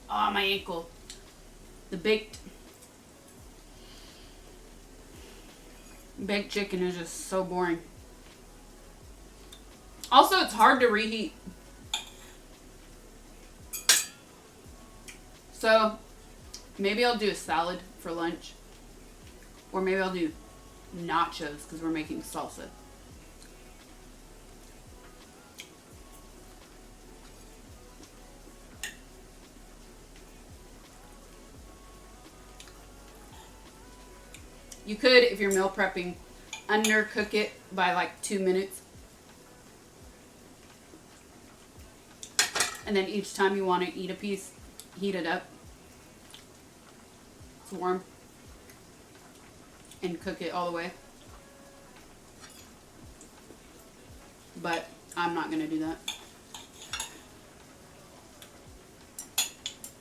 Oh, my ankle. The baked chicken is just so boring. Also, it's hard to reheat. So, maybe I'll do a salad for lunch. Or maybe I'll do nachos because we're making salsa. You could, if you're meal prepping, undercook it by like 2 minutes. And then each time you want to eat a piece, heat it up. It's warm. And cook it all the way. But I'm not going to do that.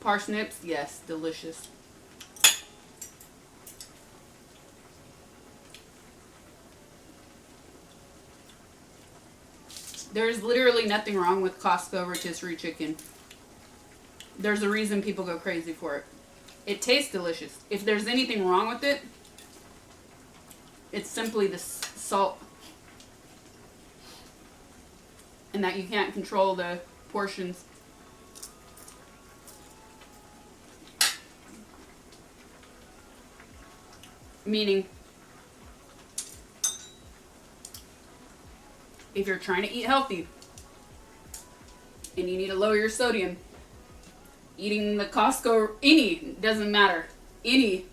Parsnips, yes, delicious. There's literally nothing wrong with Costco rotisserie chicken. There's a reason people go crazy for it. It tastes delicious. If there's anything wrong with it, it's simply the salt. And that you can't control the portions. Meaning, if you're trying to eat healthy and you need to lower your sodium, eating the Costco, doesn't matter, any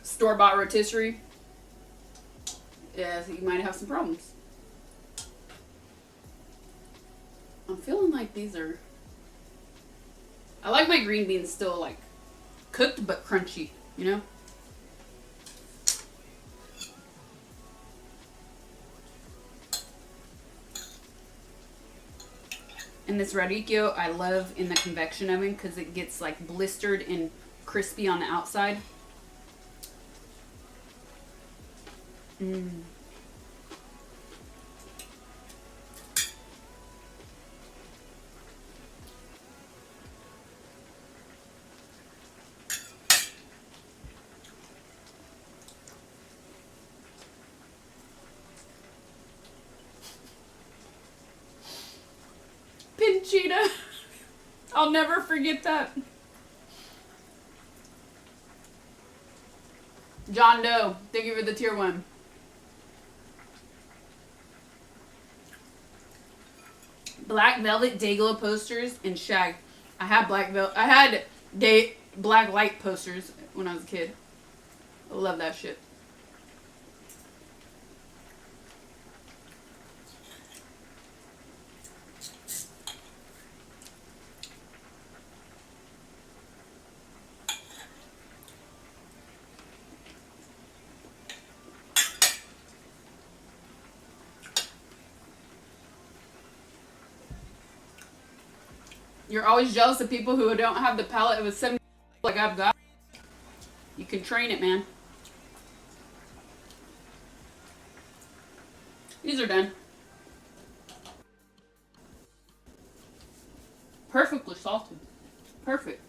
store-bought rotisserie, yeah, you might have some problems. I'm feeling like these are, I like my green beans still like cooked but crunchy, you know? And this radicchio I love in the convection oven because it gets like blistered and crispy on the outside. Pinchita. I'll never forget that. John Doe, thank you for the tier 1. Black velvet Dayglow posters and shag. I had black light posters when I was a kid. I love that shit. You're always jealous of people who don't have the palate of a 7 like I've got. You can train it, man. These are done. Perfectly salted. Perfect.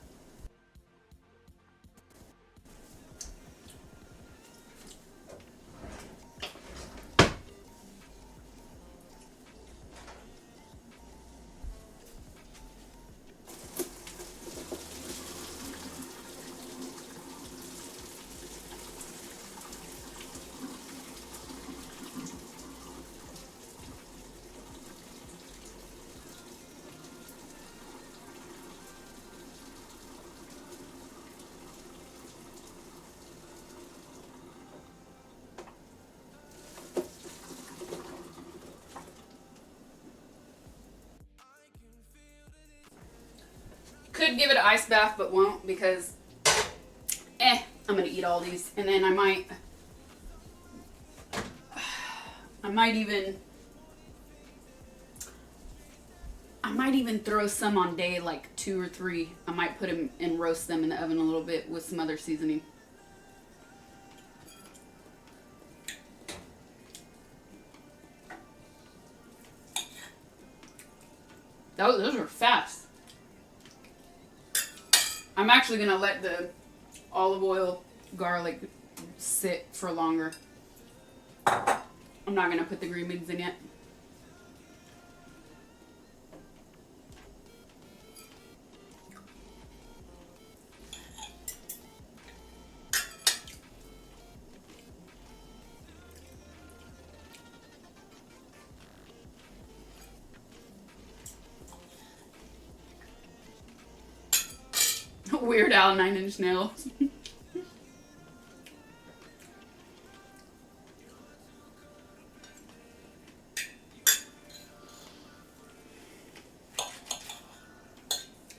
Could give it an ice bath, but won't because, I'm gonna eat all these, and then I might even throw some on day like 2 or 3. I might put them and roast them in the oven a little bit with some other seasoning. Those are fast. I'm actually gonna let the olive oil, garlic sit for longer. I'm not gonna put the green beans in yet. Weird Al 9 Inch Nails.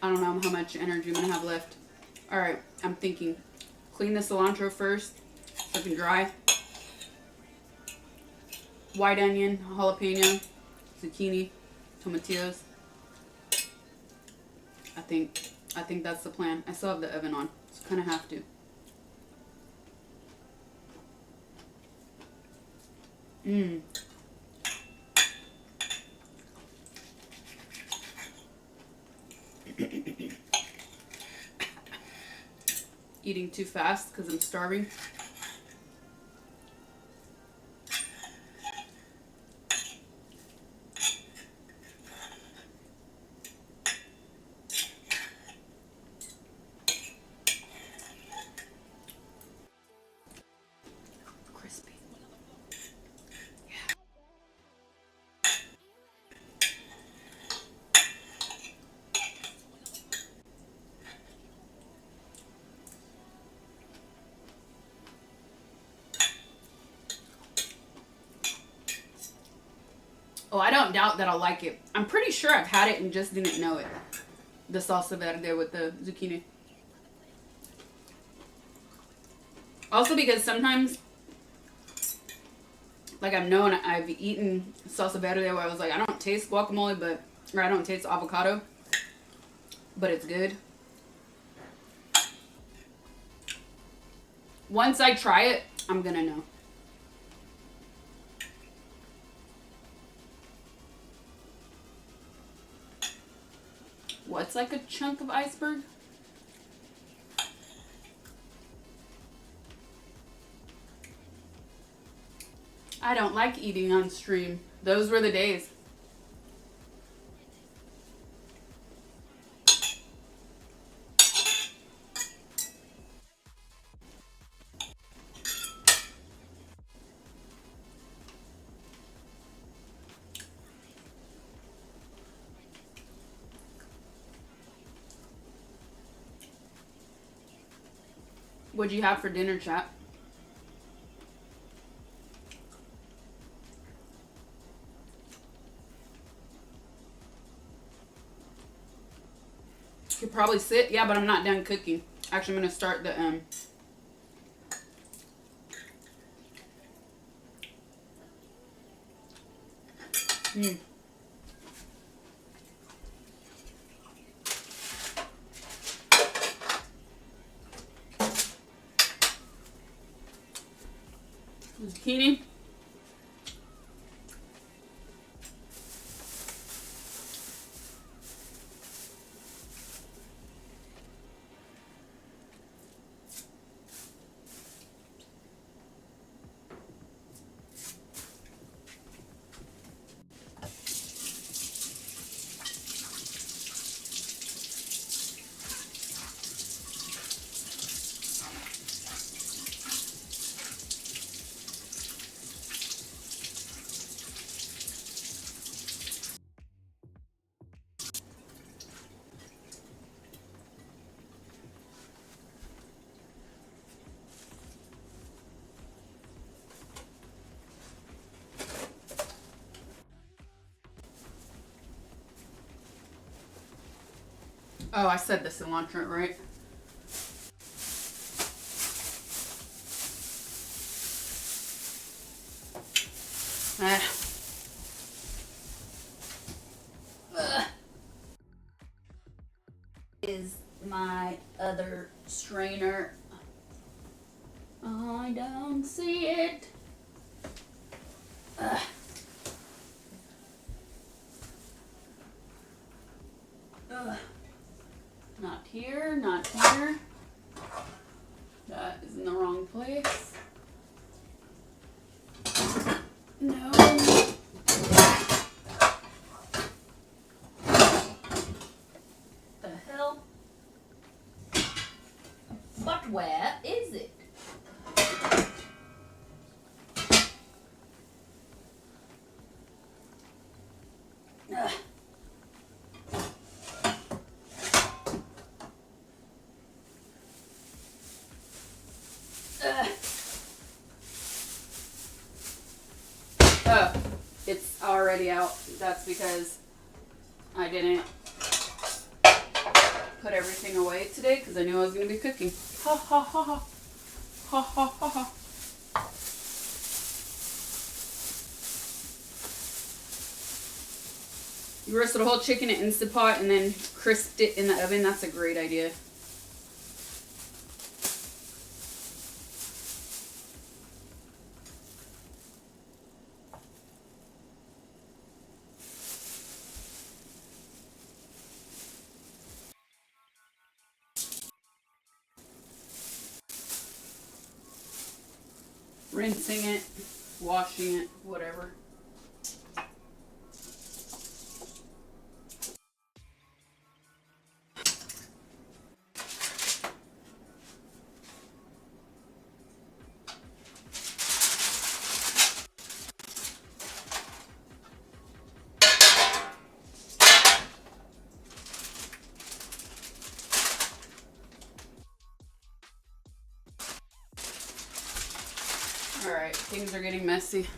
I don't know how much energy I'm gonna have left. Alright, I'm thinking. Clean the cilantro first so it can dry. White onion, jalapeno, zucchini, tomatillos. I think that's the plan. I still have the oven on, so kind of have to. Eating too fast because I'm starving. Crispy. Oh, I don't doubt that I'll like it. I'm pretty sure I've had it and just didn't know it. The salsa verde with the zucchini. Also because sometimes, like I've known, I've eaten salsa verde where I was like, I don't taste guacamole, or I don't taste avocado, but it's good. Once I try it, I'm gonna know. What's like a chunk of iceberg? I don't like eating on stream. Those were the days. What'd you have for dinner, chat? Could probably sit. Yeah, but I'm not done cooking. Actually, I'm gonna start the zucchini. Oh, I said the cilantro, right? Is my other strainer. I don't see it. Ugh. Not here, not here. That is in the wrong place. No. The hell? But where is it? Ugh. Oh, it's already out. That's because I didn't put everything away today because I knew I was going to be cooking. Ha ha ha ha. Ha ha ha ha. You roasted a whole chicken in Instant Pot and then crisped it in the oven. That's a great idea. Rinsing it, washing it, whatever. Alright, things are getting messy.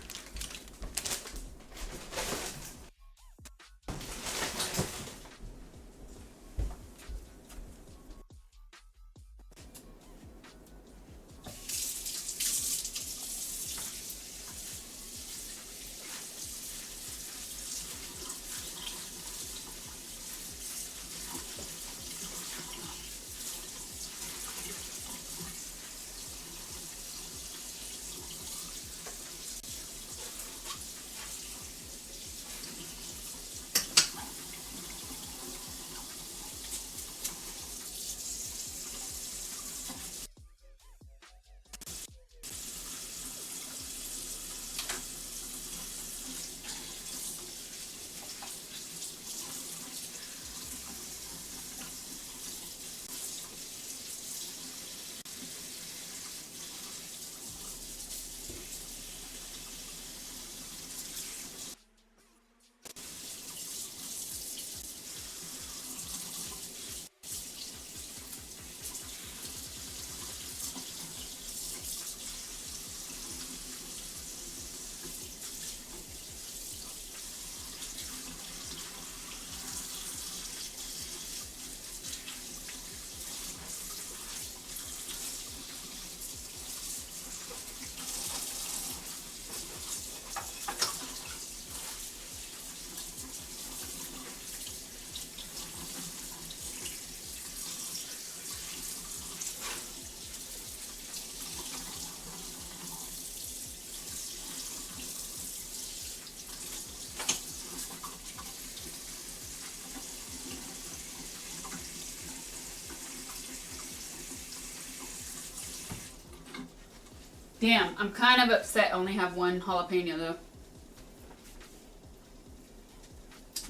Damn, I'm kind of upset I only have one jalapeno though.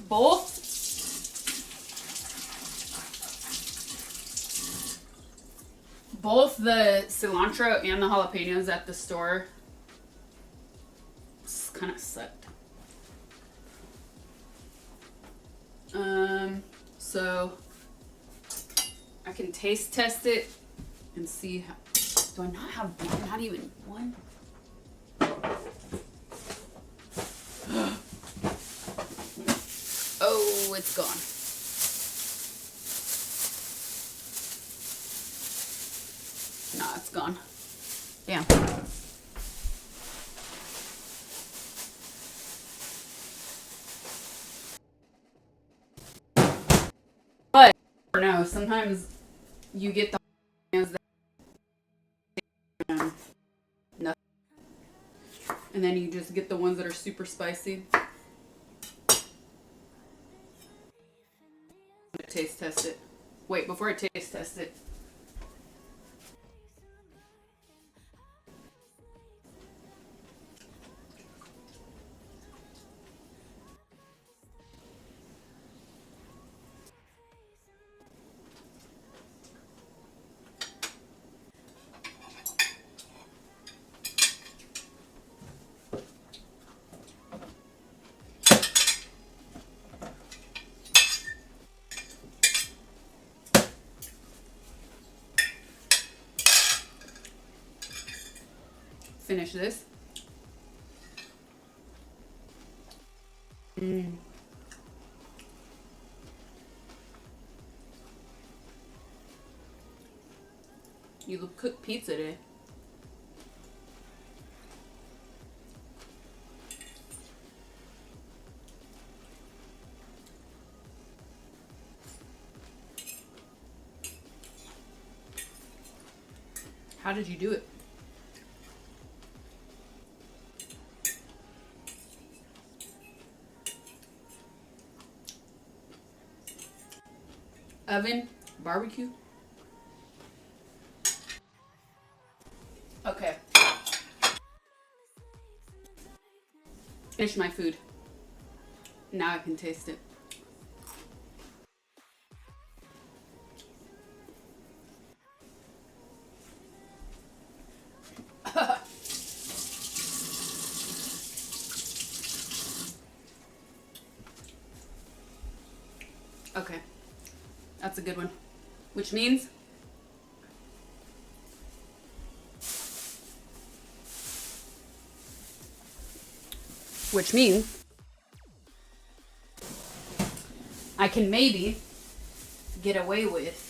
Both the cilantro and the jalapenos at the store kind of sucked. So I can taste test it and see how. Do I not have one? Not even one? Oh, it's gone. Nah, it's gone. Damn. But, no, sometimes you get the hands that nothing. And then you just get the ones that are super spicy. taste test it. Wait, before I taste test it. Finish this. You cook pizza today. How did you do it? Oven, barbecue. Okay. Finish my food. Now I can taste it. Okay. That's a good one. Which means I can maybe get away with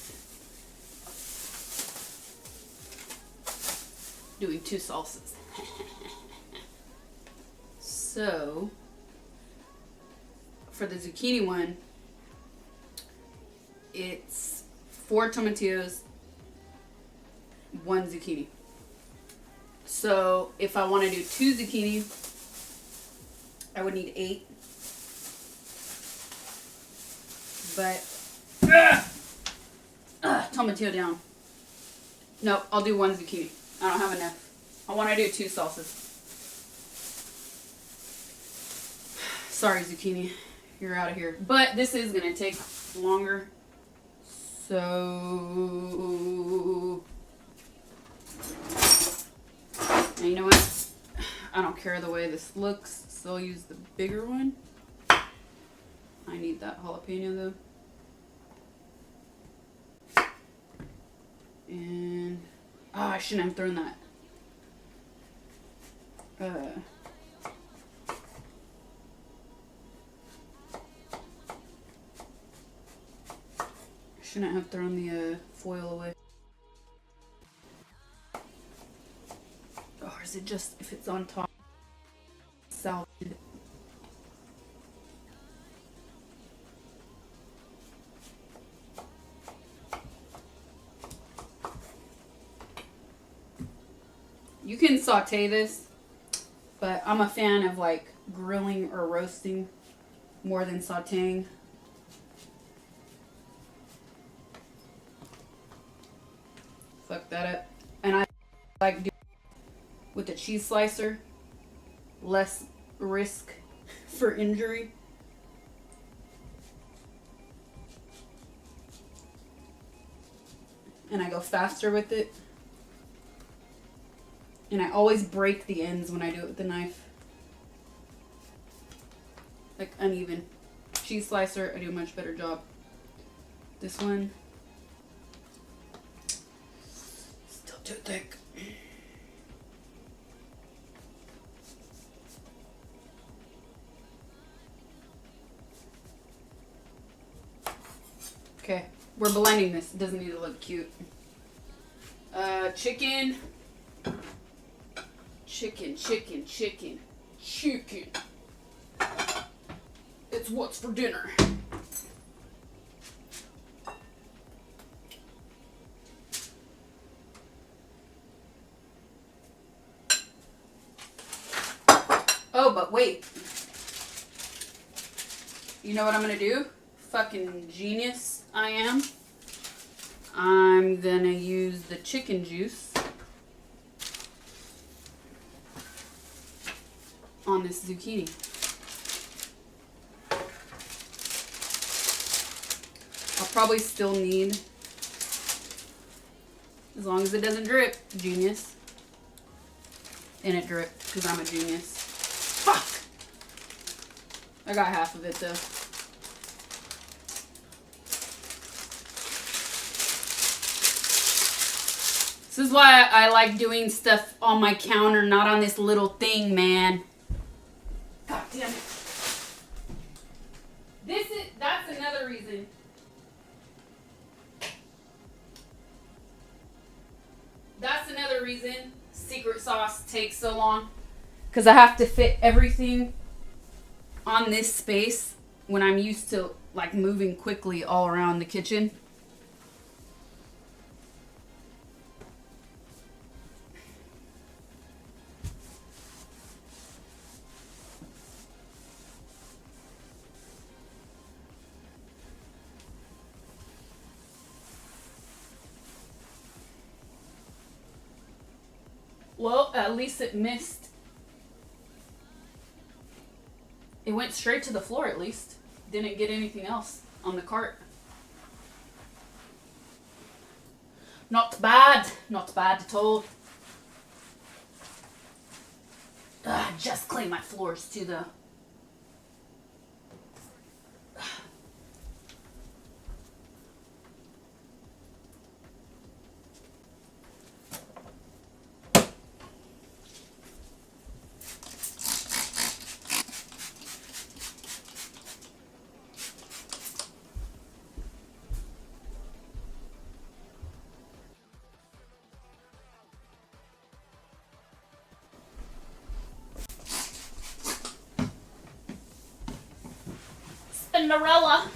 doing 2 salsas. So, for the zucchini one, it's 4 tomatillos, 1 zucchini. So if I want to do 2 zucchini, I would need 8. But tomatillo down. Nope, I'll do 1 zucchini. I don't have enough. I want to do 2 salsas. Sorry, zucchini, you're out of here. But this is gonna take longer. So, and you know what? I don't care the way this looks, so I'll use the bigger one. I need that jalapeno though. And, I shouldn't have thrown that. Shouldn't have thrown the foil away. Or is it just if it's on top? Salted. You can saute this, but I'm a fan of like grilling or roasting more than sauteing. Fuck that up. And I like doing with the cheese slicer, less risk for injury. And I go faster with it. And I always break the ends when I do it with the knife. Like uneven. Cheese slicer, I do a much better job. This one, still too thick. Okay, we're blending this. It doesn't need to look cute. Chicken. It's what's for dinner. Oh, but wait. You know what I'm gonna do? fucking genius I am, I'm gonna use the chicken juice on this zucchini. I'll probably still need, as long as it doesn't drip, genius. And it dripped because I'm a genius. Fuck! I got half of it though. This is why I like doing stuff on my counter, not on this little thing, man. God damn it. That's another reason. That's another reason secret sauce takes so long. Because I have to fit everything on this space when I'm used to like moving quickly all around the kitchen. Well, at least it missed. It went straight to the floor at least. Didn't get anything else on the cart. Not bad. Not bad at all. Just clean my floors too though. Cinderella.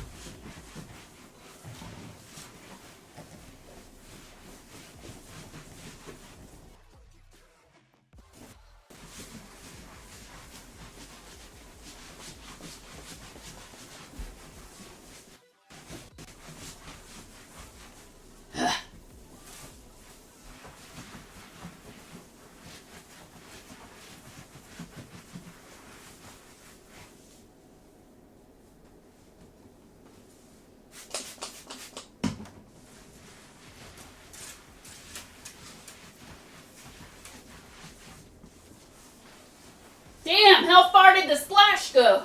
Damn, how far did the splash go?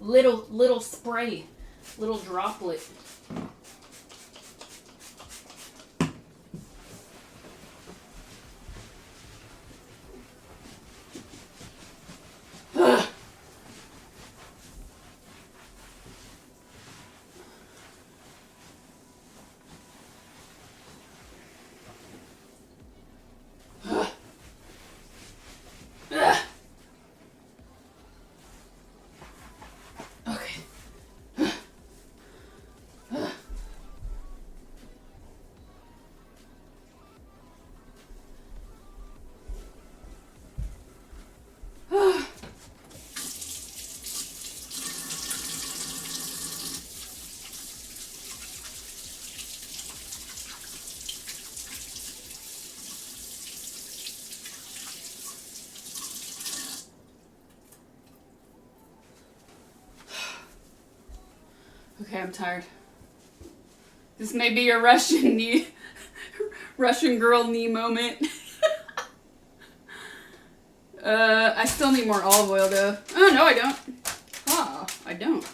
Little spray, little droplet. Okay, I'm tired. This may be a Russian knee, Russian girl knee moment. I still need more olive oil though. Oh, no, I don't. Ah, I don't.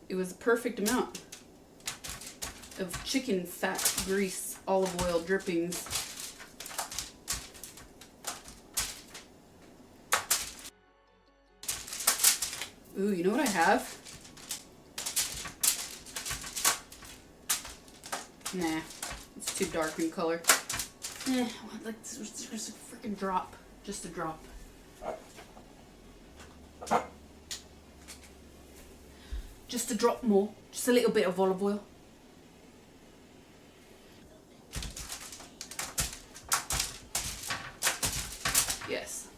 It was a perfect amount of chicken fat, grease, olive oil drippings. Ooh, you know what I have? Nah, it's too dark in color. Like there's a freaking drop. Just a drop. Just a drop more. Just a little bit of olive oil. Yes.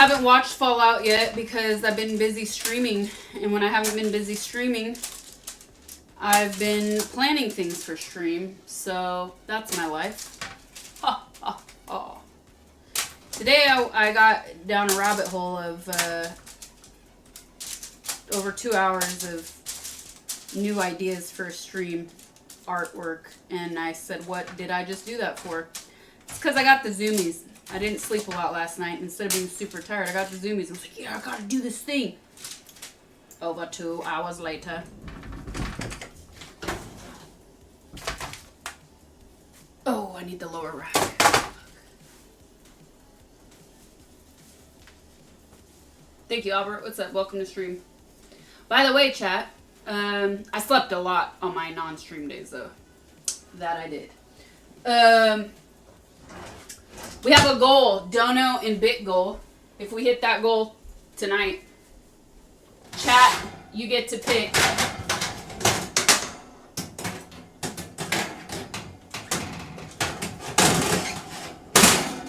haven't watched Fallout yet because I've been busy streaming. And when I haven't been busy streaming, I've been planning things for stream. So that's my life. Ha, ha, ha. Today I got down a rabbit hole of over 2 hours of new ideas for stream artwork. And I said, what did I just do that for? It's because I got the zoomies. I didn't sleep a lot last night. Instead of being super tired, I got the zoomies. I was like, yeah, I gotta do this thing. Over 2 hours later. Oh, I need the lower rack. Thank you, Albert. What's up? Welcome to stream. By the way, chat, I slept a lot on my non-stream days, though. That I did. We have a goal, dono and bit goal. If we hit that goal tonight, chat, you get to pick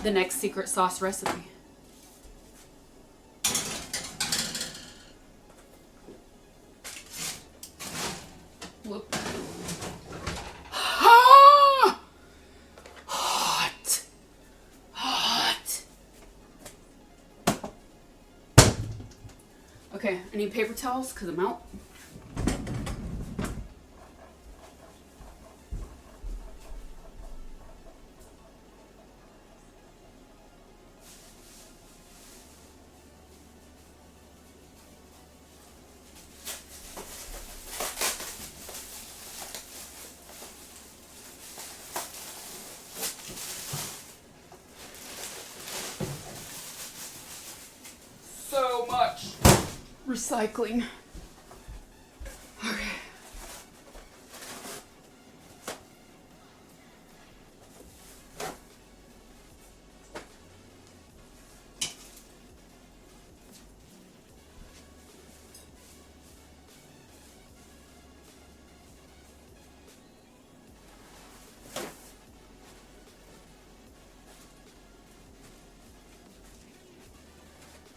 the next secret sauce recipe. Whoop. Okay, I need paper towels because I'm out. So much recycling. Okay.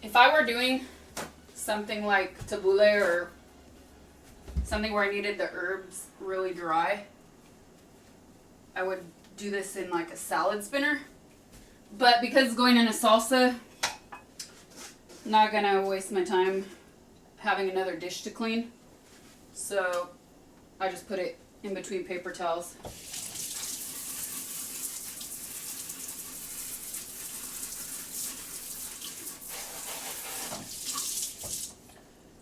If I were doing something like tabbouleh or something where I needed the herbs really dry, I would do this in like a salad spinner. But because it's going in a salsa, I'm not gonna waste my time having another dish to clean. So I just put it in between paper towels.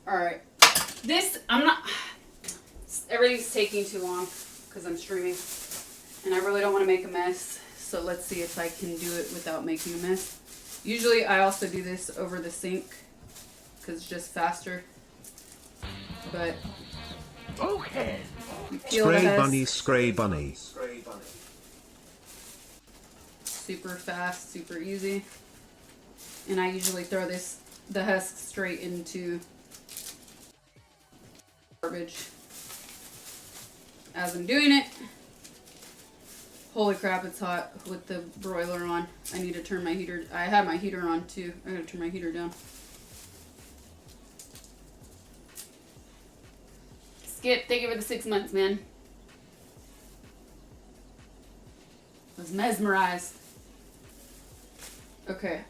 Alright, everything's taking too long because I'm streaming and I really don't want to make a mess, so let's see if I can do it without making a mess. Usually I also do this over the sink because it's just faster, but okay. Spray bunny. Super fast, super easy, and I usually throw the husk straight into garbage as I'm doing it. Holy crap, it's hot with the broiler on. I need to turn my heater. I had my heater on too. I gotta turn my heater down. Skip, thank you for the 6 months, man. I was mesmerized. Okay.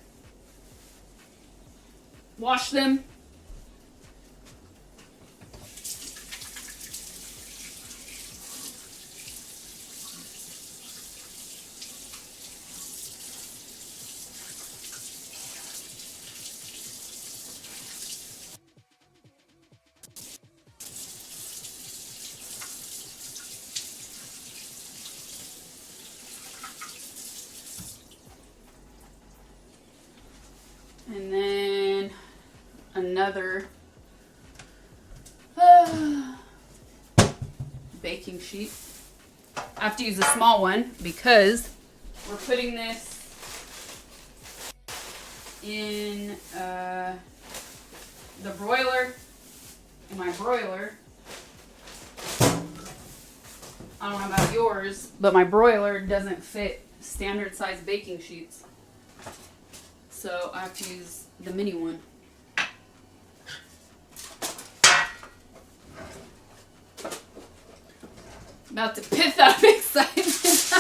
Wash them. And then another baking sheet. I have to use a small one because we're putting this in the broiler, in my broiler. I don't know about yours, but my broiler doesn't fit standard size baking sheets. So I have to use the mini one. About to pith out of excitement.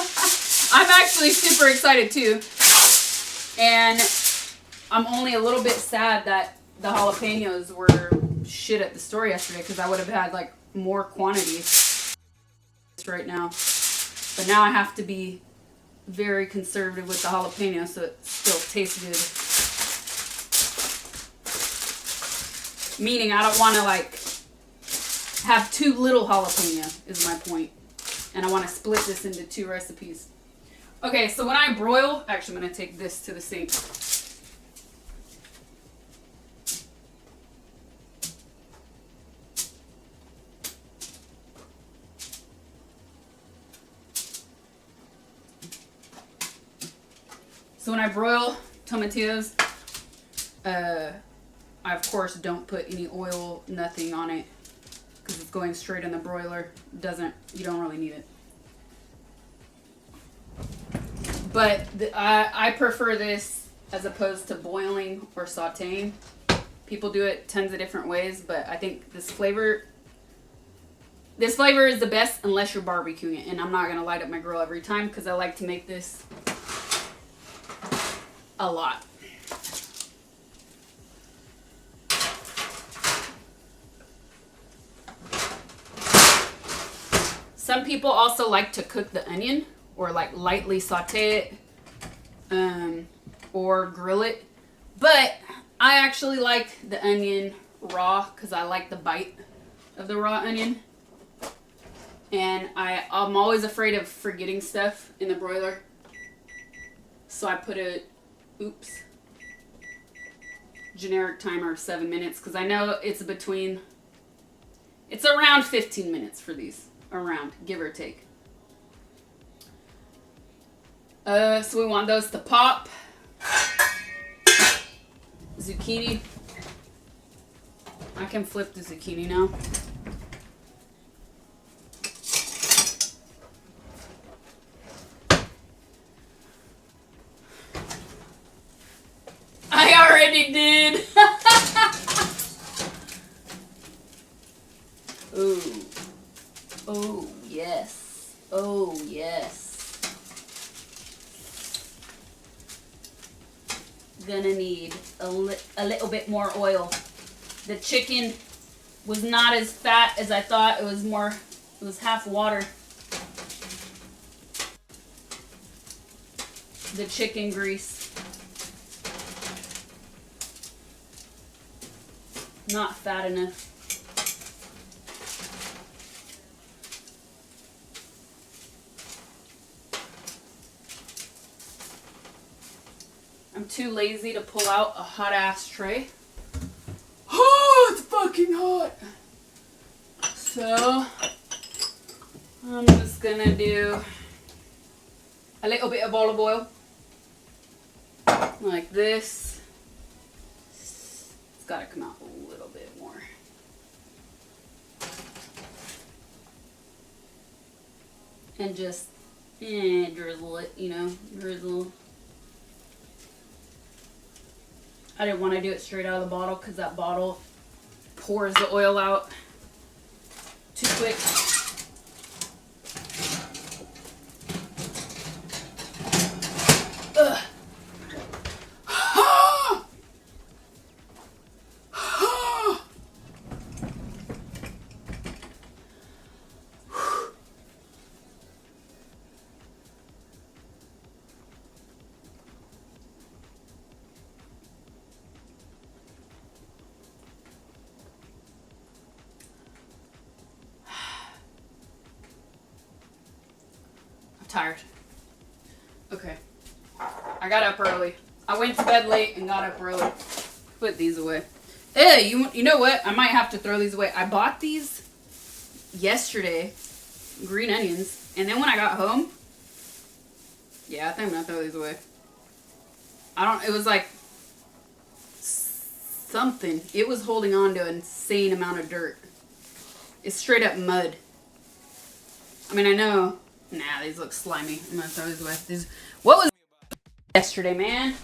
I'm actually super excited too. And I'm only a little bit sad that the jalapenos were shit at the store yesterday because I would have had like more quantity right now. But now I have to be very conservative with the jalapeno so it still tastes good. Meaning I don't want to like have too little jalapeno is my point. And I want to split this into 2 recipes. Okay, so when I broil, actually I'm going to take this to the sink. So when I broil tomatillos, I of course don't put any oil, nothing on it, because it's going straight in the broiler. You don't really need it. But I prefer this as opposed to boiling or sauteing. People do it tons of different ways, but I think this flavor is the best unless you're barbecuing it. And I'm not gonna light up my grill every time because I like to make this a lot. Some people also like to cook the onion or like lightly saute it or grill it. But I actually like the onion raw because I like the bite of the raw onion. And I'm always afraid of forgetting stuff in the broiler. So I put a generic timer of 7 minutes because I know it's around 15 minutes for these. Around, give or take. So we want those to pop. Zucchini. I can flip the zucchini now. I already did. Ooh. Oh, yes. Oh, yes. Gonna need a little bit more oil. The chicken was not as fat as I thought. It was half water. The chicken grease. Not fat enough. I'm too lazy to pull out a hot ass tray. Oh, it's fucking hot. So, I'm just gonna do a little bit of olive oil. Like this. It's gotta come out a little bit more. And just drizzle it, drizzle. I didn't want to do it straight out of the bottle because that bottle pours the oil out too quick. Ugh. Tired. Okay. I got up early. I went to bed late and got up early. Put these away. Hey, you know what? I might have to throw these away. I bought these yesterday, green onions, and then when I got home, yeah, I think I'm gonna throw these away. It was like something. It was holding on to an insane amount of dirt. It's straight up mud. I mean, I know. Nah, these look slimy. I'm gonna throw these away. What was yesterday, man?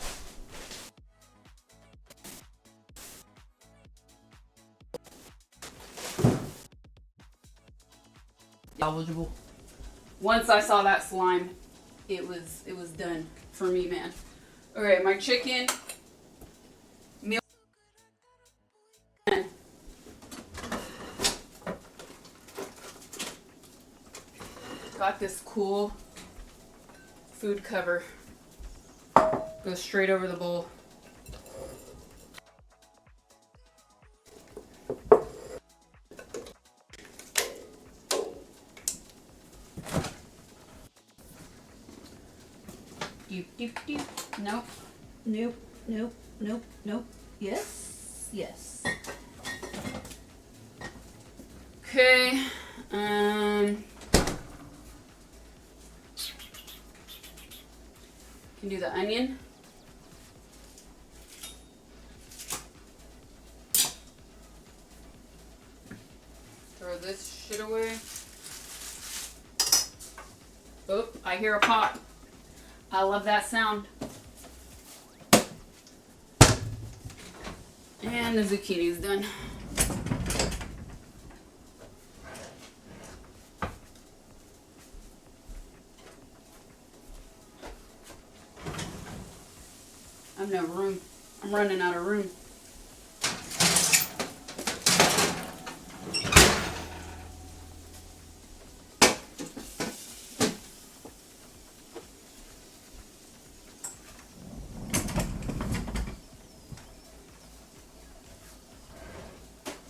salvageable. Once I saw that slime, it was done for me, man. Alright, my chicken meal. Got this cool food cover. Goes straight over the bowl. Doop, doop, doop. Nope. Nope. Nope. Nope. Nope. Yes. Yes. Okay. Can do the onion. Throw this shit away. Oh, I hear a pot. I love that sound. And the zucchini's done. I have no room. I'm running out of room.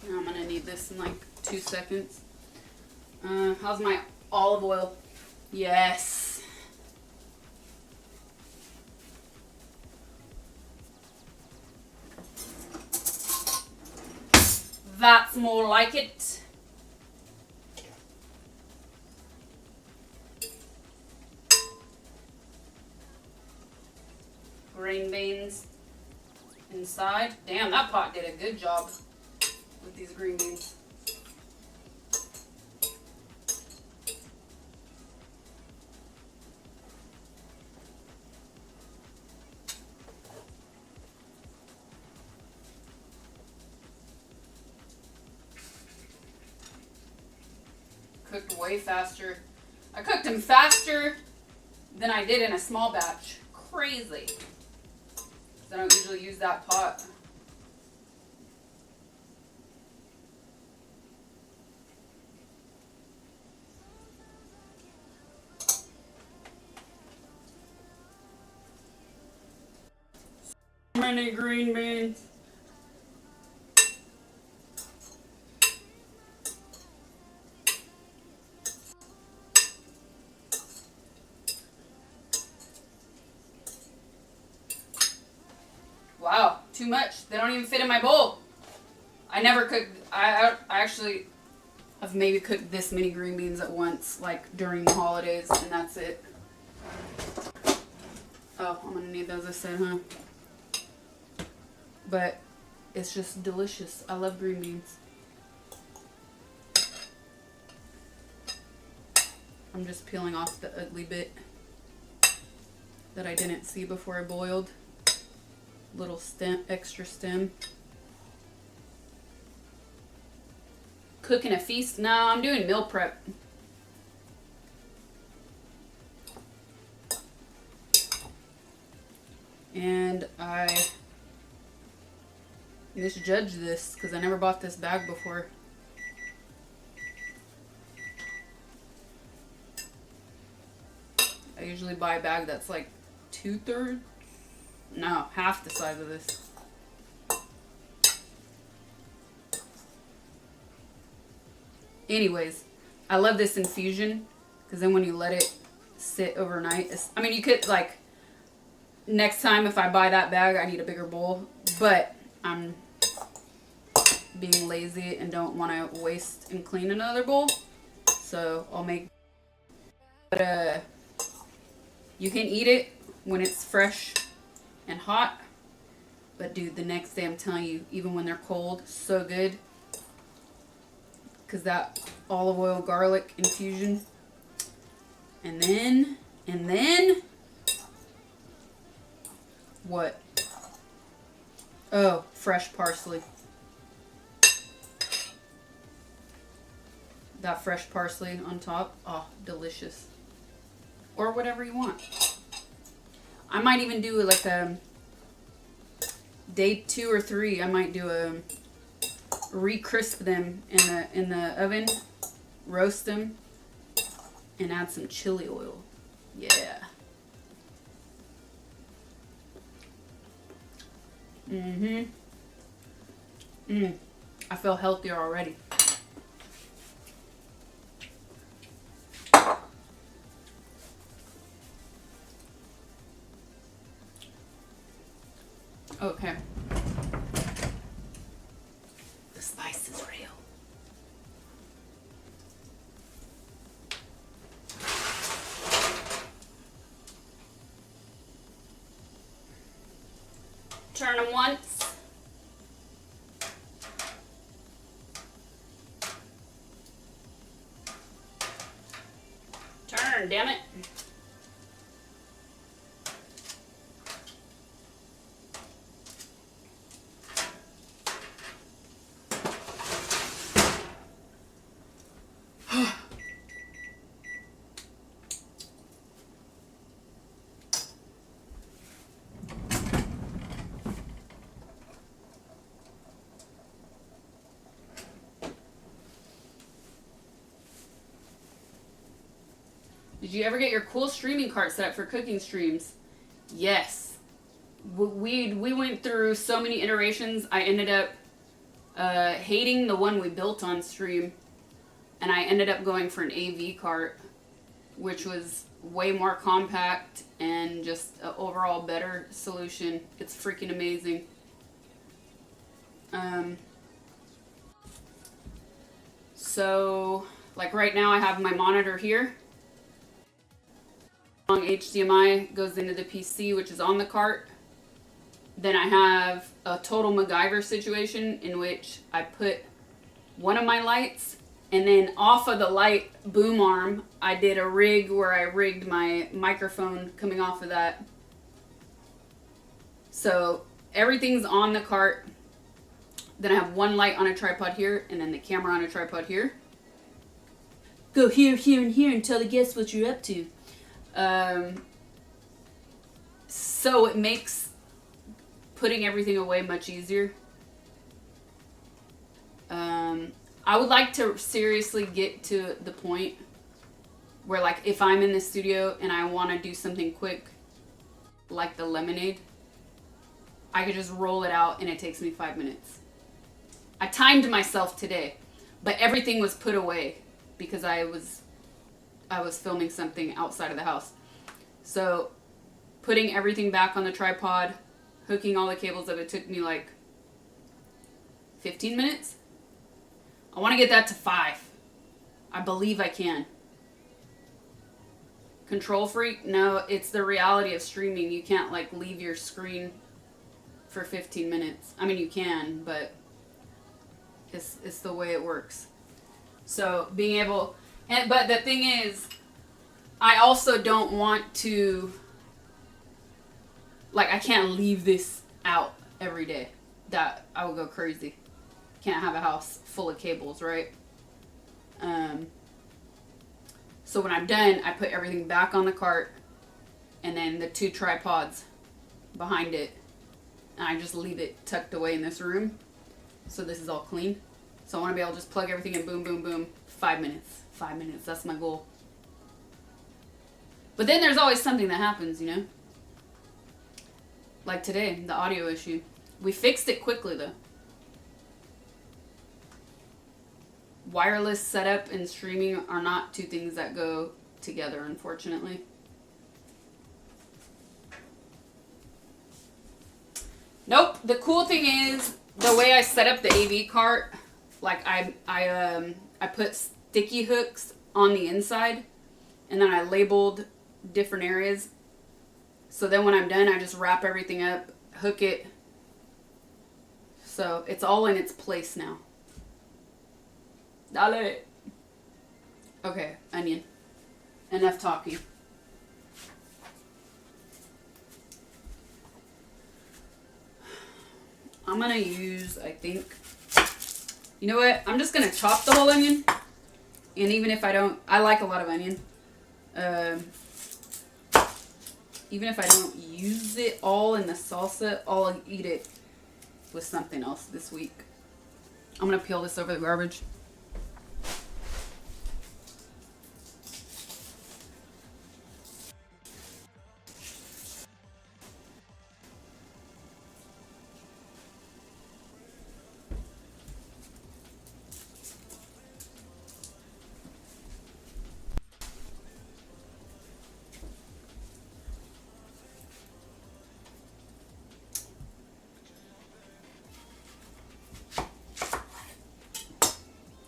Now I'm gonna need this in like 2 seconds. How's my olive oil? Yes. That's more like it. Green beans inside. Damn, that pot did a good job with these green beans. Cooked way faster. I cooked them faster than I did in a small batch. Crazy. 'Cause I don't usually use that pot. Many green beans. Wow, too much. They don't even fit in my bowl. I never cooked. I actually have maybe cooked this many green beans at once, like during the holidays, and that's it. Oh, I'm gonna need those, I said, huh? But it's just delicious. I love green beans. I'm just peeling off the ugly bit that I didn't see before I boiled. Little stem, extra stem. Cooking a feast? No, I'm doing meal prep. And I misjudged this because I never bought this bag before. I usually buy a bag that's like 2/3. No, half the size of this. Anyways, I love this infusion because then when you let it sit overnight, I mean, you could like, next time if I buy that bag, I need a bigger bowl, but I'm being lazy and don't want to waste and clean another bowl, so I'll make, but you can eat it when it's fresh and hot, but dude, the next day, I'm telling you, even when they're cold, so good, because that olive oil garlic infusion, and then what? Oh, fresh parsley. that fresh parsley on top. Oh, delicious. Or whatever you want. I might even do like a day 2 or 3. I might do a re-crisp them in the oven, roast them, and add some chili oil. Yeah. I feel healthier already. Okay. The spice is real. Turn them once. Turn, damn it. Did you ever get your cool streaming cart set up for cooking streams? Yes. We went through so many iterations. I ended up hating the one we built on stream, and I ended up going for an AV cart, which was way more compact and just an overall better solution. It's freaking amazing. So, like right now I have my monitor here. HDMI goes into the PC, which is on the cart. Then I have a total MacGyver situation in which I put one of my lights, and then off of the light boom arm, I did a rig where I rigged my microphone coming off of that. So everything's on the cart. Then I have one light on a tripod here, and then the camera on a tripod here. Go here, here, and here and tell the guests what you're up to. So it makes putting everything away much easier. I would like to seriously get to the point where, like, if I'm in the studio and I want to do something quick, like the lemonade, I could just roll it out and it takes me 5 minutes. I timed myself today, but everything was put away because I was filming something outside of the house. So putting everything back on the tripod, hooking all the cables up, it took me like 15 minutes. I want to get that to 5. I believe I can. Control freak? No, it's the reality of streaming. You can't like leave your screen for 15 minutes. I mean, you can, but it's the way it works. So being able, but the thing is, I also don't want to, like, I can't leave this out every day. That I will go crazy. Can't have a house full of cables, right? So when I'm done, I put everything back on the cart, and then the 2 tripods behind it, and I just leave it tucked away in this room. So this is all clean. So I want to be able to just plug everything in, boom, boom, boom, 5 minutes. 5 minutes, that's my goal. But then there's always something that happens, you know? Like today, the audio issue. We fixed it quickly, though. Wireless setup and streaming are not 2 things that go together, unfortunately. Nope. The cool thing is, the way I set up the AV cart, like I put sticky hooks on the inside, and then I labeled different areas. So then when I'm done, I just wrap everything up, hook it. So it's all in its place now. Dale. Okay, onion. Enough talking. I'm gonna use, I think, you know what? I'm just gonna chop the whole onion And even if I don't, I like a lot of onion. Even if I don't use it all in the salsa, I'll eat it with something else this week. I'm gonna peel this over the garbage.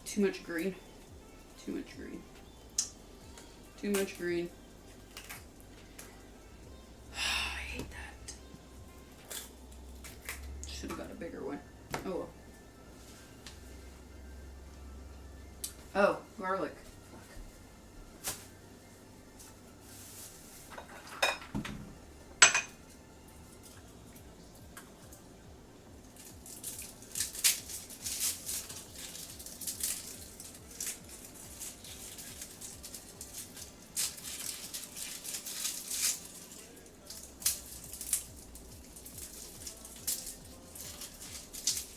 Too much green. Too much green. Too much green. I hate that. Should have got a bigger one. Oh well. Oh, garlic.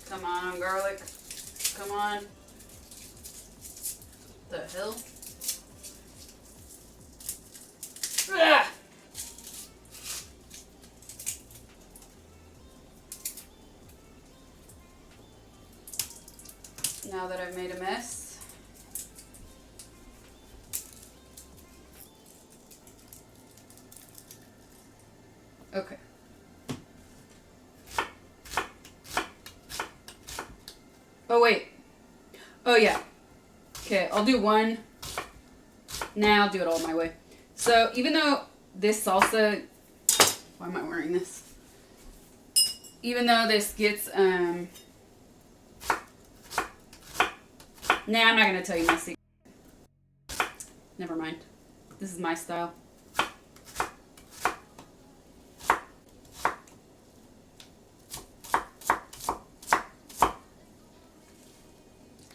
Come on, garlic. Come on. The hell? Ah! Now that I've made a mess, okay. Oh, wait. Oh, yeah. Okay, I'll do one. Nah, I'll do it all my way. So, even though this salsa... Why am I wearing this? Even though this gets, Nah, I'm not going to tell you my secret. Never mind. This is my style.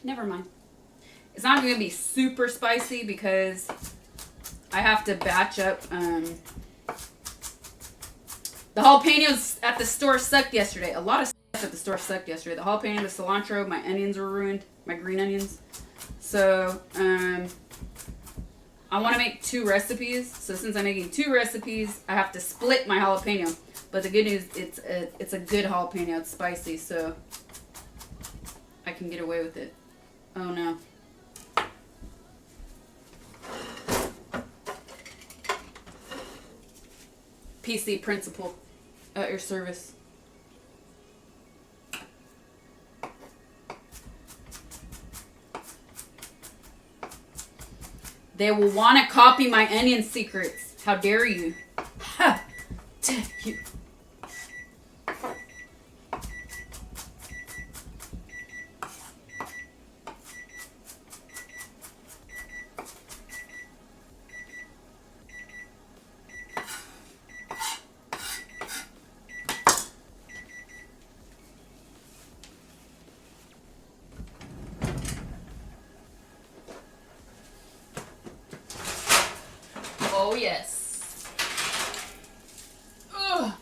Never mind. It's not going to be super spicy because I have to batch up. The jalapenos at the store sucked yesterday. A lot of stuff at the store sucked yesterday. The jalapeno, the cilantro, my onions were ruined. My green onions. So, I want to make 2 recipes. So since I'm making 2 recipes, I have to split my jalapeno. But the good news, it's a good jalapeno. It's spicy, so I can get away with it. Oh no. PC principal at your service. They will want to copy my onion secrets. How dare you? Ha! Dare you? Oh, yes. Ugh.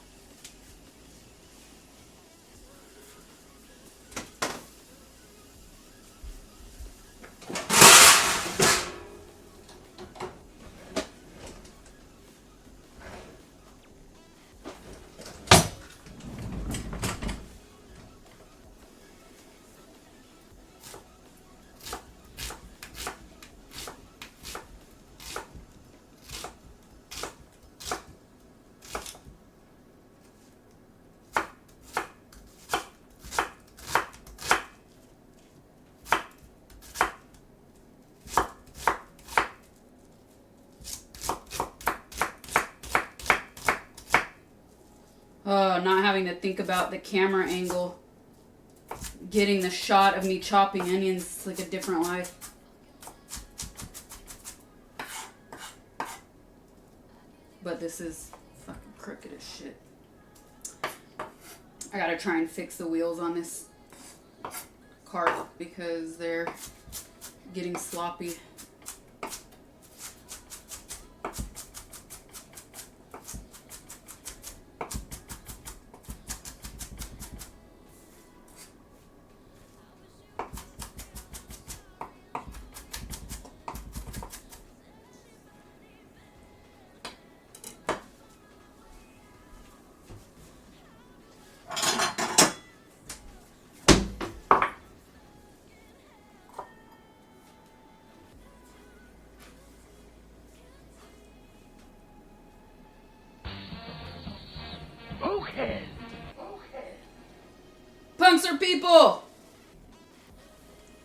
Oh, not having to think about the camera angle. Getting the shot of me chopping onions is like a different life. But this is fucking crooked as shit. I gotta try and fix the wheels on this cart because they're getting sloppy. Punks are people!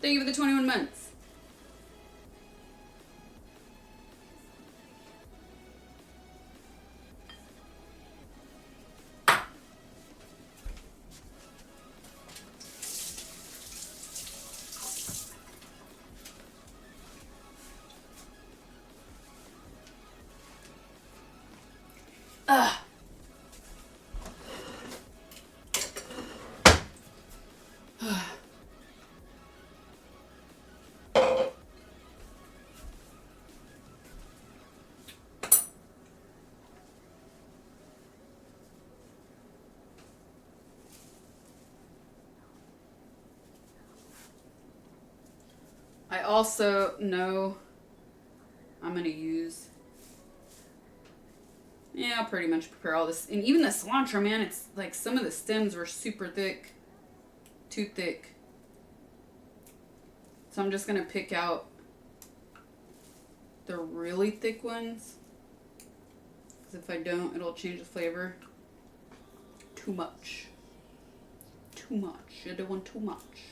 Thank you for the 21 months. I also know I'm going to use... Yeah, I'll pretty much prepare all this. And even the cilantro, man, it's like some of the stems were super thick. Too thick. So I'm just going to pick out the really thick ones. Because if I don't, it'll change the flavor. Too much. Too much. I don't want too much.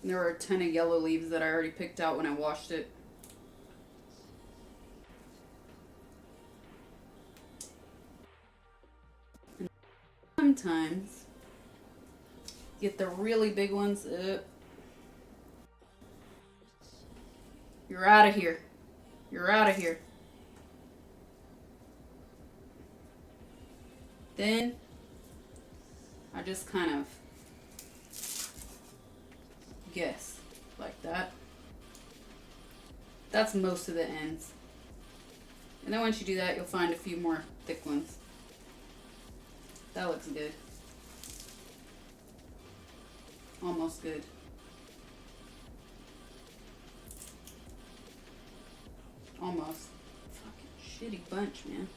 There were a ton of yellow leaves that I already picked out when I washed it. And sometimes get the really big ones. You're out of here. You're out of here. Then I just kind of guess like that. That's most of the ends. And then once you do that, you'll find a few more thick ones. That looks good. Almost good. Almost. Fucking shitty bunch, man.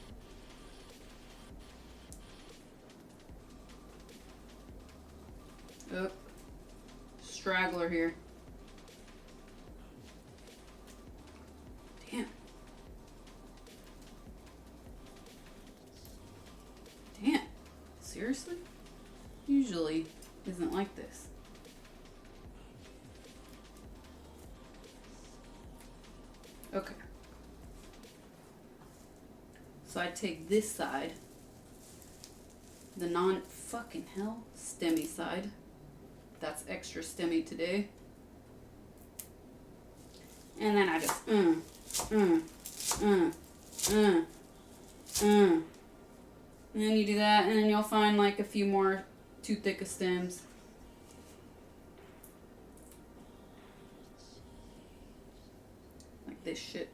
Oh. Straggler here. Damn. Damn. Seriously? Usually isn't like this. Okay. So I take this side, the non-fucking hell stemmy side. That's extra stemmy today. And then I just, And then you do that, and then you'll find like a few more too thick of stems. Like this shit.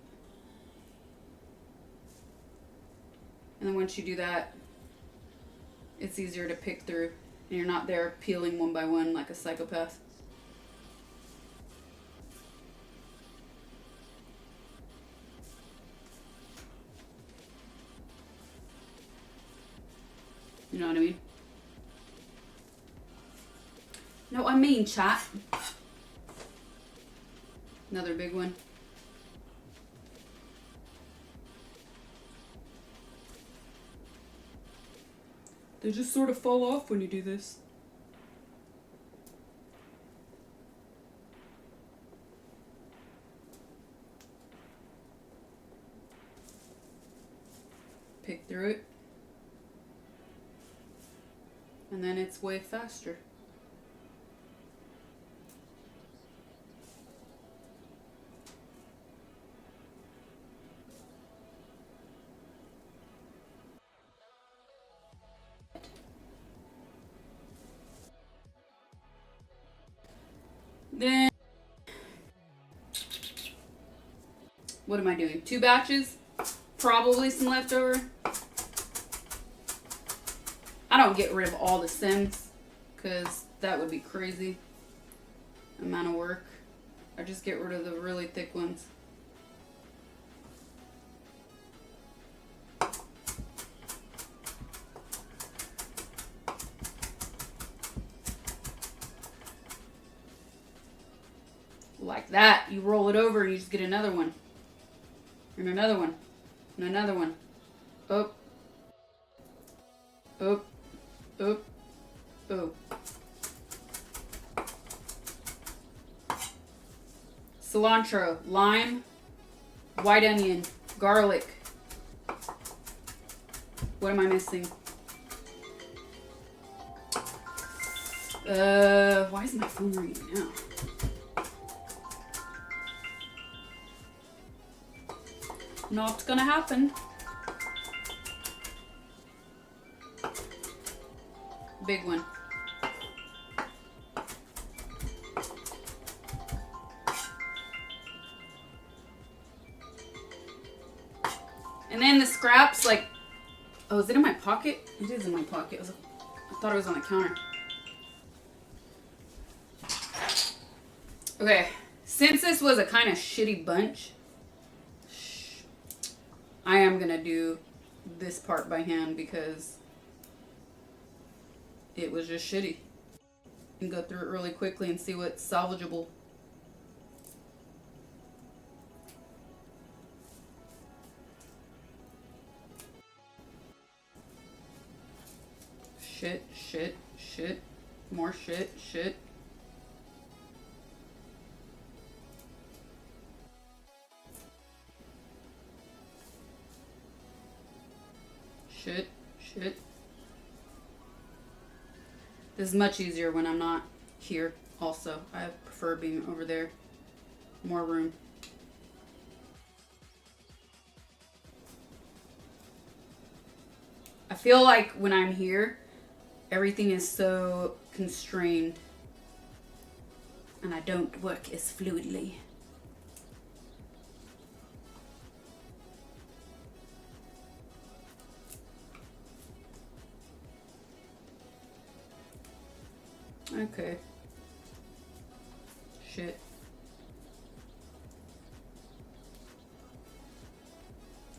And then once you do that, it's easier to pick through. And you're not there peeling one by one like a psychopath. You know what I mean? No, I mean, chat. Another big one. They just sort of fall off when you do this. Pick through it. And then it's way faster. Then, what am I doing? 2 batches? Probably some leftover. I don't get rid of all the Sims because that would be crazy amount of work. I just get rid of the really thick ones. Like that. You roll it over and you just get another one. And another one. And another one. Oh. Oh. Oh. Oh. Cilantro, lime, white onion, garlic. What am I missing? Why is my phone ringing now? Not gonna happen. Big one. And then the scraps, like, oh, is it in my pocket? It is in my pocket. I thought it was on the counter. Okay, since this was a kind of shitty bunch, I am gonna do this part by hand because it was just shitty. And go through it really quickly and see what's salvageable. Shit, shit, shit. More shit, shit. Shit, shit. This is much easier when I'm not here also. I prefer being over there. More room. I feel like when I'm here, everything is so constrained. And I don't work as fluidly. Okay. Shit.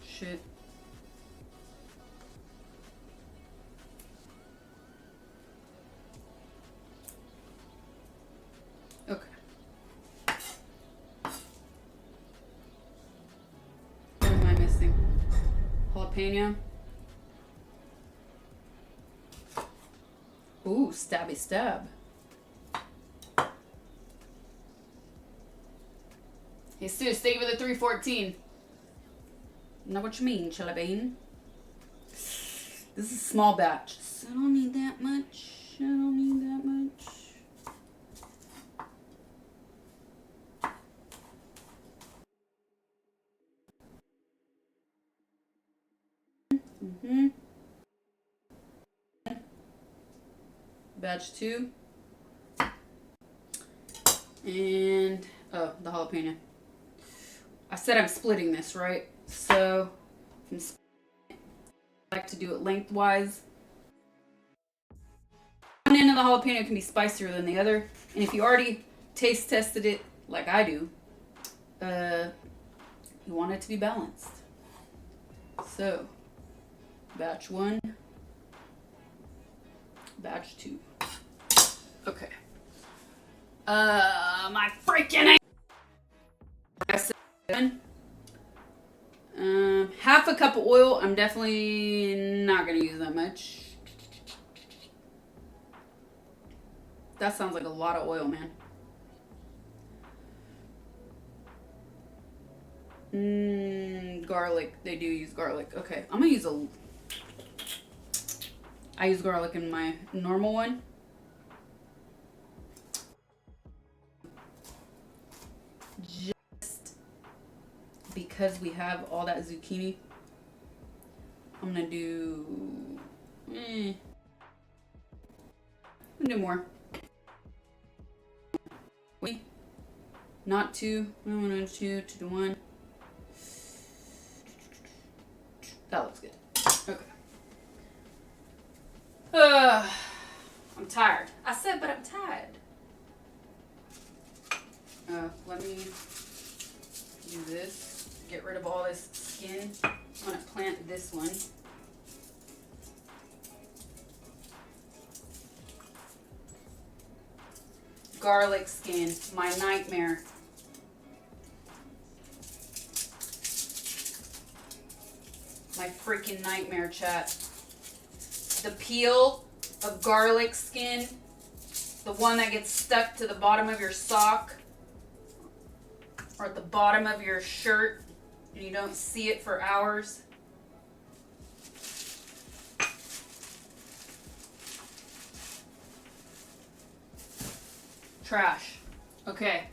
Shit. Okay. What am I missing? Jalapeno. Ooh, stabby stab. Hey, Stu, stay with the 314. Know what you mean, Chalabane? This is a small batch. So I don't need that much. I don't need that much. Mm-hmm. Batch 2. And, oh, the jalapeno. I said I'm splitting this, right? So, I like to do it lengthwise. One end of the jalapeno can be spicier than the other. And if you already taste tested it like I do, you want it to be balanced. So, batch 1, batch 2. Okay. My freaking half a cup of oil. I'm definitely not gonna use that much. That sounds like a lot of oil, man. Garlic. They do use garlic. Okay, I'm gonna use I use garlic in my normal one. Just because we have all that zucchini, I'm gonna do more. Wait. Not 2. I don't want to 2 to 1. That looks good. Okay. I'm tired. I said, but I'm tired. Let me do this. Get rid of all this skin. I'm going to plant this one. Garlic skin. My nightmare. My freaking nightmare, chat. The peel of garlic skin. The one that gets stuck to the bottom of your sock. Or at the bottom of your shirt. And you don't see it for hours. Trash. Okay.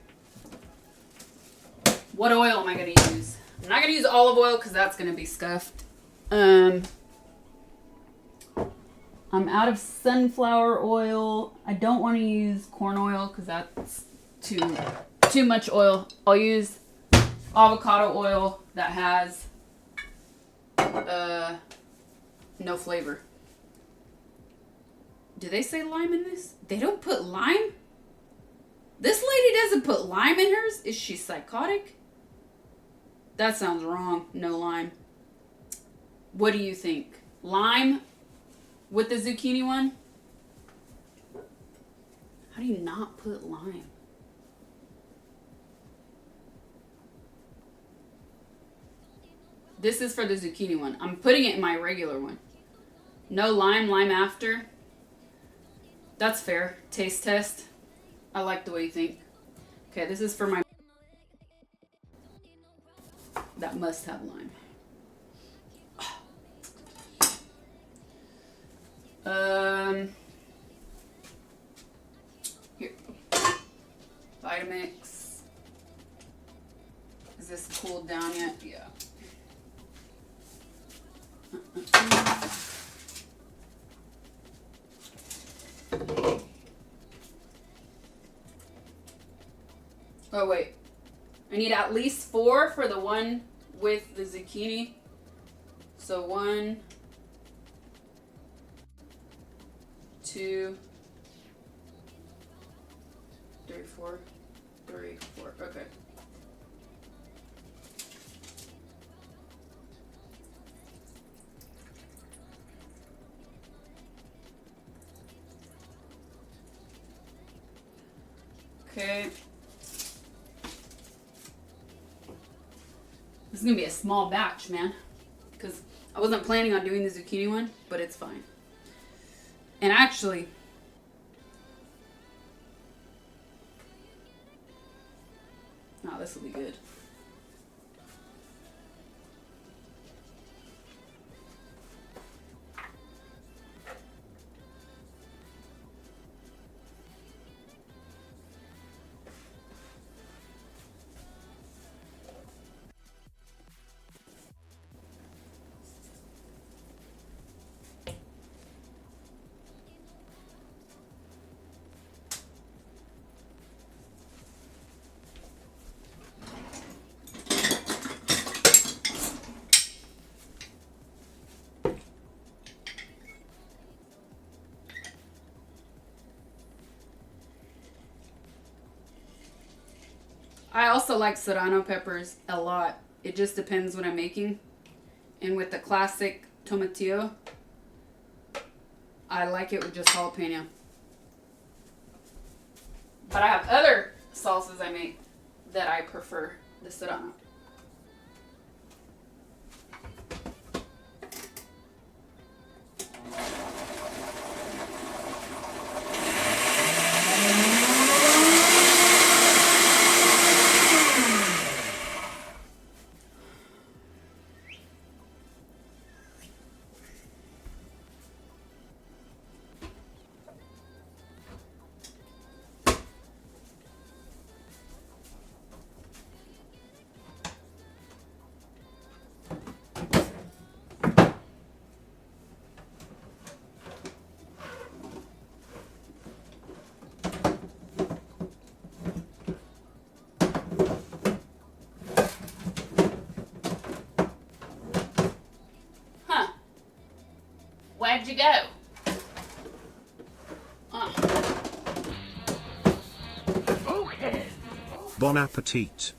What oil am I going to use? I'm not going to use olive oil because that's going to be scuffed. I'm out of sunflower oil. I don't want to use corn oil because that's too much oil. I'll use avocado oil that has no flavor. Do they say lime in this? They don't put lime? This lady doesn't put lime in hers? Is she psychotic? That sounds wrong. No lime. What do you think? Lime with the zucchini one? How do you not put lime? This is for the zucchini one. I'm putting it in my regular one. No lime, lime after. That's fair. Taste test. I like the way you think. Okay, this is for my... That must have lime. Here. Vitamix. Is this cooled down yet? Yeah. Oh wait. I need at least 4 for the one with the zucchini. So 1, 2, 3, 4, 3, 4. Okay. Okay. This is gonna be a small batch, man. Because I wasn't planning on doing the zucchini one, but it's fine. And actually, oh, this will be good. I also like serrano peppers a lot. It just depends what I'm making. And with the classic tomatillo, I like it with just jalapeno. But I have other salsas I make that I prefer the serrano. to go. Bon appetit.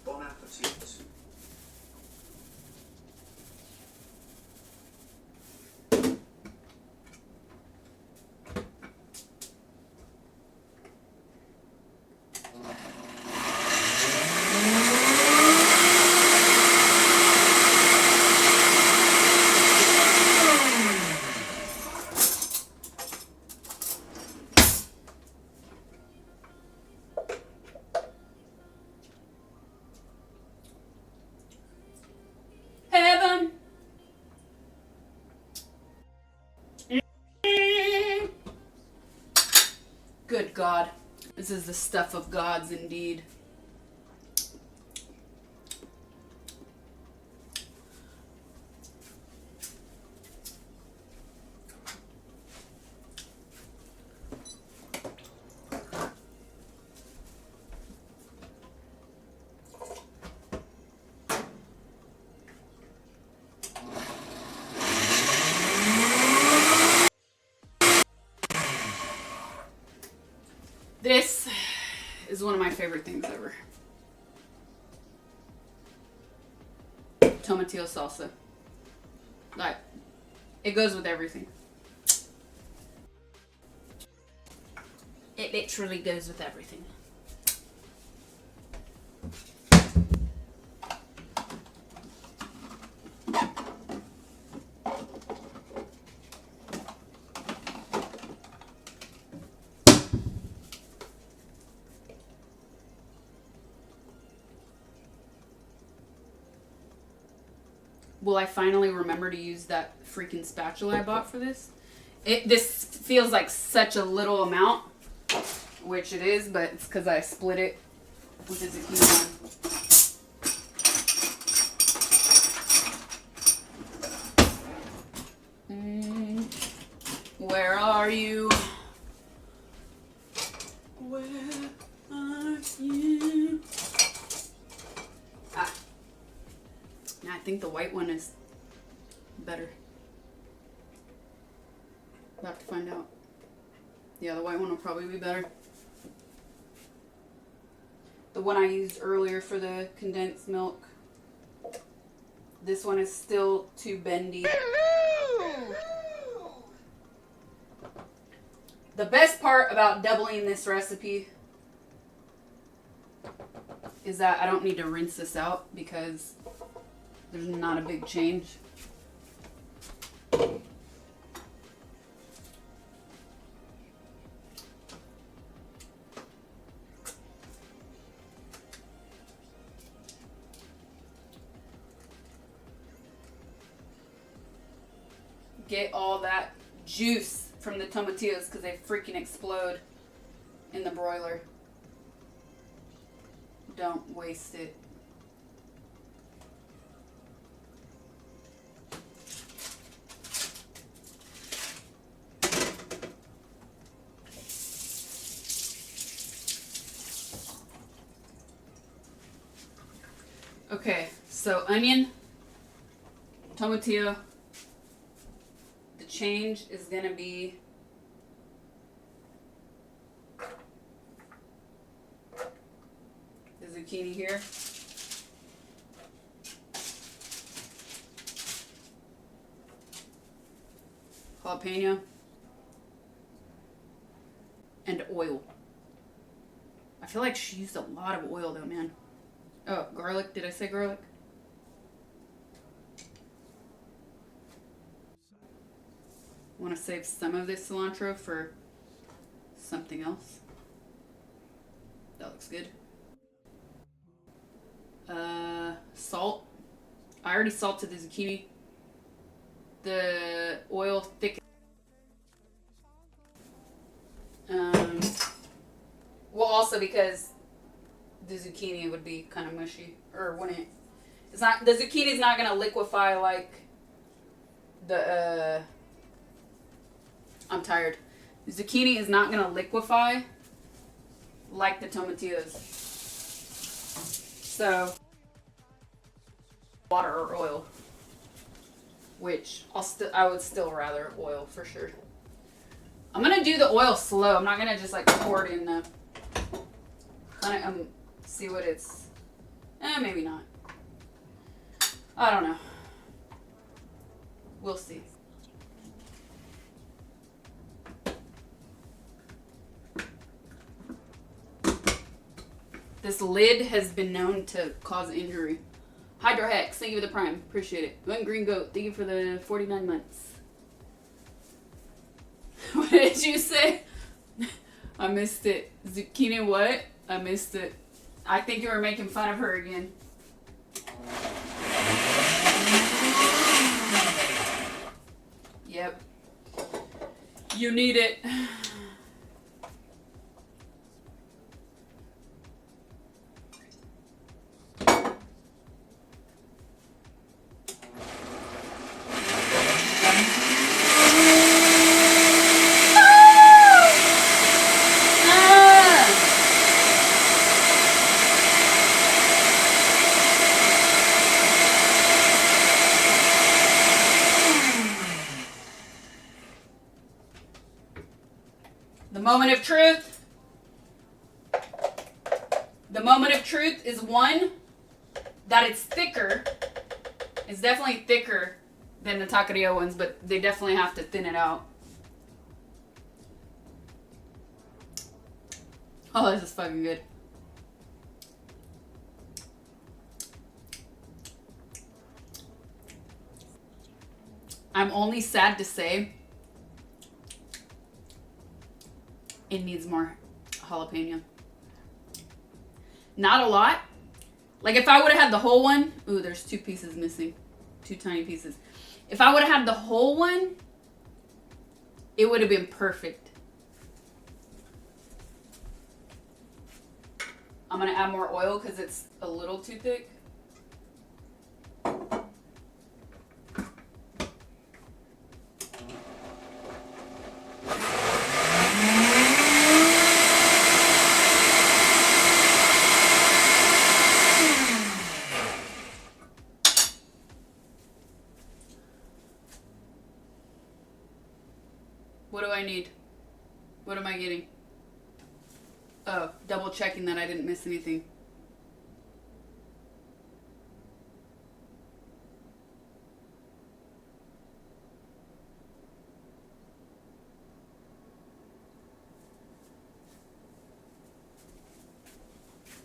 Heaven. Good God. This is the stuff of gods indeed. This is one of my favorite things ever. Tomatillo salsa. Like, it goes with everything. It literally goes with everything. Will I finally remember to use that freaking spatula I bought for this? This feels like such a little amount, which it is, but it's because I split it with the zucchini one. Where are you? Where are you? Ah. I think the white one is better. We'll have to find out. Yeah, the white one will probably be better. The one I used earlier for the condensed milk. This one is still too bendy. The best part about doubling this recipe is that I don't need to rinse this out because there's not a big change. Get all that juice from the tomatillos because they freaking explode in the broiler. Don't waste it. Okay, so onion, tomatillo. The change is gonna be the zucchini here. Jalapeno. And oil. I feel like she used a lot of oil though, man. Oh, garlic. Did I say garlic? I want to save some of this cilantro for something else. That looks good. Salt. I already salted the zucchini. The oil thick. Well, also because the zucchini would be kind of mushy, or wouldn't. It's not. The zucchini is not gonna liquefy like the. I'm tired. The zucchini is not gonna liquefy like the tomatillos. So, water or oil. which I would still rather oil for sure. I'm gonna do the oil slow. I'm not gonna just like pour it in the kind of see what it's. Maybe not. I don't know. We'll see. This lid has been known to cause injury. Hydrohex, thank you for the prime. Appreciate it. Glenn Green Goat, thank you for the 49 months. What did you say? I missed it. Zucchini what? I missed it. I think you were making fun of her again. Yep. You need it. Moment of truth. The moment of truth is one, that it's thicker. It's definitely thicker than the taqueria ones, but they definitely have to thin it out. Oh, this is fucking good. I'm only sad to say it needs more jalapeno. Not a lot. Like if I would have had the whole one. Ooh, there's 2 pieces missing. 2 tiny pieces. If I would have had the whole one, it would have been perfect. I'm going to add more oil because it's a little too thick. What do I need? What am I getting? Oh, double checking that I didn't miss anything.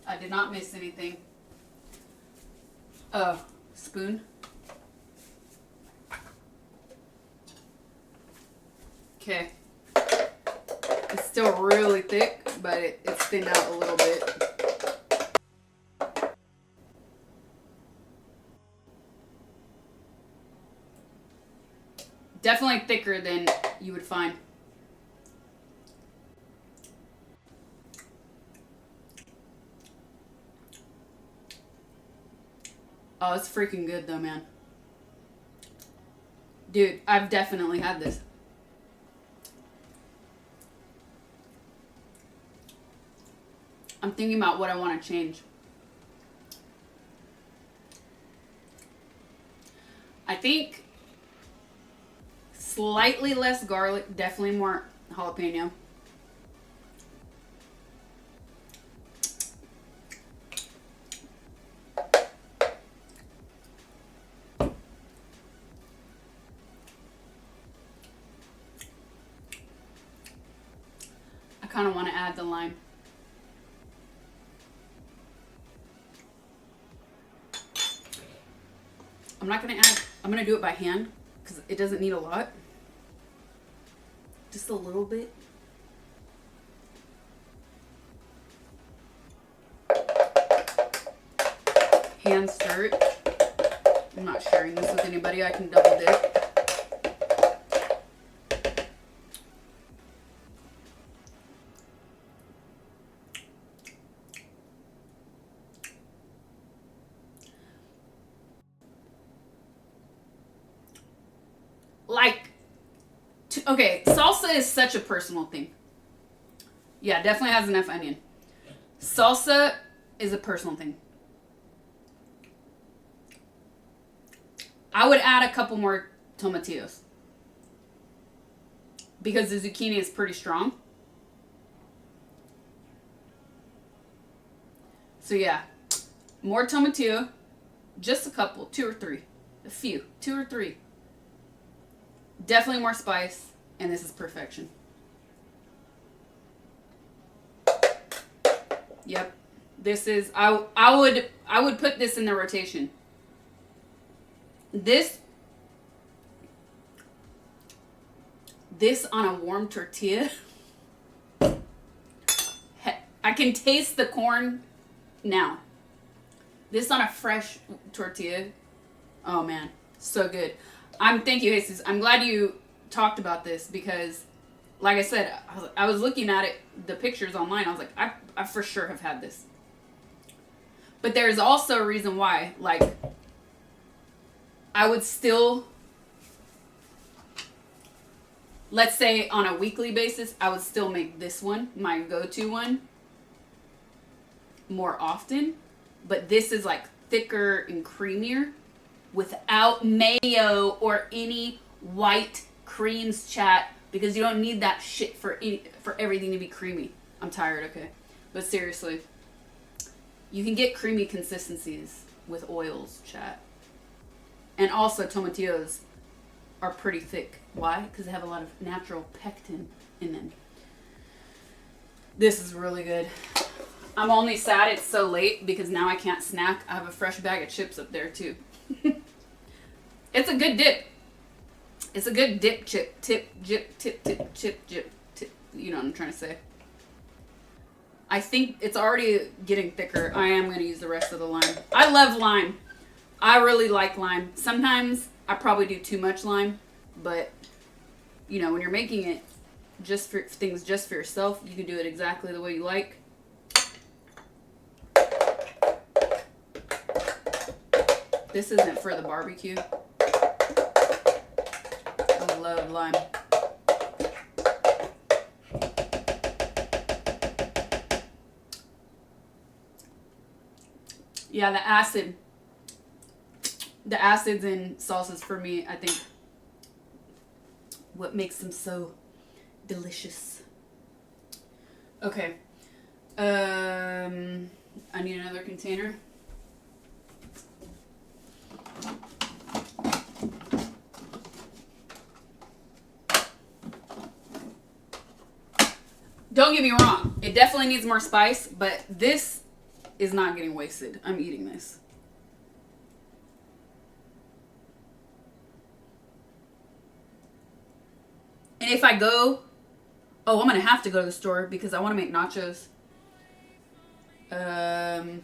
I did not miss anything. Oh, spoon. Okay. It's still really thick, but it's thinned out a little bit. Definitely thicker than you would find. Oh, it's freaking good though, man. Dude, I've definitely had this. I'm thinking about what I want to change. I think slightly less garlic, definitely more jalapeno. I kind of want to add the lime. I'm not going to add, I'm going to do it by hand because it doesn't need a lot. Just a little bit. Hand stir it. I'm not sharing this with anybody. I can double dip. Okay, salsa is such a personal thing. Yeah, definitely has enough onion. Salsa is a personal thing. I would add a couple more tomatillos. Because the zucchini is pretty strong. So yeah, more tomatillo. Just a couple, 2 or 3. A few, 2 or 3. Definitely more spice, and this is perfection. Yep. This is, I would put this in the rotation. This on a warm tortilla. I can taste the corn now. This on a fresh tortilla. Oh man, so good. Thank you, Jesus. I'm glad you talked about this because, like I said, I was looking at it, the pictures online. I was like, I for sure have had this. But there's also a reason why. Like, I would still, let's say on a weekly basis, I would still make this one my go-to one more often. But this is like thicker and creamier without mayo or any white creams, chat, because you don't need that shit for everything to be creamy. I'm tired, okay? But seriously, you can get creamy consistencies with oils, chat. And also tomatillos are pretty thick. Why? Because they have a lot of natural pectin in them. This is really good. I'm only sad it's so late because now I can't snack. I have a fresh bag of chips up there too. It's a good dip. It's a good dip chip. Tip, chip. You know what I'm trying to say. I think it's already getting thicker. I am going to use the rest of the lime. I love lime. I really like lime. Sometimes I probably do too much lime, but you know, when you're making it just for things just for yourself, you can do it exactly the way you like. This isn't for the barbecue. I love lime. Yeah, the acids in salsas for me, I think, what makes them so delicious. Okay. I need another container. Don't get me wrong, it definitely needs more spice, but this is not getting wasted. I'm eating this. And if I go, I'm gonna have to go to the store because I want to make nachos. And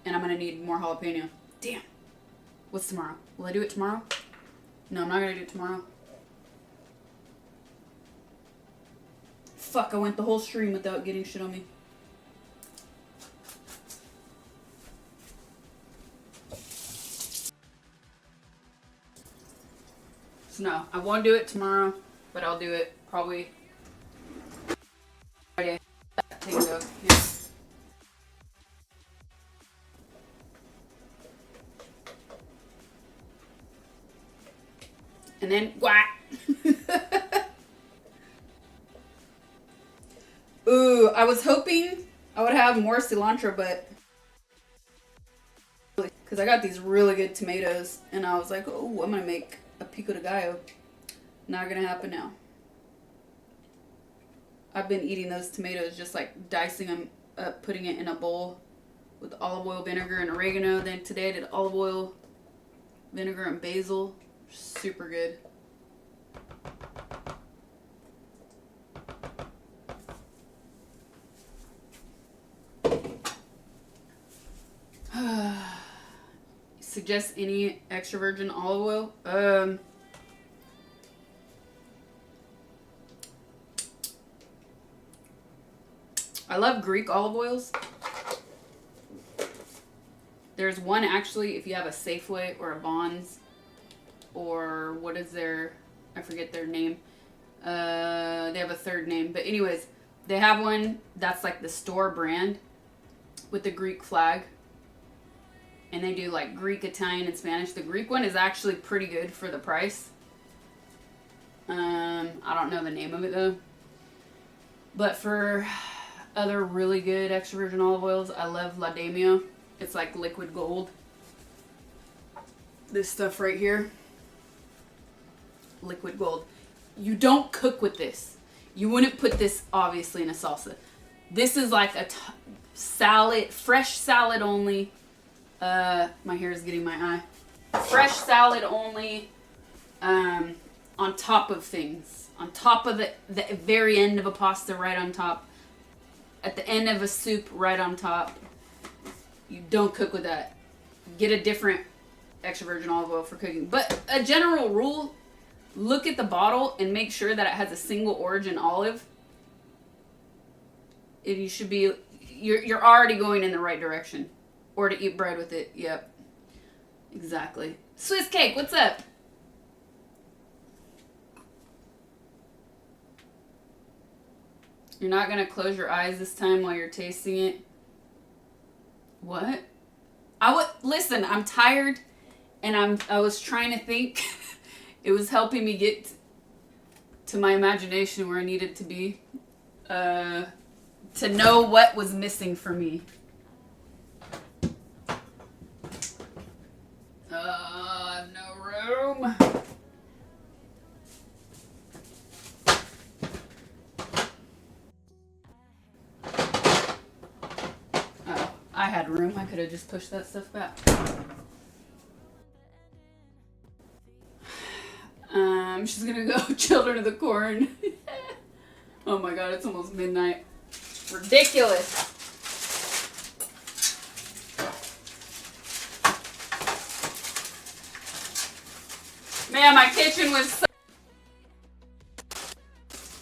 I'm gonna need more jalapeno. Damn. What's tomorrow? Will I do it tomorrow? No, I'm not gonna do it tomorrow. Fuck, I went the whole stream without getting shit on me. So no, I won't do it tomorrow, but I'll do it probably Friday. Take a look. Yeah. And then, whack. Ooh, I was hoping I would have more cilantro, but because I got these really good tomatoes, and I was like, oh, I'm gonna make a pico de gallo. Not gonna happen now. I've been eating those tomatoes, just like dicing them up, putting it in a bowl with olive oil, vinegar, and oregano. Then today I did olive oil, vinegar, and basil. Super good. Suggest any extra virgin olive oil? I love Greek olive oils. There's one actually, if you have a Safeway or a Vons, or what is their, I forget their name. They have a third name. But anyways, they have one that's like the store brand with the Greek flag. And they do like Greek, Italian, and Spanish. The Greek one is actually pretty good for the price. I don't know the name of it though. But for other really good extra virgin olive oils, I love La Damio. It's like liquid gold. This stuff right here. Liquid gold. You don't cook with this. You wouldn't put this obviously in a salsa. This is like a salad, fresh salad only. My hair is getting my eye. Fresh salad only, on top of things. On top of the very end of a pasta, right on top. At the end of a soup, right on top. You don't cook with that. Get a different extra virgin olive oil for cooking. But a general rule, look at the bottle and make sure that it has a single origin olive. If you should be, you're already going in the right direction. Or to eat bread with it. Yep. Exactly. Swiss cake, what's up? You're not going to close your eyes this time while you're tasting it? What? Listen, I'm tired and I was trying to think. It was helping me get to my imagination where I needed to be. To know what was missing for me. I have no room. Oh, I had room. I could have just pushed that stuff back. She's gonna go Children of the Corn. Oh my god, it's almost midnight. Ridiculous. Man, my kitchen was so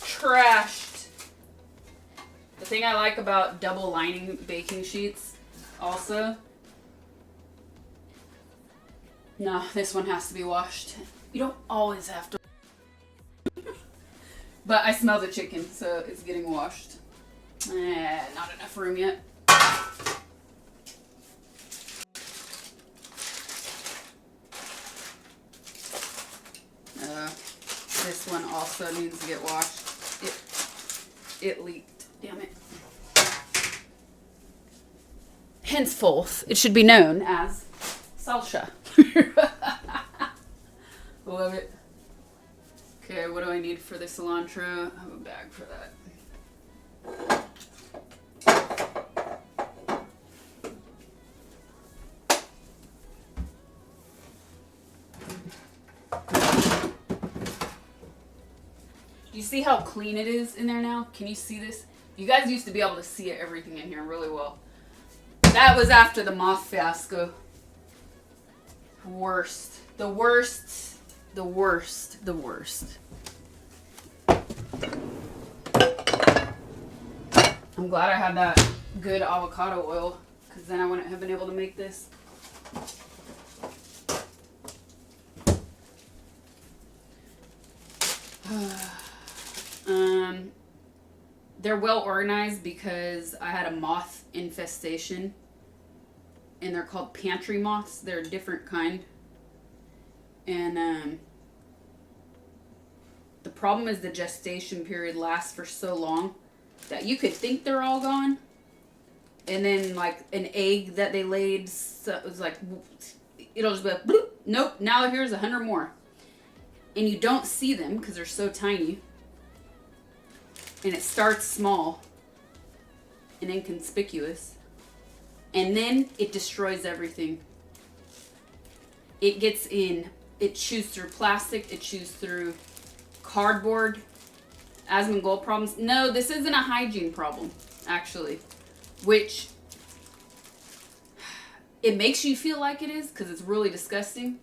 trashed. The thing I like about double lining baking sheets also. No, this one has to be washed. You don't always have to. But I smell the chicken, so it's getting washed. Not enough room yet. This one also needs to get washed. It leaked. Damn it. Henceforth, it should be known as Sasha. Love it. Okay, what do I need for the cilantro? I have a bag for that. Do you see how clean it is in there now? Can you see this? You guys used to be able to see everything in here really well. That was after the moth fiasco. Worst. The worst. The worst. The worst. I'm glad I had that good avocado oil, because then I wouldn't have been able to make this. They're well organized because I had a moth infestation, and they're called pantry moths. They're a different kind. And the problem is the gestation period lasts for so long that you could think they're all gone. And then like an egg that they laid, so it was like, it'll just be like, bloop, nope, now here's 100 more. And you don't see them because they're so tiny. And it starts small and inconspicuous. And then it destroys everything. It gets in, it chews through plastic, it chews through cardboard. Asmongold problems. No, this isn't a hygiene problem, actually. Which, it makes you feel like it is because it's really disgusting.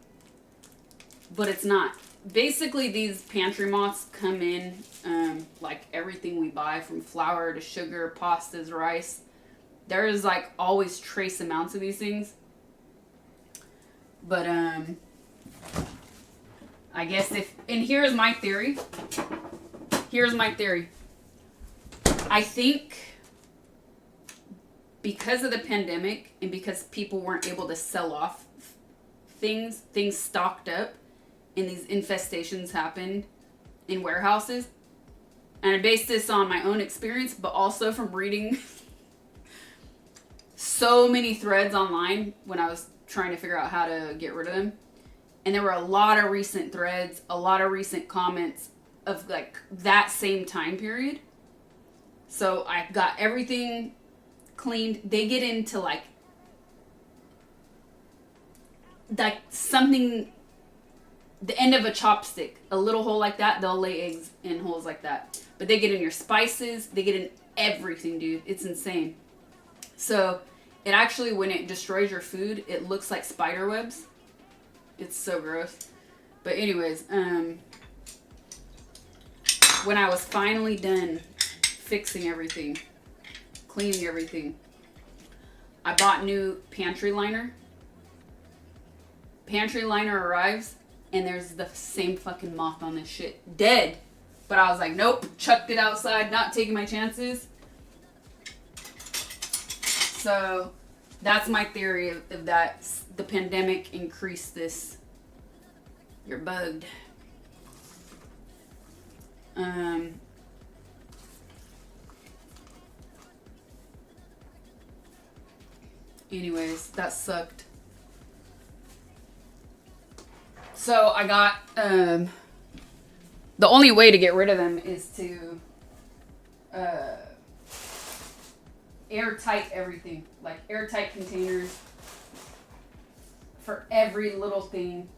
But it's not. Basically, these pantry moths come in like everything we buy, from flour to sugar, pastas, rice. There's like always trace amounts of these things. But I guess and here's my theory. Here's my theory. I think because of the pandemic and because people weren't able to sell off things stocked up and these infestations happened in warehouses. And I based this on my own experience, but also from reading so many threads online when I was trying to figure out how to get rid of them. And there were a lot of recent threads, a lot of recent comments of like that same time period. So I got everything cleaned. They get into like something, the end of a chopstick, a little hole like that, they'll lay eggs in holes like that. But they get in your spices, they get in everything, dude. It's insane. So it actually, when it destroys your food, it looks like spider webs. It's so gross. But anyways, when I was finally done fixing everything, cleaning everything, I bought new pantry liner. Pantry liner arrives, and there's the same fucking moth on this shit. Dead. But I was like, nope, chucked it outside, not taking my chances. So that's my theory of that. The pandemic increased this. You're bugged. Anyways, that sucked. So I got, the only way to get rid of them is to airtight everything. Like airtight containers for every little thing,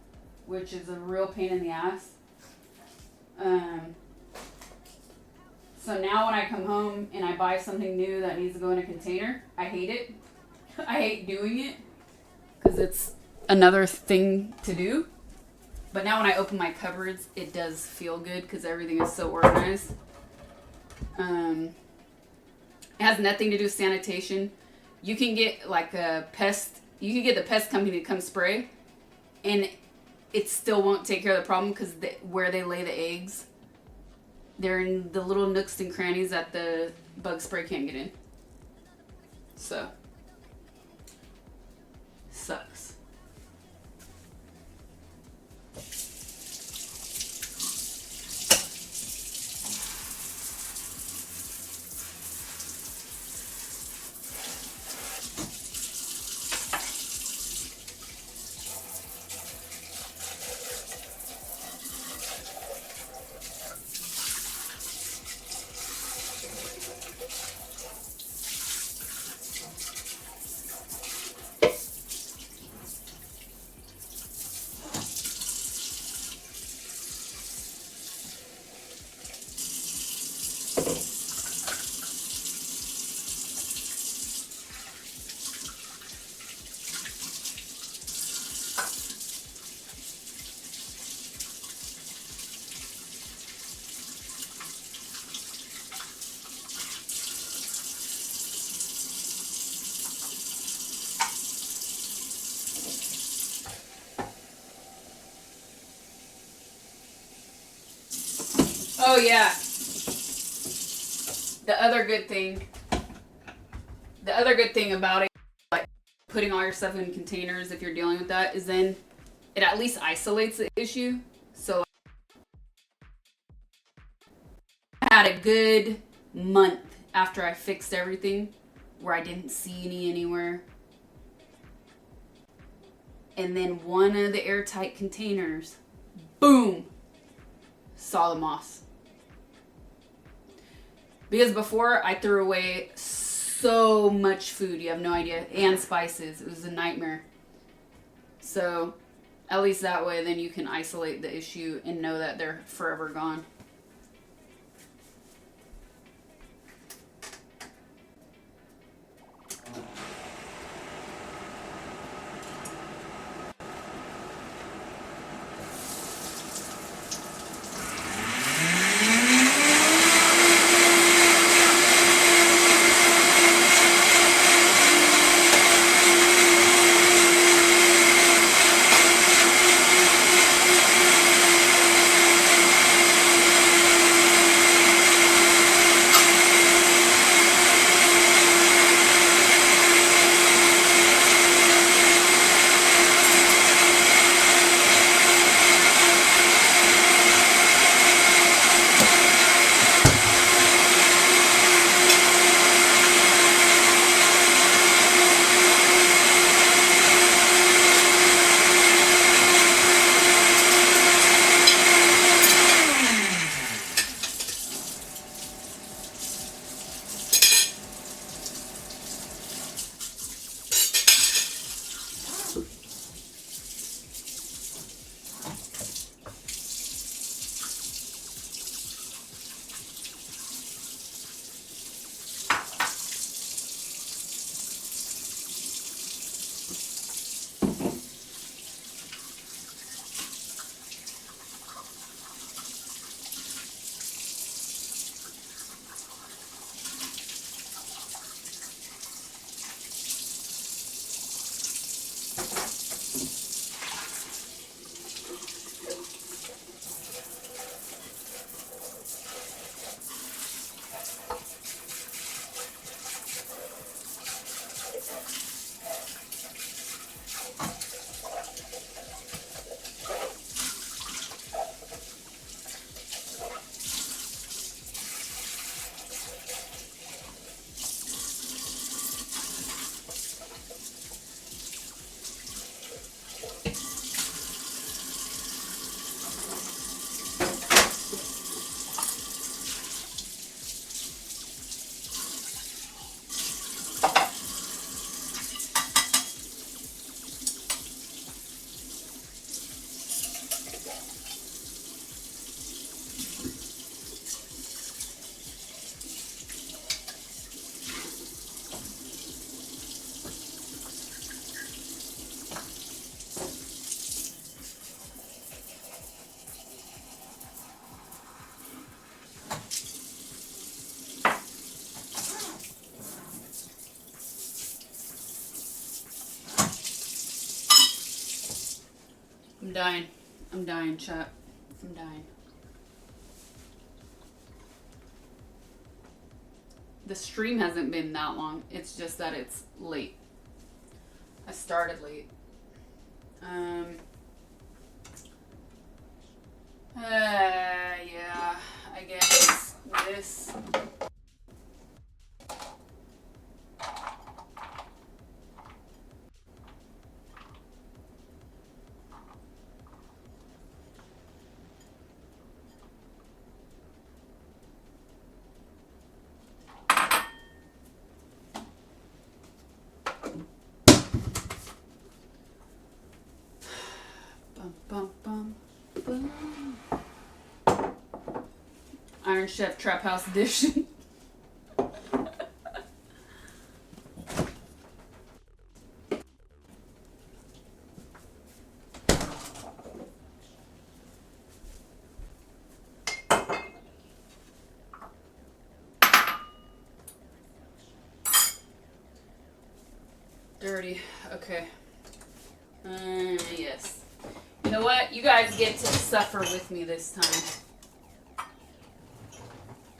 which is a real pain in the ass. So now when I come home and I buy something new that needs to go in a container, I hate it. I hate doing it because it's another thing to do. But now when I open my cupboards, it does feel good because everything is so organized. It has nothing to do with sanitation. You can get like a pest, you can get the pest company to come spray, and it still won't take care of the problem because where they lay the eggs, they're in the little nooks and crannies that the bug spray can't get in. So, sucks. Oh yeah. The other good thing about it, like putting all your stuff in containers if you're dealing with that, is then it at least isolates the issue. So I had a good month after I fixed everything where I didn't see any anywhere. And then one of the airtight containers, boom, saw the moss. Because before, I threw away so much food, you have no idea, and spices. It was a nightmare. So, at least that way, then you can isolate the issue and know that they're forever gone. dying. I'm dying, chat. I'm dying. The stream hasn't been that long. It's just that it's late. I started late. Yeah, I guess this. Bum, bum, bum. Iron Chef Trap House Edition. Dirty. Okay. Yes. You know what? You guys get to suffer with me this time.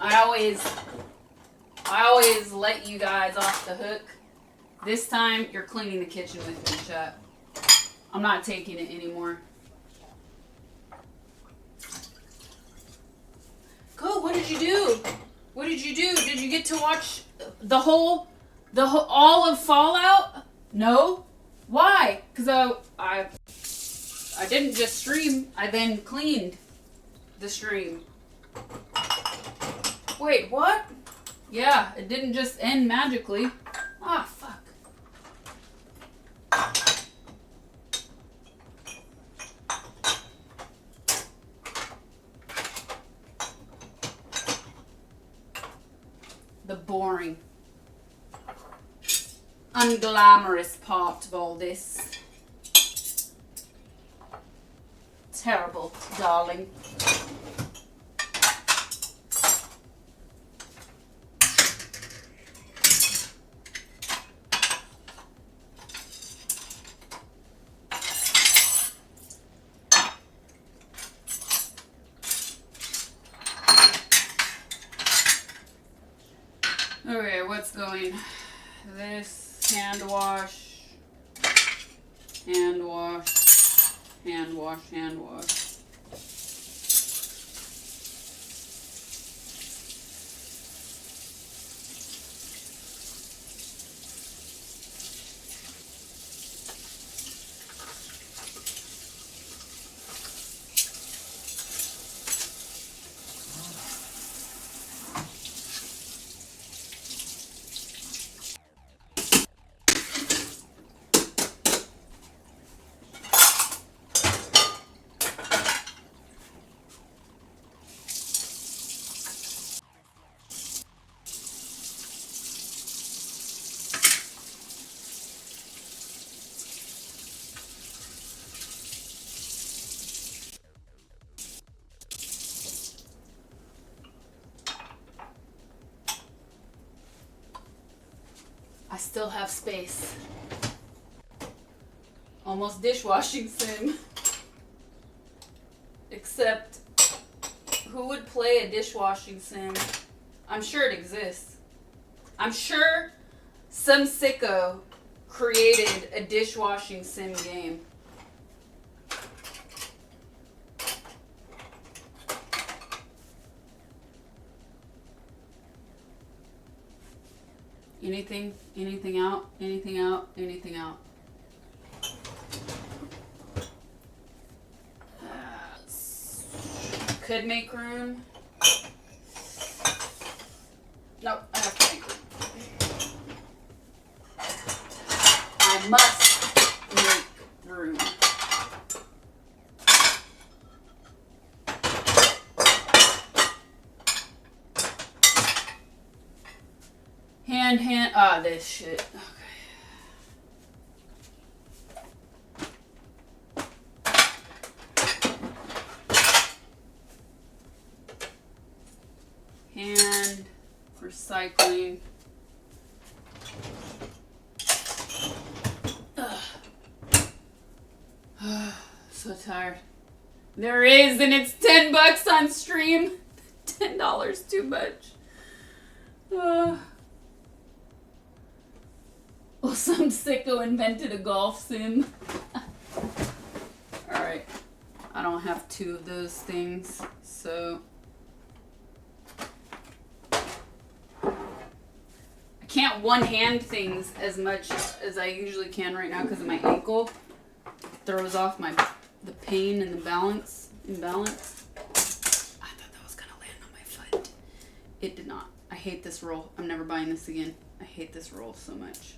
I always let you guys off the hook. This time, you're cleaning the kitchen with me, chat. I'm not taking it anymore. Go, what did you do? What did you do? Did you get to watch all of Fallout? No? Why? Because I didn't just stream, I then cleaned the stream. Wait, what? Yeah, it didn't just end magically. Ah, fuck. The boring, unglamorous part of all this. Terrible, darling. Okay, what's going? This hand wash, hand wash, hand wash, hand wash. I still have space. Almost dishwashing sim. Except, who would play a dishwashing sim? I'm sure it exists. I'm sure some sicko created a dishwashing sim game. Anything out, anything out, anything out. Could make room. Nope, I have to make room. I must make room. This shit. Okay. Hand recycling. so tired. There is, and it's $10 on stream. $10 too much. Well, some sicko invented a golf sim. Alright. I don't have 2 of those things, so... I can't one-hand things as much as I usually can right now because of my ankle. It throws off the pain and the imbalance. I thought that was gonna land on my foot. It did not. I hate this roll. I'm never buying this again. I hate this roll so much.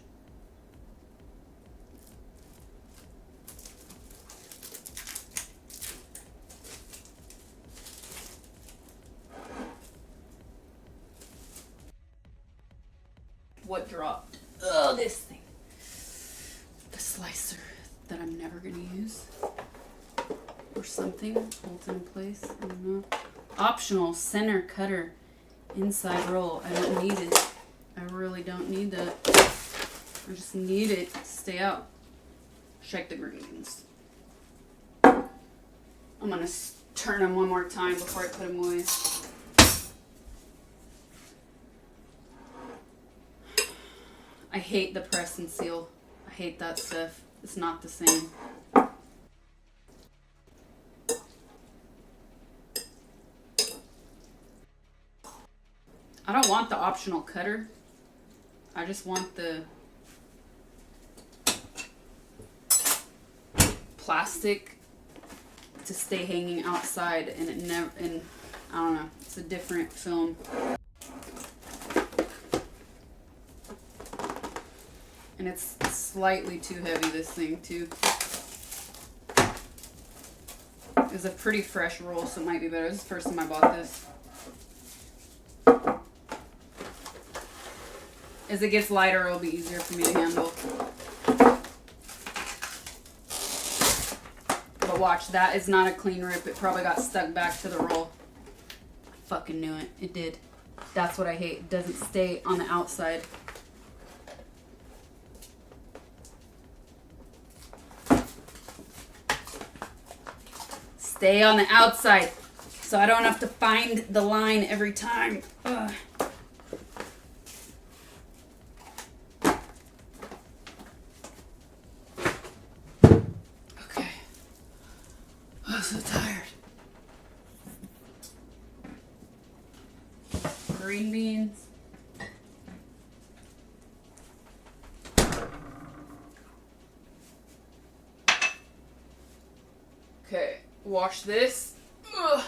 What dropped? Oh, this thing. The slicer that I'm never gonna use. Or something. Holds in place. I don't know. Optional center cutter. Inside roll. I don't need it. I really don't need that. I just need it to stay out. Check the green beans. I'm gonna turn them one more time before I put them away. I hate the press and seal. I hate that stuff. It's not the same. I don't want the optional cutter. I just want the plastic to stay hanging outside, and it never, and I don't know, it's a different film. And it's slightly too heavy, this thing, too. It's a pretty fresh roll, so it might be better. This is the first time I bought this. As it gets lighter, it'll be easier for me to handle. But watch, that is not a clean rip. It probably got stuck back to the roll. I fucking knew it. It did. That's what I hate. It doesn't stay on the outside. Stay on the outside so I don't have to find the line every time. Ugh. Okay. I'm so tired. Green beans. Okay. Wash this. Ugh.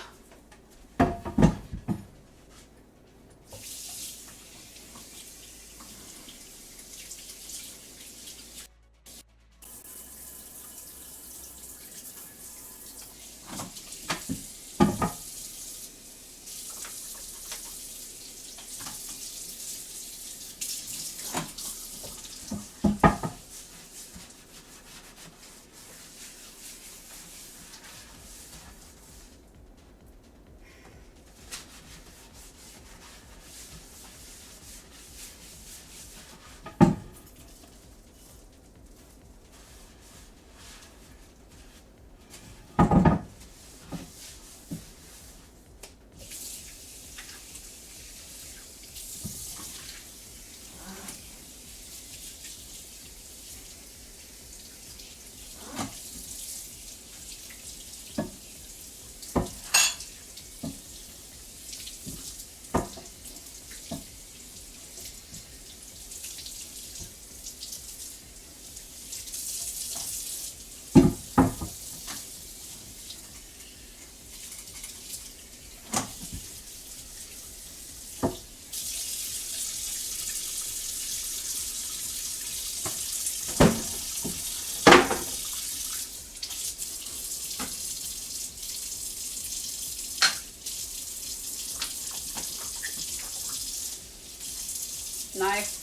Knife.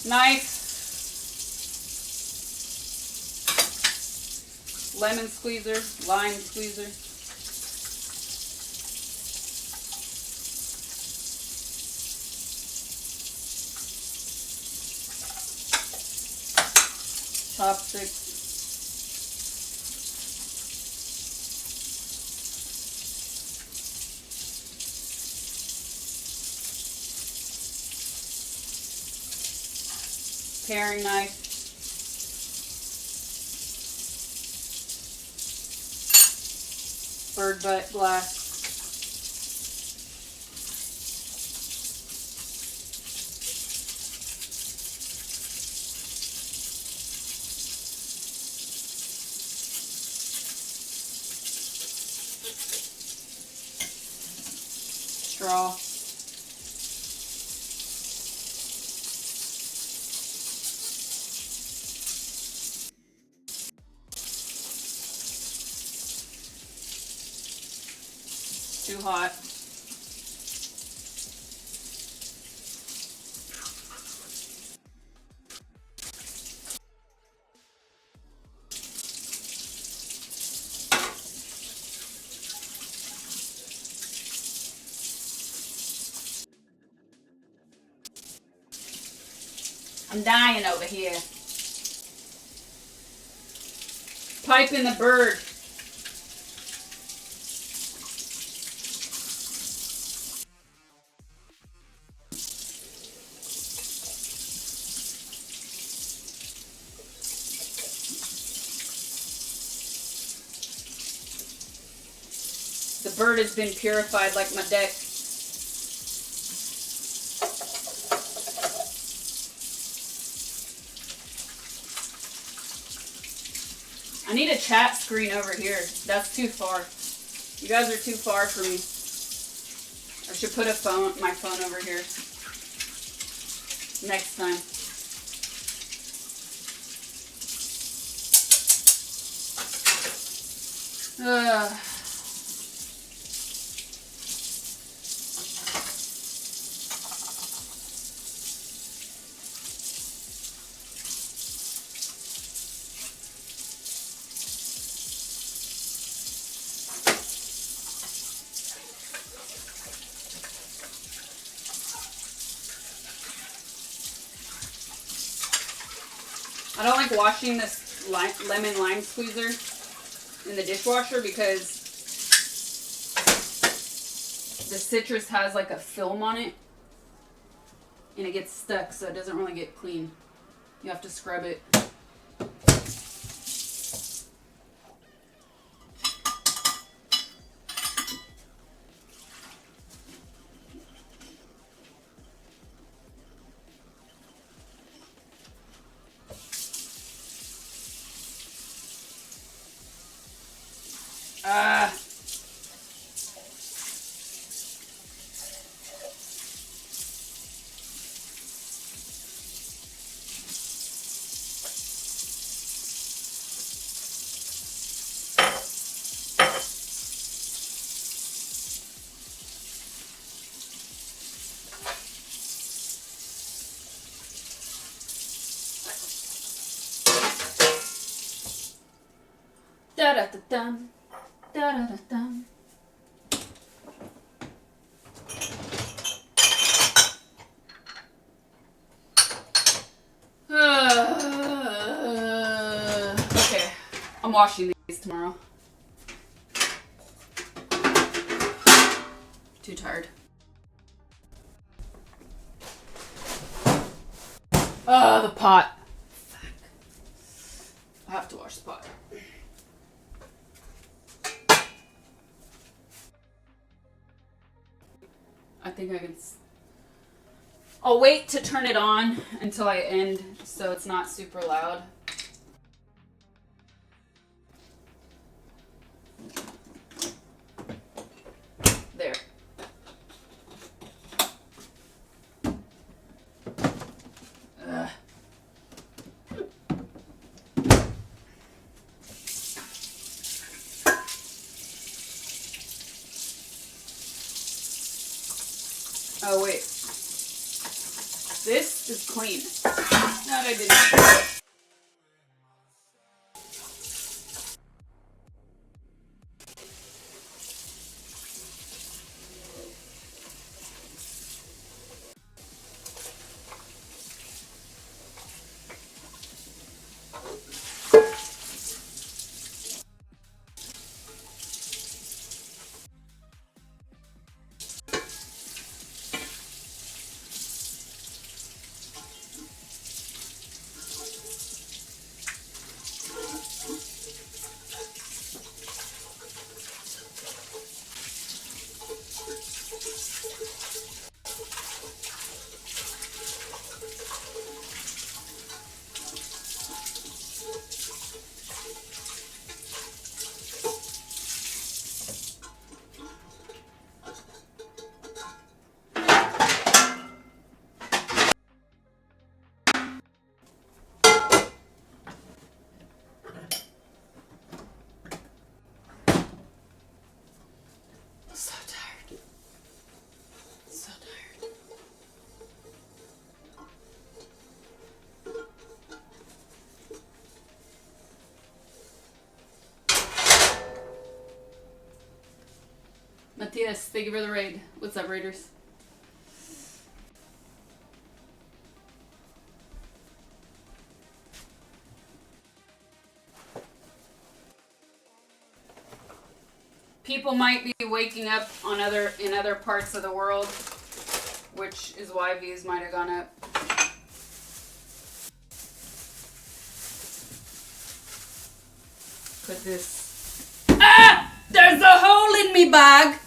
Knife. Lemon squeezer. Lime squeezer. Chopsticks. Paring knife. Bird butt glass. Straw. Too hot. I'm dying over here. Pipe in the bird. The bird has been purified like my deck. I need a chat screen over here. That's too far. You guys are too far for me. I should put my phone over here. Next time. I don't like washing this lemon lime squeezer in the dishwasher because the citrus has like a film on it and it gets stuck, so it doesn't really get clean. You have to scrub it. Da da da dum, da da da dum. Okay, I'm washing these tomorrow. Too tired. Oh, the pot. Fuck. I have to wash the pot. I think I can. I'll wait to turn it on until I end so it's not super loud. There. Ugh. Oh, wait. This is clean. That I didn't. Matthias, thank you for the raid. What's up, Raiders? People might be waking up on in other parts of the world, which is why views might have gone up. Put this. Ah! There's a hole in me bag!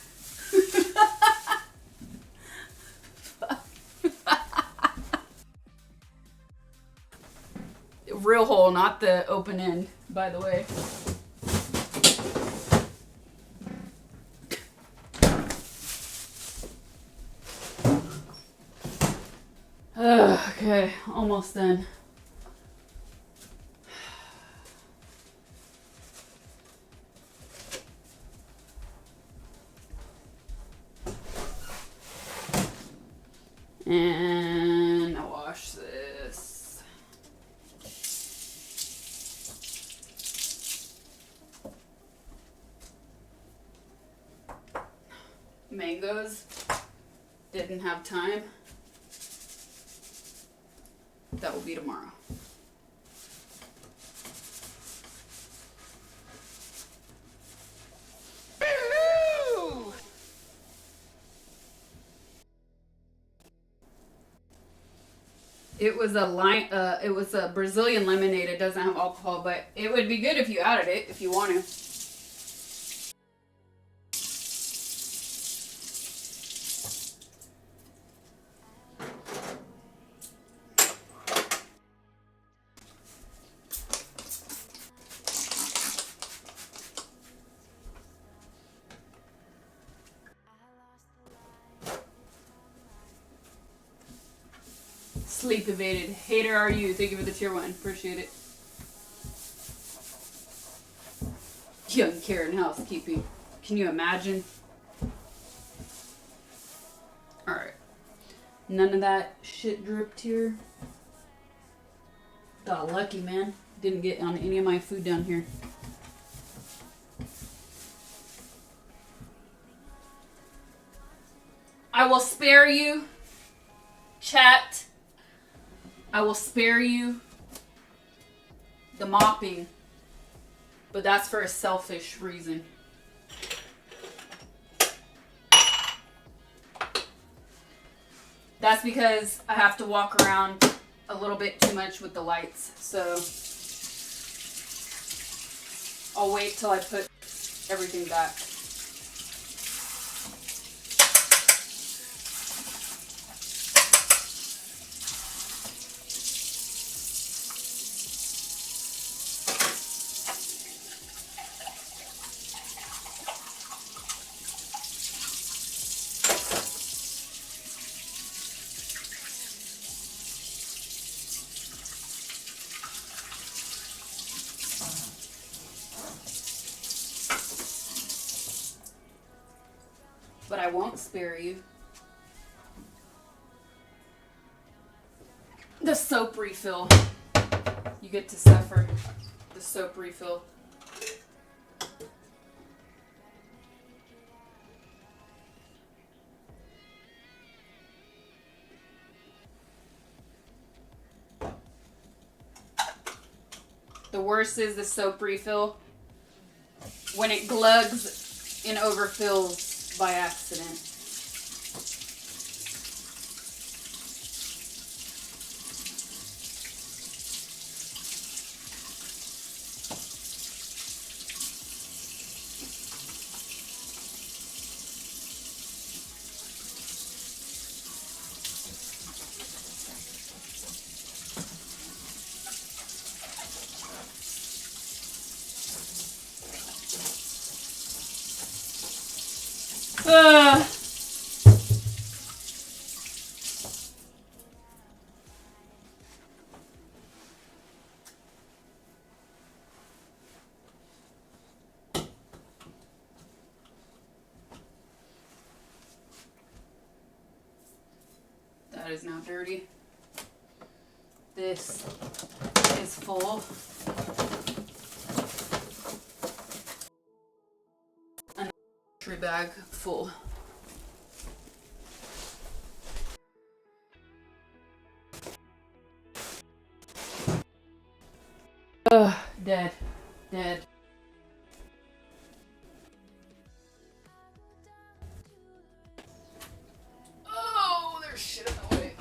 Real hole, not the open end, by the way. Okay, almost done. And I'll wash this. Mangoes. Didn't have time. That will be tomorrow. It was a Brazilian lemonade. It doesn't have alcohol, but it would be good if you added it if you want to. Sleep evaded. Hater are you. Thank you for the tier 1. Appreciate it. Young Karen housekeeping. Can you imagine? Alright. None of that shit dripped here. Got lucky, man. Didn't get on any of my food down here. I will spare you, chat. I will spare you the mopping, but that's for a selfish reason. That's because I have to walk around a little bit too much with the lights, so I'll wait till I put everything back. But I won't spare you. The soap refill. You get to suffer the soap refill. The worst is the soap refill when it glugs and overfills by accident. That is now dirty. This is full. bag full. Ugh, dead. Dead. Oh, there's shit in the way.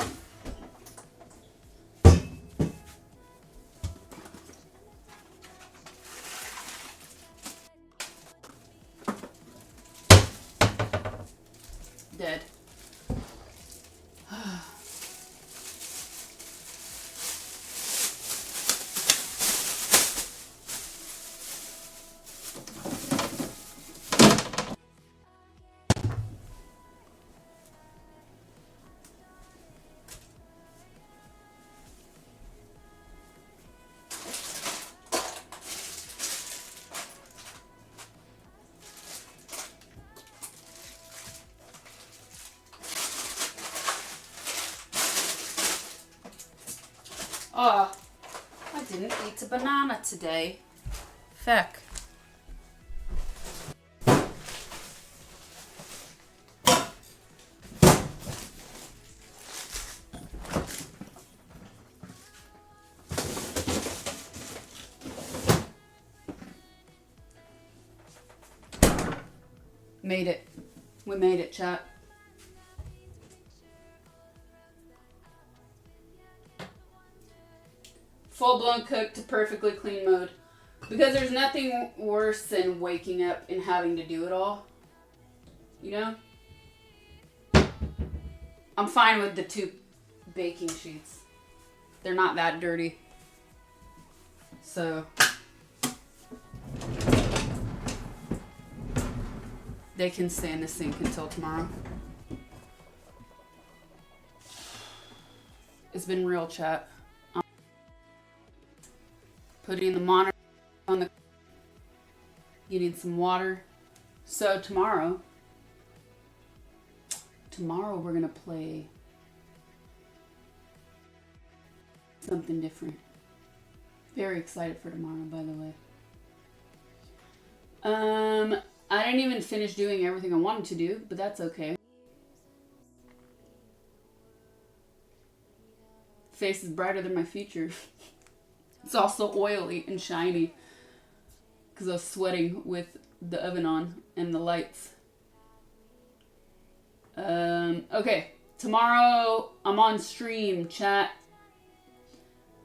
Dead. Oh, I didn't eat a banana today. Feck. Made it. We made it, chat. Full-blown cooked to perfectly clean mode. Because there's nothing worse than waking up and having to do it all. You know? I'm fine with the 2 baking sheets. They're not that dirty. So... they can stay in the sink until tomorrow. It's been real, chat. Putting the monitor on the... getting some water. So tomorrow we're gonna play something different. Very excited for tomorrow, by the way. I didn't even finish doing everything I wanted to do, but that's okay. Face is brighter than my future. It's also oily and shiny because I was sweating with the oven on and the lights. Okay, tomorrow I'm on stream, chat.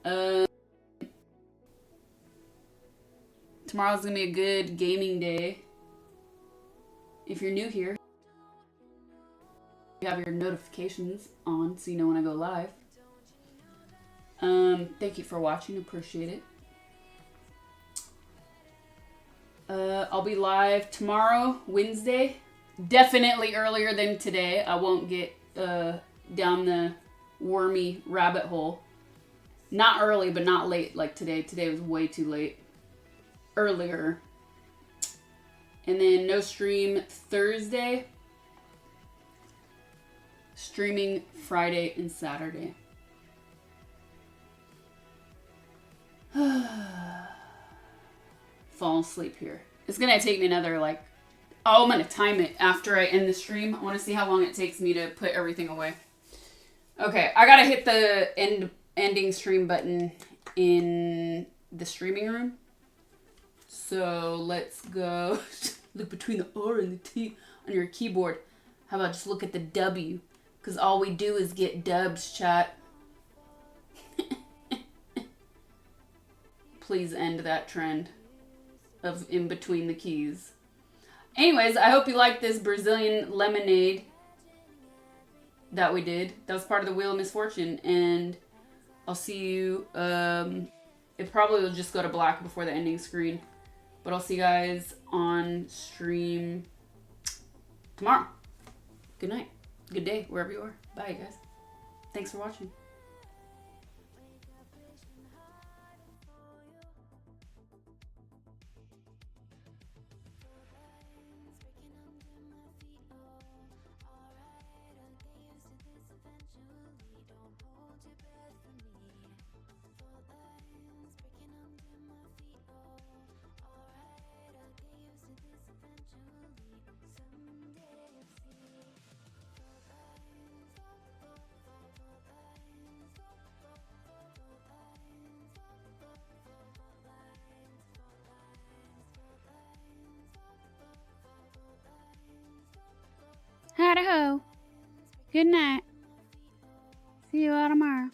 Tomorrow's gonna be a good gaming day. If you're new here, you have your notifications on so you know when I go live. Thank you for watching. Appreciate it. I'll be live tomorrow, Wednesday. Definitely earlier than today. I won't get down the wormy rabbit hole. Not early, but not late like today. Today was way too late. Earlier. And then no stream Thursday. Streaming Friday and Saturday. Fall asleep here. It's gonna take me another I'm gonna time it after I end the stream. I want to see how long it takes me to put everything away. Okay, I gotta hit the ending stream button in the streaming room. So let's go. Look between the R and the T on your keyboard. How about just look at the W? Because all we do is get dubs, chat. Please end that trend of in between the keys. Anyways, I hope you liked this Brazilian lemonade that we did. That was part of the Wheel of Misfortune. And I'll see you. It probably will just go to black before the ending screen. But I'll see you guys on stream tomorrow. Good night. Good day, wherever you are. Bye, guys. Thanks for watching. Some Good night. See you all tomorrow.